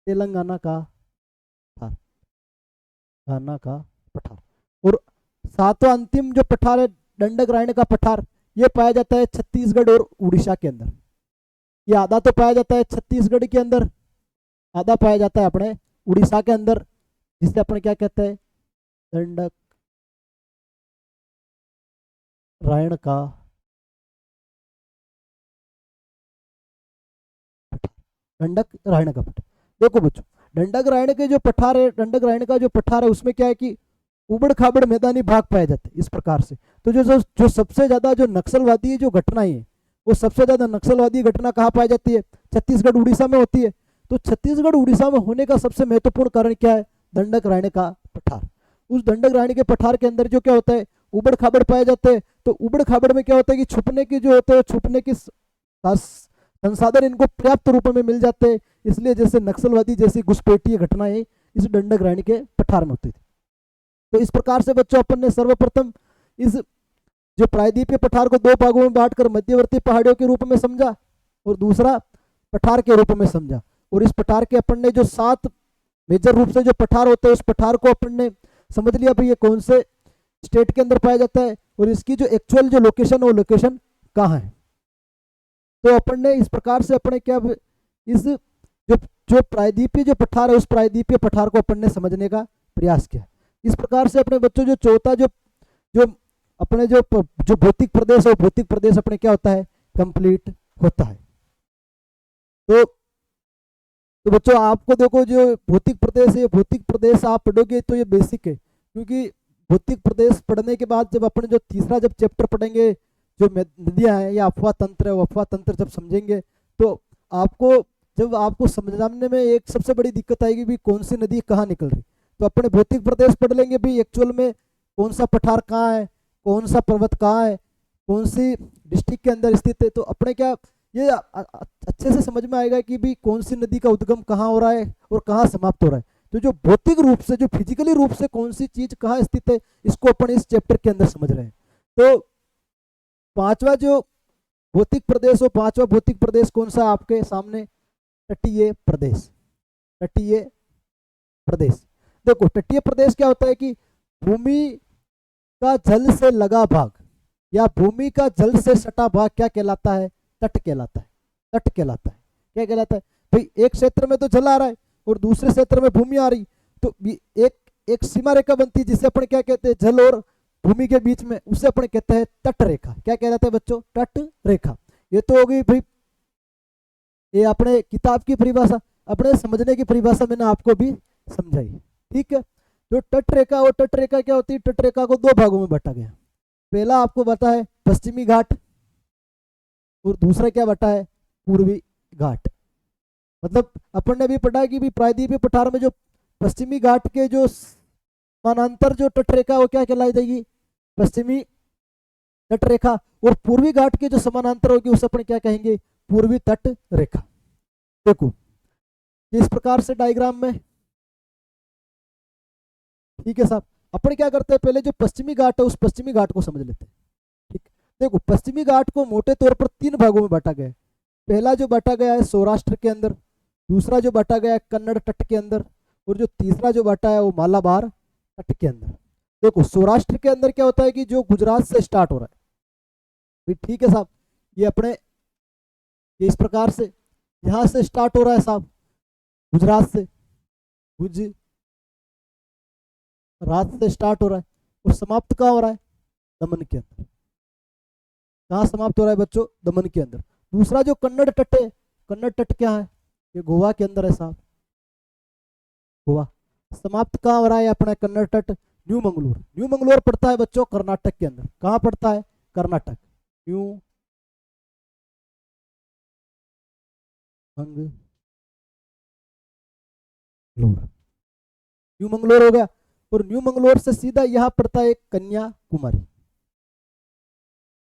तेलंगाना का पठार, गाना का पठार। और सातवां अंतिम जो पठार है दंडक का पठार, ये पाया जाता है छत्तीसगढ़ और उड़ीसा के अंदर। ये आधा तो पाया जाता है छत्तीसगढ़ के अंदर, आधा पाया जाता है अपने उड़ीसा के अंदर, जिसे अपन क्या कहते हैं? दंडक का दंडक का पठार। देखो बच्चों, दंडक के जो पठार है, दंडक का जो पठार है, उसमें क्या है कि उबड़ खाबड़ मैदानी भाग पाए जाते हैं इस प्रकार से। तो जो सबसे ज्यादा जो नक्सलवादी जो घटनाएं है, वो सबसे ज्यादा नक्सलवादी घटना कहाँ पाई जाती है? छत्तीसगढ़ उड़ीसा में होती है। तो छत्तीसगढ़ उड़ीसा में होने का सबसे महत्वपूर्ण कारण क्या है? दंडक का पठार। उस दंडक के पठार के अंदर जो क्या होता है? उबड़ खाबड़ पाए जाते हैं। तो उबड़ खाबड़ में क्या होता है कि छुपने की जो होते हैं, छुपने की संसाधन इनको पर्याप्त रूप में मिल जाते हैं। इसलिए जैसे नक्सलवादी जैसी घुसपैठीय घटनाएं इस दंडक के पठार में होती थी। तो इस प्रकार से बच्चों अपन ने सर्वप्रथम इस जो प्रायद्वीपीय पठार को दो भागों में बांटकर मध्यवर्ती पहाड़ियों के रूप में समझा, और दूसरा पठार के रूप में समझा। और इस पठार के अपन ने जो 7 मेजर रूप से जो पठार होते हैं, उस पठार को अपन ने समझ लिया भाई ये कौन से स्टेट के अंदर पाया जाता है, और इसकी जो एक्चुअल जो लोकेशन है वो लोकेशन कहाँ है। तो अपन ने इस प्रकार से अपने क्या इस जो प्रायद्वीपीय जो पठार है, उस प्रायद्वीपीय पठार को अपन ने समझने का प्रयास किया। इस प्रकार से अपने बच्चों जो चौथा जो जो अपने जो भौतिक प्रदेश है, भौतिक प्रदेश अपने क्या होता है? कंप्लीट होता है। तो बच्चों आपको देखो जो भौतिक प्रदेश है, भौतिक प्रदेश आप पढ़ोगे तो ये बेसिक है, क्योंकि भौतिक प्रदेश पढ़ने के बाद जब अपन जो तीसरा जब चैप्टर पढ़ेंगे, जो नदियां हैं या अफवाह तंत्र है, वो अफवाह तंत्र जब समझेंगे तो आपको समझने में एक सबसे बड़ी दिक्कत आएगी भी कौन सी नदी कहाँ निकल रही। तो अपने भौतिक प्रदेश पढ़ लेंगे भी एक्चुअल में कौन सा पठार कहाँ है, कौन सा पर्वत कहाँ है, कौन सी डिस्ट्रिक्ट के अंदर स्थित है। तो अपने क्या ये अच्छे से समझ में आएगा कि भी कौन सी नदी का उद्गम कहाँ हो रहा है और कहाँ समाप्त हो रहा है। तो जो भौतिक रूप से, जो फिजिकली रूप से कौन सी चीज कहाँ स्थित है, इसको अपन इस चैप्टर के अंदर समझ रहे हैं। तो पांचवा जो भौतिक प्रदेश, वो पांचवा भौतिक प्रदेश कौन सा आपके सामने? तटीय प्रदेश। तटीय प्रदेश। देखो तटीय प्रदेश क्या होता है कि भूमि का जल से लगा भाग या भूमि का जल से सटा भाग क्या कहलाता है? तट कहलाता है। तट कहलाता है। क्या कहलाता है भाई? एक क्षेत्र में तो जल आ रहा है और दूसरे क्षेत्र में भूमि आ रही, तो एक सीमा रेखा बनती है जिसे अपन क्या कहते हैं? जल और भूमि के बीच में, उसे अपन कहते हैं तट रेखा। क्या कहलाता है बच्चों? तट रेखा। ये तो हो गई भाई ये अपने किताब की परिभाषा, अपने समझने की परिभाषा मैंने आपको भी समझाई। ठीक है। जो तट रेखा, वो तट रेखा क्या होती है? तट रेखा को 2 भागों में बांटा गया। पहला आपको बता है पश्चिमी घाट, और दूसरा क्या बटा है? पूर्वी घाट। मतलब अपन ने भी पढ़ा कि भी प्रायद्वीपीय पठार में जो पश्चिमी घाट के जो समानांतर जो तट रेखा वो क्या कहलाई जाएगी? पश्चिमी तट रेखा। और पूर्वी घाट के जो समानांतर होगी उसे अपन क्या कहेंगे? पूर्वी तट रेखा। देखो इस प्रकार से डायग्राम में, ठीक है साहब। अपन क्या करते हैं, पहले जो पश्चिमी घाट है उस पश्चिमी घाट को समझ लेते हैं। ठीक। देखो पश्चिमी घाट को मोटे तौर पर 3 भागों में बांटा गया है। पहला जो बांटा गया है सौराष्ट्र के अंदर, दूसरा जो बांटा गया है कन्नड़ तट के अंदर, और जो तीसरा जो बांटा है वो मालाबार तट के अंदर। देखो सौराष्ट्र के अंदर क्या होता है कि जो गुजरात से स्टार्ट हो रहा है, ठीक है साहब। ये अपने ये इस प्रकार से यहां से स्टार्ट हो रहा है साहब, गुजरात से, गुजरात से स्टार्ट हो रहा है और समाप्त कहाँ हो रहा है? दमन के अंदर। कहाँ समाप्त हो रहा है बच्चों? दमन के अंदर। दूसरा जो कन्नड़ तट है, कन्नड़ तट क्या है? ये गोवा के अंदर है साहब, गोवा। समाप्त कहाँ हो रहा है अपना कन्नड़ तट? न्यू मंगलोर। न्यू मंगलोर पड़ता है बच्चों कर्नाटक के अंदर। कहाँ पड़ता है? कर्नाटक। न्यू मंगलोर, न्यू मंगलोर हो गया। और न्यू मंगलोर से सीधा यहाँ पड़ता है कन्याकुमारी।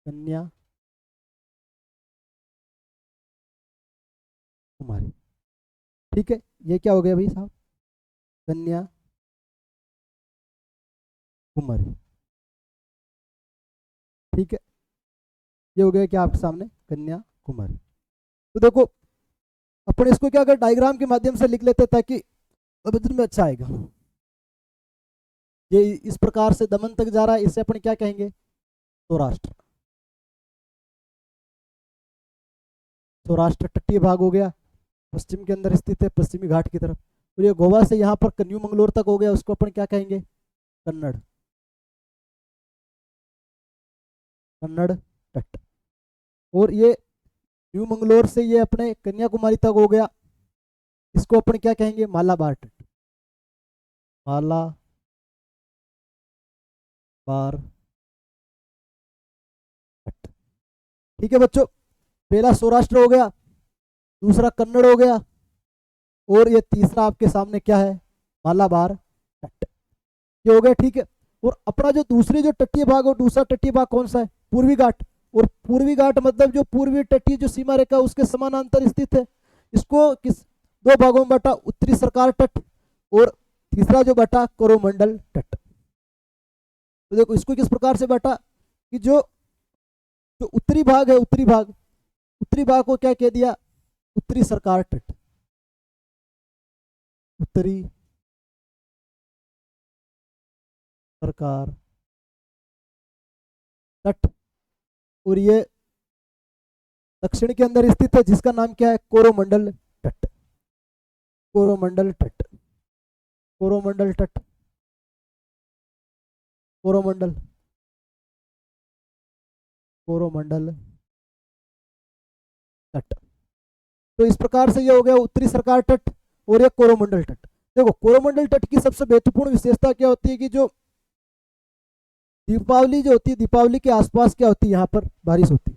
कन्याकुमारी, ठीक है। ये क्या हो गया भाई साहब? कन्याकुमारी, ठीक है। ये हो गया क्या आपके सामने? कन्याकुमारी। तो देखो अपन इसको क्या अगर डायग्राम के माध्यम से लिख लेते ताकि समझने में अच्छा आएगा। ये इस प्रकार से दमन तक जा रहा है, इसे अपन क्या कहेंगे? सौराष्ट्र। सौराष्ट्र तटीय भाग हो गया, पश्चिम के अंदर स्थित है, पश्चिमी घाट की तरफ। और ये गोवा से यहाँ पर न्यू मंगलोर तक हो गया, उसको अपन क्या कहेंगे? कन्नड़। कन्नड़ तट। और ये न्यू मंगलोर से ये अपने कन्याकुमारी तक हो गया, इसको अपन क्या कहेंगे? मालाबार तट। मालाबार तट, ठीक है बच्चों। पहला सौराष्ट्र हो गया, दूसरा कन्नड़ हो गया, और ये तीसरा आपके सामने क्या है? मालाबार तट। ये हो गया, ठीक है। और अपना जो दूसरी जो तटीय भाग है, दूसरा तटीय भाग कौन सा है? पूर्वी घाट। और पूर्वी घाट मतलब जो पूर्वी तटीय जो सीमा रेखा उसके समानांतर स्थित है। इसको किस दो भागों में बांटा? उत्तरी सरकार तट और तीसरा जो बांटा कोरोमंडल तट। तो देखो इसको किस प्रकार से बांटा कि जो जो उत्तरी भाग है, उत्तरी भाग को क्या कह दिया? उत्तरी सरकार तट। उत्तरी सरकार तट। और ये दक्षिण के अंदर स्थित है, जिसका नाम क्या है? कोरोमंडल तट। कोरोमंडल तट, कोरोमंडल तट, कोरोमंडल, कोरोमंडल तट। तो इस प्रकार से ये हो गया उत्तरी सरकार तट और ये कोरोमंडल तट। देखो कोरोमंडल तट की सबसे महत्वपूर्ण विशेषता क्या होती है कि जो दीपावली जो होती है, दीपावली के आसपास क्या होती है? यहाँ पर बारिश होती है।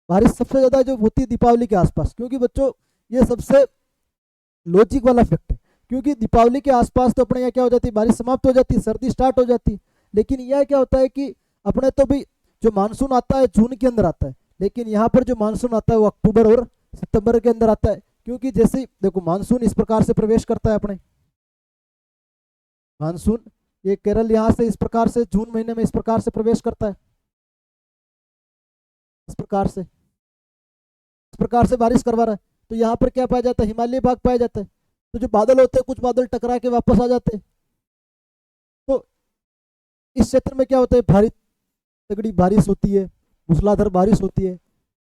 बारिश सबसे ज्यादा जो होती है दीपावली के आसपास, क्योंकि बच्चों ये सबसे लॉजिक वाला फैक्ट है। क्योंकि दीपावली के आसपास तो अपने यहाँ क्या हो जाती है? बारिश समाप्त हो जाती है, सर्दी स्टार्ट हो जाती है। लेकिन यह क्या होता है कि अपने तो भी जो मानसून आता है जून के अंदर आता है, लेकिन यहाँ पर जो मानसून आता है वो अक्टूबर और सितंबर के अंदर आता है। क्योंकि जैसे देखो मानसून इस प्रकार से प्रवेश करता है अपने, मानसून ये केरल यहाँ से इस प्रकार से जून महीने में इस प्रकार से प्रवेश करता है, इस प्रकार से बारिश करवा रहा है। तो यहाँ पर क्या पाया जाता है? हिमालय भाग पाया जाता है। तो जो बादल होते हैं कुछ बादल टकरा के वापस आ जाते हैं। तो इस क्षेत्र में क्या होता है? भारी तगड़ी बारिश होती है, मूसलाधार बारिश होती है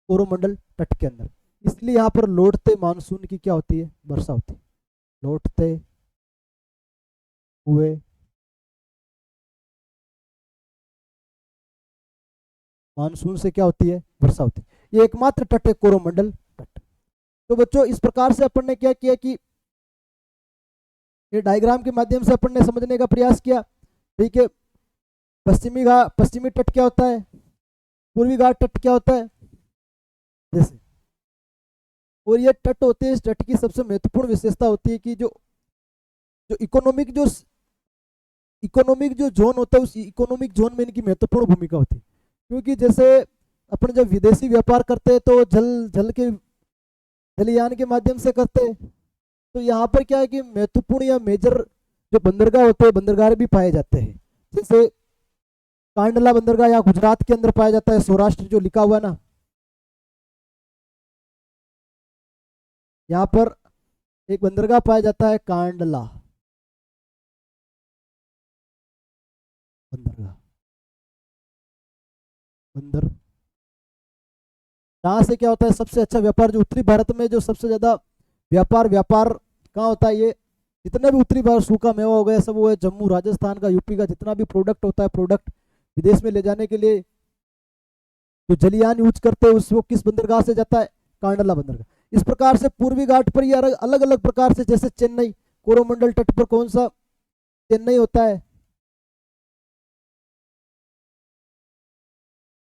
कोरोमंडल तट के अंदर। इसलिए यहाँ पर लौटते मानसून की क्या होती है? वर्षा होती है। लौटते हुए मानसून से क्या होती है? वर्षा होती है। ये एकमात्र तट है कोरोमंडल तट। तो बच्चों इस प्रकार से अपन ने क्या किया कि ये डायग्राम के माध्यम से अपन ने समझने का प्रयास किया, ठीक है। पश्चिमी तट क्या होता है? पूर्वी घाट तट क्या होता है? जैसे और ये तट होते हैं, इस तट की सबसे महत्वपूर्ण विशेषता होती है कि जो जो इकोनॉमिक जो जोन होता है उस इकोनॉमिक जोन में इनकी महत्वपूर्ण भूमिका होती है। क्योंकि जैसे अपन जब विदेशी व्यापार करते हैं तो जलयान के माध्यम से करते हैं। तो यहाँ पर क्या है कि महत्वपूर्ण या मेजर जो बंदरगाह होते हैं, बंदरगाह भी पाए जाते हैं। जैसे कांडला बंदरगाह यहाँ गुजरात के अंदर पाया जाता है, सौराष्ट्र जो लिखा हुआ है ना, यहाँ पर एक बंदरगाह पाया जाता है कांडला बंदरगाह, बंदर जहाँ से क्या होता है सबसे अच्छा व्यापार, जो उत्तरी भारत में जो सबसे ज्यादा व्यापार कहाँ होता है? ये जितना भी उत्तरी भारत सूखा मेवा हो गया सब वो है जम्मू, राजस्थान का, यूपी का जितना भी प्रोडक्ट होता है, प्रोडक्ट विदेश में ले जाने के लिए जो जलयान यूज करते हैं उस वो किस बंदरगाह से जाता है? कांडला बंदरगाह। इस प्रकार से पूर्वी घाट पर ये अलग अलग प्रकार से, जैसे चेन्नई, कोरोमंडल तट पर कौन सा? चेन्नई होता है,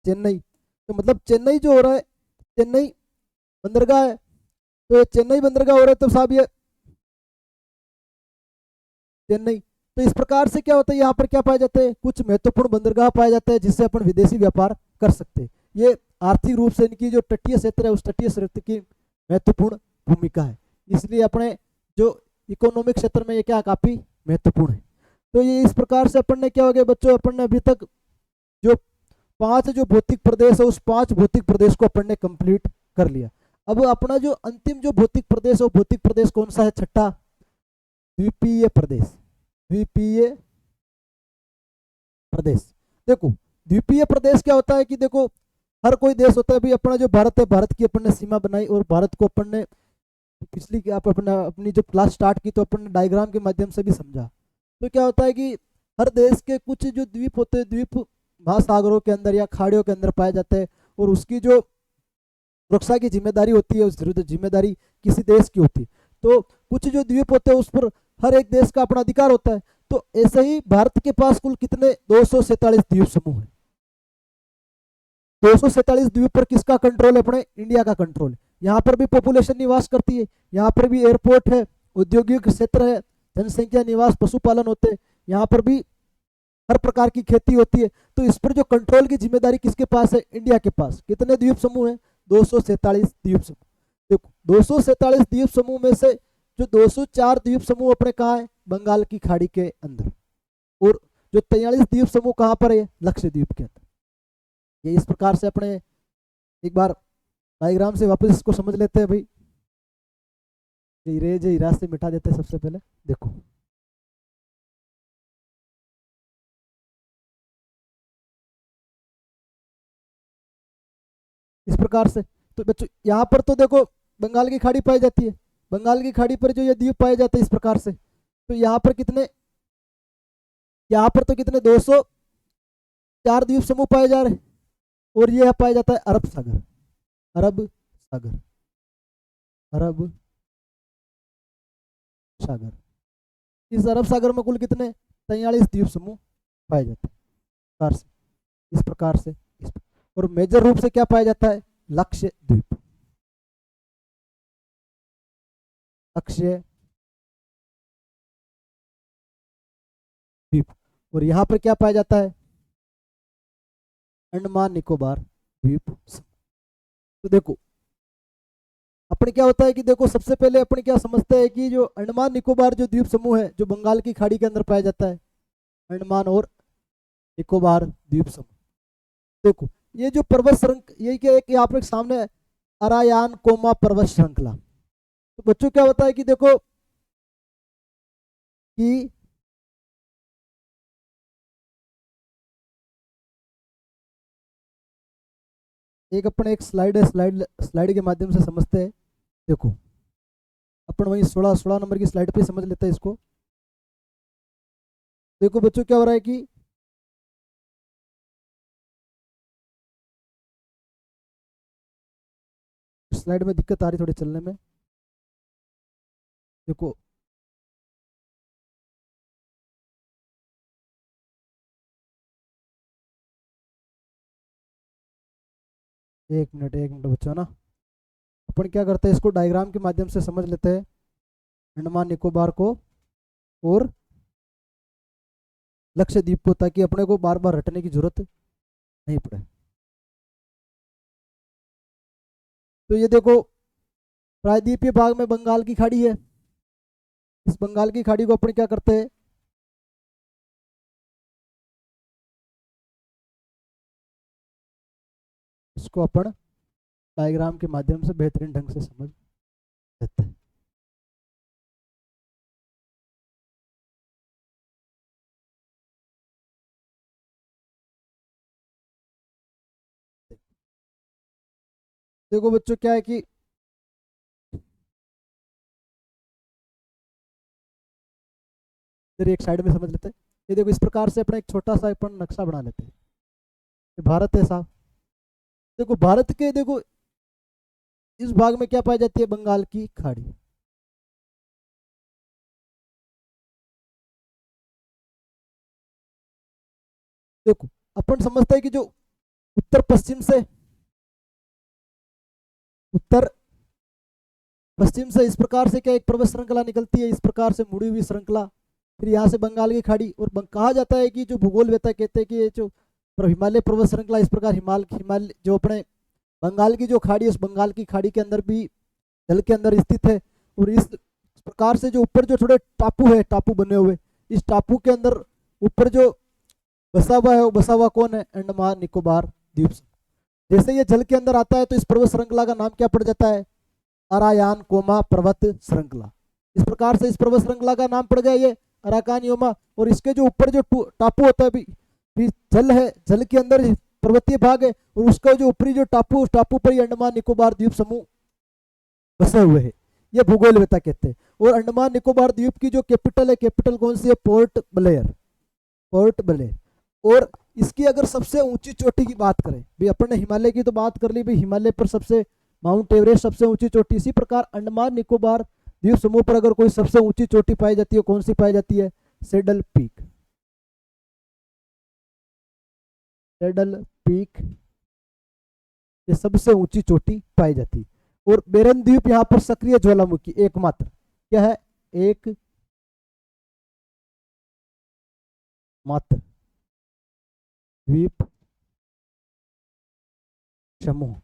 चेन्नई, तो मतलब चेन्नई जो हो रहा है, चेन्नई बंदरगाह है, तो ये चेन्नई बंदरगाह हो रहा है, तो साहब ये चेन्नई। तो इस प्रकार से क्या होता है, यहाँ पर क्या पाए जाते हैं, कुछ महत्वपूर्ण बंदरगाह पाए जाते हैं जिससे अपन विदेशी व्यापार कर सकते हैं। ये आर्थिक रूप से इनकी जो तटीय क्षेत्र है उस तटीय क्षेत्र की महत्वपूर्ण भूमिका है, इसलिए अपने जो इकोनॉमिक क्षेत्र में ये क्या काफी महत्वपूर्ण है। तो ये इस प्रकार से अपन ने क्या हो गया बच्चों, अपन ने अभी तक जो 5 जो भौतिक प्रदेश है उस 5 भौतिक प्रदेश को अपन ने कंप्लीट कर लिया। अब अपना जो अंतिम जो भौतिक प्रदेश है वो भौतिक प्रदेश कौन सा है, छठा, द्वीपीय प्रदेश। द्वीपीय प्रदेश, देखो द्वीपीय प्रदेश क्या होता है कि देखो हर कोई देश होता है, भाई अपना जो भारत है, भारत की अपन ने सीमा बनाई और भारत को अपन ने पिछली आप अपनी जब क्लास स्टार्ट की तो अपन ने डायग्राम के माध्यम से भी समझा। तो क्या होता है कि हर देश के कुछ जो द्वीप होते हैं, द्वीप महासागरों के अंदर या खाड़ियों के अंदर पाए जाते हैं, और उसकी जो सुरक्षा की जिम्मेदारी होती है उस जिम्मेदारी किसी देश की होती है। तो कुछ जो द्वीप होते हैं उस पर हर एक देश का अपना अधिकार होता है। तो ऐसे ही भारत के पास कुल कितने 247 द्वीप समूह है। 247 द्वीप पर किसका कंट्रोल है, अपने इंडिया का कंट्रोल है। यहाँ पर भी पॉपुलेशन निवास करती है, यहाँ पर भी एयरपोर्ट है, औद्योगिक क्षेत्र है, जनसंख्या निवास पशुपालन होते हैं, यहाँ पर भी हर प्रकार की खेती होती है। तो इस पर जो कंट्रोल की जिम्मेदारी किसके पास है, इंडिया के पास। कितने द्वीप समूह है, 247 द्वीप समूह। देखो 247 द्वीप समूह में से जो 204 द्वीप समूह अपने कहाँ है, बंगाल की खाड़ी के अंदर, और जो 43 द्वीप समूह कहाँ पर है, लक्षद्वीप के अंदर। ये इस प्रकार से अपने एक बार डायग्राम से वापस इसको समझ लेते हैं भाई। इरेज इराज से मिटा देते हैं सबसे पहले, देखो इस प्रकार से। तो बच्चों यहाँ पर तो देखो बंगाल की खाड़ी पाई जाती है, बंगाल की खाड़ी पर जो ये द्वीप पाए जाते हैं इस प्रकार से। तो यहाँ पर कितने, यहाँ पर तो कितने 204 द्वीप समूह पाए जा रहे हैं, और ये पाया जाता है अरब सागर, अरब सागर, अरब सागर। इस अरब सागर में कुल कितने 43 द्वीप समूह पाए जाते हैं इस प्रकार से और मेजर रूप से क्या पाया जाता है, लक्षद्वीप, लक्षद्वीप। और यहाँ पर क्या पाया जाता है, अंडमान निकोबार द्वीप समूह। तो देखो अपने क्या होता है कि देखो सबसे पहले अपने क्या समझते हैं कि जो अंडमान निकोबार जो द्वीप समूह है जो बंगाल की खाड़ी के अंदर पाया जाता है, अंडमान और निकोबार द्वीप समूह। देखो ये जो पर्वत श्रृंखला, ये क्या है कि आप लोग सामने अरायान कोमा पर्वत श्रृंखला। तो बच्चों क्या होता है कि देखो कि एक अपने एक स्लाइड है, स्लाइड के माध्यम से समझते हैं। देखो अपन वही 16 नंबर की स्लाइड पे समझ लेते हैं इसको। देखो बच्चों क्या हो रहा है कि स्लाइड में दिक्कत आ रही थोड़ी चलने में। देखो एक मिनट बच्चों ना, अपन क्या करते हैं इसको डायग्राम के माध्यम से समझ लेते हैं अंडमान निकोबार को और लक्षद्वीप को, ताकि अपने को बार बार रटने की जरूरत नहीं पड़े। तो ये देखो प्रायद्वीपीय भाग में बंगाल की खाड़ी है, इस बंगाल की खाड़ी को अपन क्या करते हैं, इसको अपन डायग्राम के माध्यम से बेहतरीन ढंग से समझ लेते हैं। देखो बच्चों क्या है कि इधर एक साइड में समझ लेते हैं। ये देखो इस प्रकार से अपना एक छोटा सा अपन नक्शा बना लेते हैं। ये भारत है साहब। देखो भारत के देखो इस भाग में क्या पाई जाती है, बंगाल की खाड़ी। देखो अपन समझते हैं कि जो उत्तर पश्चिम से, उत्तर पश्चिम से इस प्रकार से क्या एक पर्वत श्रृंखला निकलती है, इस प्रकार से मुड़ी हुई श्रृंखला। फिर यहाँ से बंगाल की खाड़ी, और कहा जाता है कि जो भूगोल वेता कहते हैं कि ये जो हिमालय पर्वत श्रृंखला इस प्रकार हिमालय जो अपने बंगाल की जो खाड़ी है, उस बंगाल की खाड़ी के अंदर भी जल के अंदर स्थित है। और इस प्रकार से जो ऊपर जो थोड़े टापू है, टापू बने हुए, इस टापू के अंदर ऊपर जो बसा हुआ है, वो बसा हुआ कौन है, अंडमान निकोबार द्वीप। जैसे ये जल के अंदर आता है तो इस पर्वत श्रृंखला का नाम क्या पड़ जाता है, अरायान कोमा पर्वत श्रृंखला। इस प्रकार से इस पर्वत श्रृंखला का नाम पड़ गया ये अराकान योमा। और इसके जो ऊपर जो टापू होता है भी जल है, जल के अंदर पर्वतीय भाग है, और उसका जो ऊपरी जो टापू, उस टापू पर ही अंडमान निकोबार द्वीप समूह बसे हुए हैं, ये भूगोल वेता कहते हैं। और अंडमान निकोबार द्वीप की जो कैपिटल है, कैपिटल कौन सी है, पोर्ट ब्लेयर, पोर्ट ब्लेयर। और इसकी अगर सबसे ऊंची चोटी की बात करें, भाई अपन ने हिमालय की तो बात कर ली, भाई हिमालय पर सबसे माउंट एवरेस्ट सबसे ऊंची चोटी, इसी प्रकार अंडमान निकोबार द्वीप समूह पर अगर कोई सबसे ऊंची चोटी पाई जाती है, कौन सी पाई जाती है, सैडल पीक, सैडल पीक, ये सबसे ऊंची चोटी पाई जाती। और बेरन द्वीप यहाँ पर सक्रिय ज्वालामुखी एकमात्र क्या है, एक मात्र द्वीप समूह,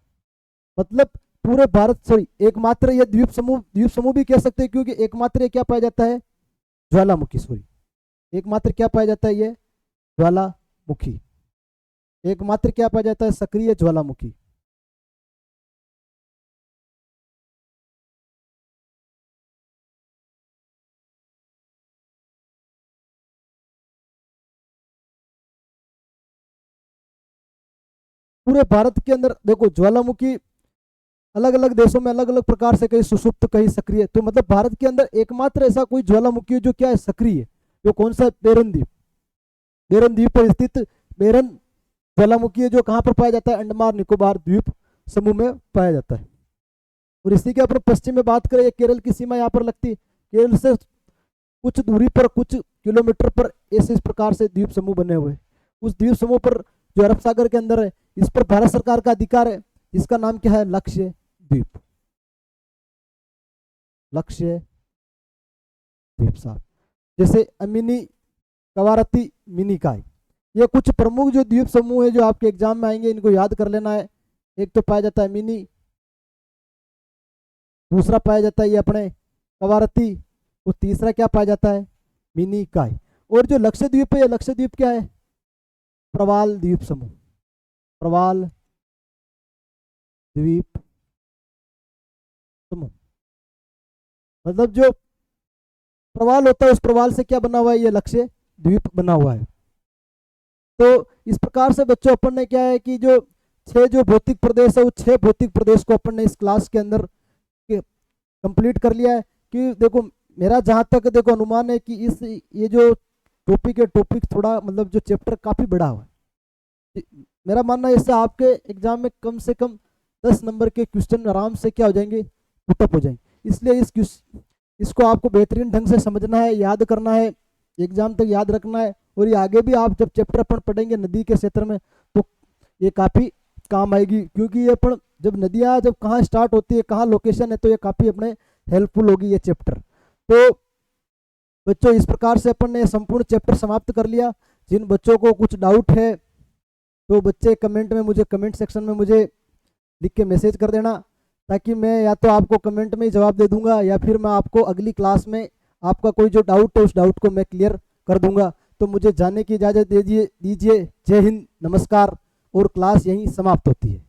मतलब पूरे भारत, सॉरी एकमात्र ये द्वीप समूह भी कह सकते हैं, क्योंकि एकमात्र ये क्या पाया जाता है, ज्वालामुखी, सॉरी एकमात्र क्या पाया जाता है, ये ज्वालामुखी, एकमात्र क्या पाया जाता है, सक्रिय ज्वालामुखी। पूरे भारत के अंदर देखो ज्वालामुखी अलग अलग देशों में अलग अलग प्रकार से, कहीं सुसुप्त कहीं सक्रिय, तो मतलब भारत के अंदर एकमात्र ऐसा कोई ज्वालामुखी जो क्या है, सक्रिय है, जो कौन सा, बेरन द्वीप, बेरन द्वीप पर स्थित बेरन ज्वालामुखी है, जो कहाँ पर पाया जाता है, अंडमान निकोबार द्वीप समूह में पाया जाता है। और इसी के अपन पश्चिम में बात करें, केरल की सीमा यहाँ पर लगती है, केरल से कुछ दूरी पर, कुछ किलोमीटर पर ऐसे इस प्रकार से द्वीप समूह बने हुए। उस द्वीप समूह पर जो अरब सागर के अंदर है, इस पर भारत सरकार का अधिकार है, जिसका नाम क्या है, लक्ष्य द्वीप, लक्ष्य द्वीप साहब। जैसे अमिनी, कवारती, मिनिकॉय, ये कुछ प्रमुख जो द्वीप समूह है जो आपके एग्जाम में आएंगे, इनको याद कर लेना है। एक तो पाया जाता है मिनी, दूसरा पाया जाता है ये अपने कवारती, और तीसरा क्या पाया जाता है, मिनिकॉय। और जो लक्षद्वीप है, ये लक्षद्वीप क्या है, प्रवाल द्वीप समूह, प्रवाल द्वीप समूह। मतलब जो प्रवाल होता है, उस प्रवाल से क्या बना हुआ है, ये लक्ष्य द्वीप बना हुआ है। तो इस प्रकार से बच्चों अपन ने क्या है कि जो 6 जो भौतिक प्रदेश है, वो 6 भौतिक प्रदेश को अपन ने इस क्लास के अंदर कंप्लीट कर लिया है। कि देखो मेरा जहाँ तक देखो अनुमान है कि इस ये जो टॉपिक है, टॉपिक थोड़ा मतलब जो चैप्टर काफ़ी बड़ा हुआ है। मेरा मानना है इससे आपके एग्जाम में कम से कम 10 नंबर के क्वेश्चन आराम से क्या हो जाएंगे, पुटअप हो जाएंगे। इसलिए इसको आपको बेहतरीन ढंग से समझना है, याद करना है, एग्जाम तक याद रखना है। और ये आगे भी आप जब चैप्टर अपन पढ़ेंगे नदी के क्षेत्र में, तो ये काफ़ी काम आएगी, क्योंकि ये अपन जब नदियाँ जब कहाँ स्टार्ट होती है, कहाँ लोकेशन है, तो ये काफ़ी अपने हेल्पफुल होगी ये चैप्टर। तो बच्चों इस प्रकार से अपन ने संपूर्ण चैप्टर समाप्त कर लिया। जिन बच्चों को कुछ डाउट है तो बच्चे कमेंट में मुझे, कमेंट सेक्शन में मुझे लिख के मैसेज कर देना, ताकि मैं या तो आपको कमेंट में ही जवाब दे दूंगा, या फिर मैं आपको अगली क्लास में आपका कोई जो डाउट है उस डाउट को मैं क्लियर कर दूंगा। तो मुझे जाने की इजाज़त दीजिए। जय हिंद, नमस्कार। और क्लास यहीं समाप्त होती है।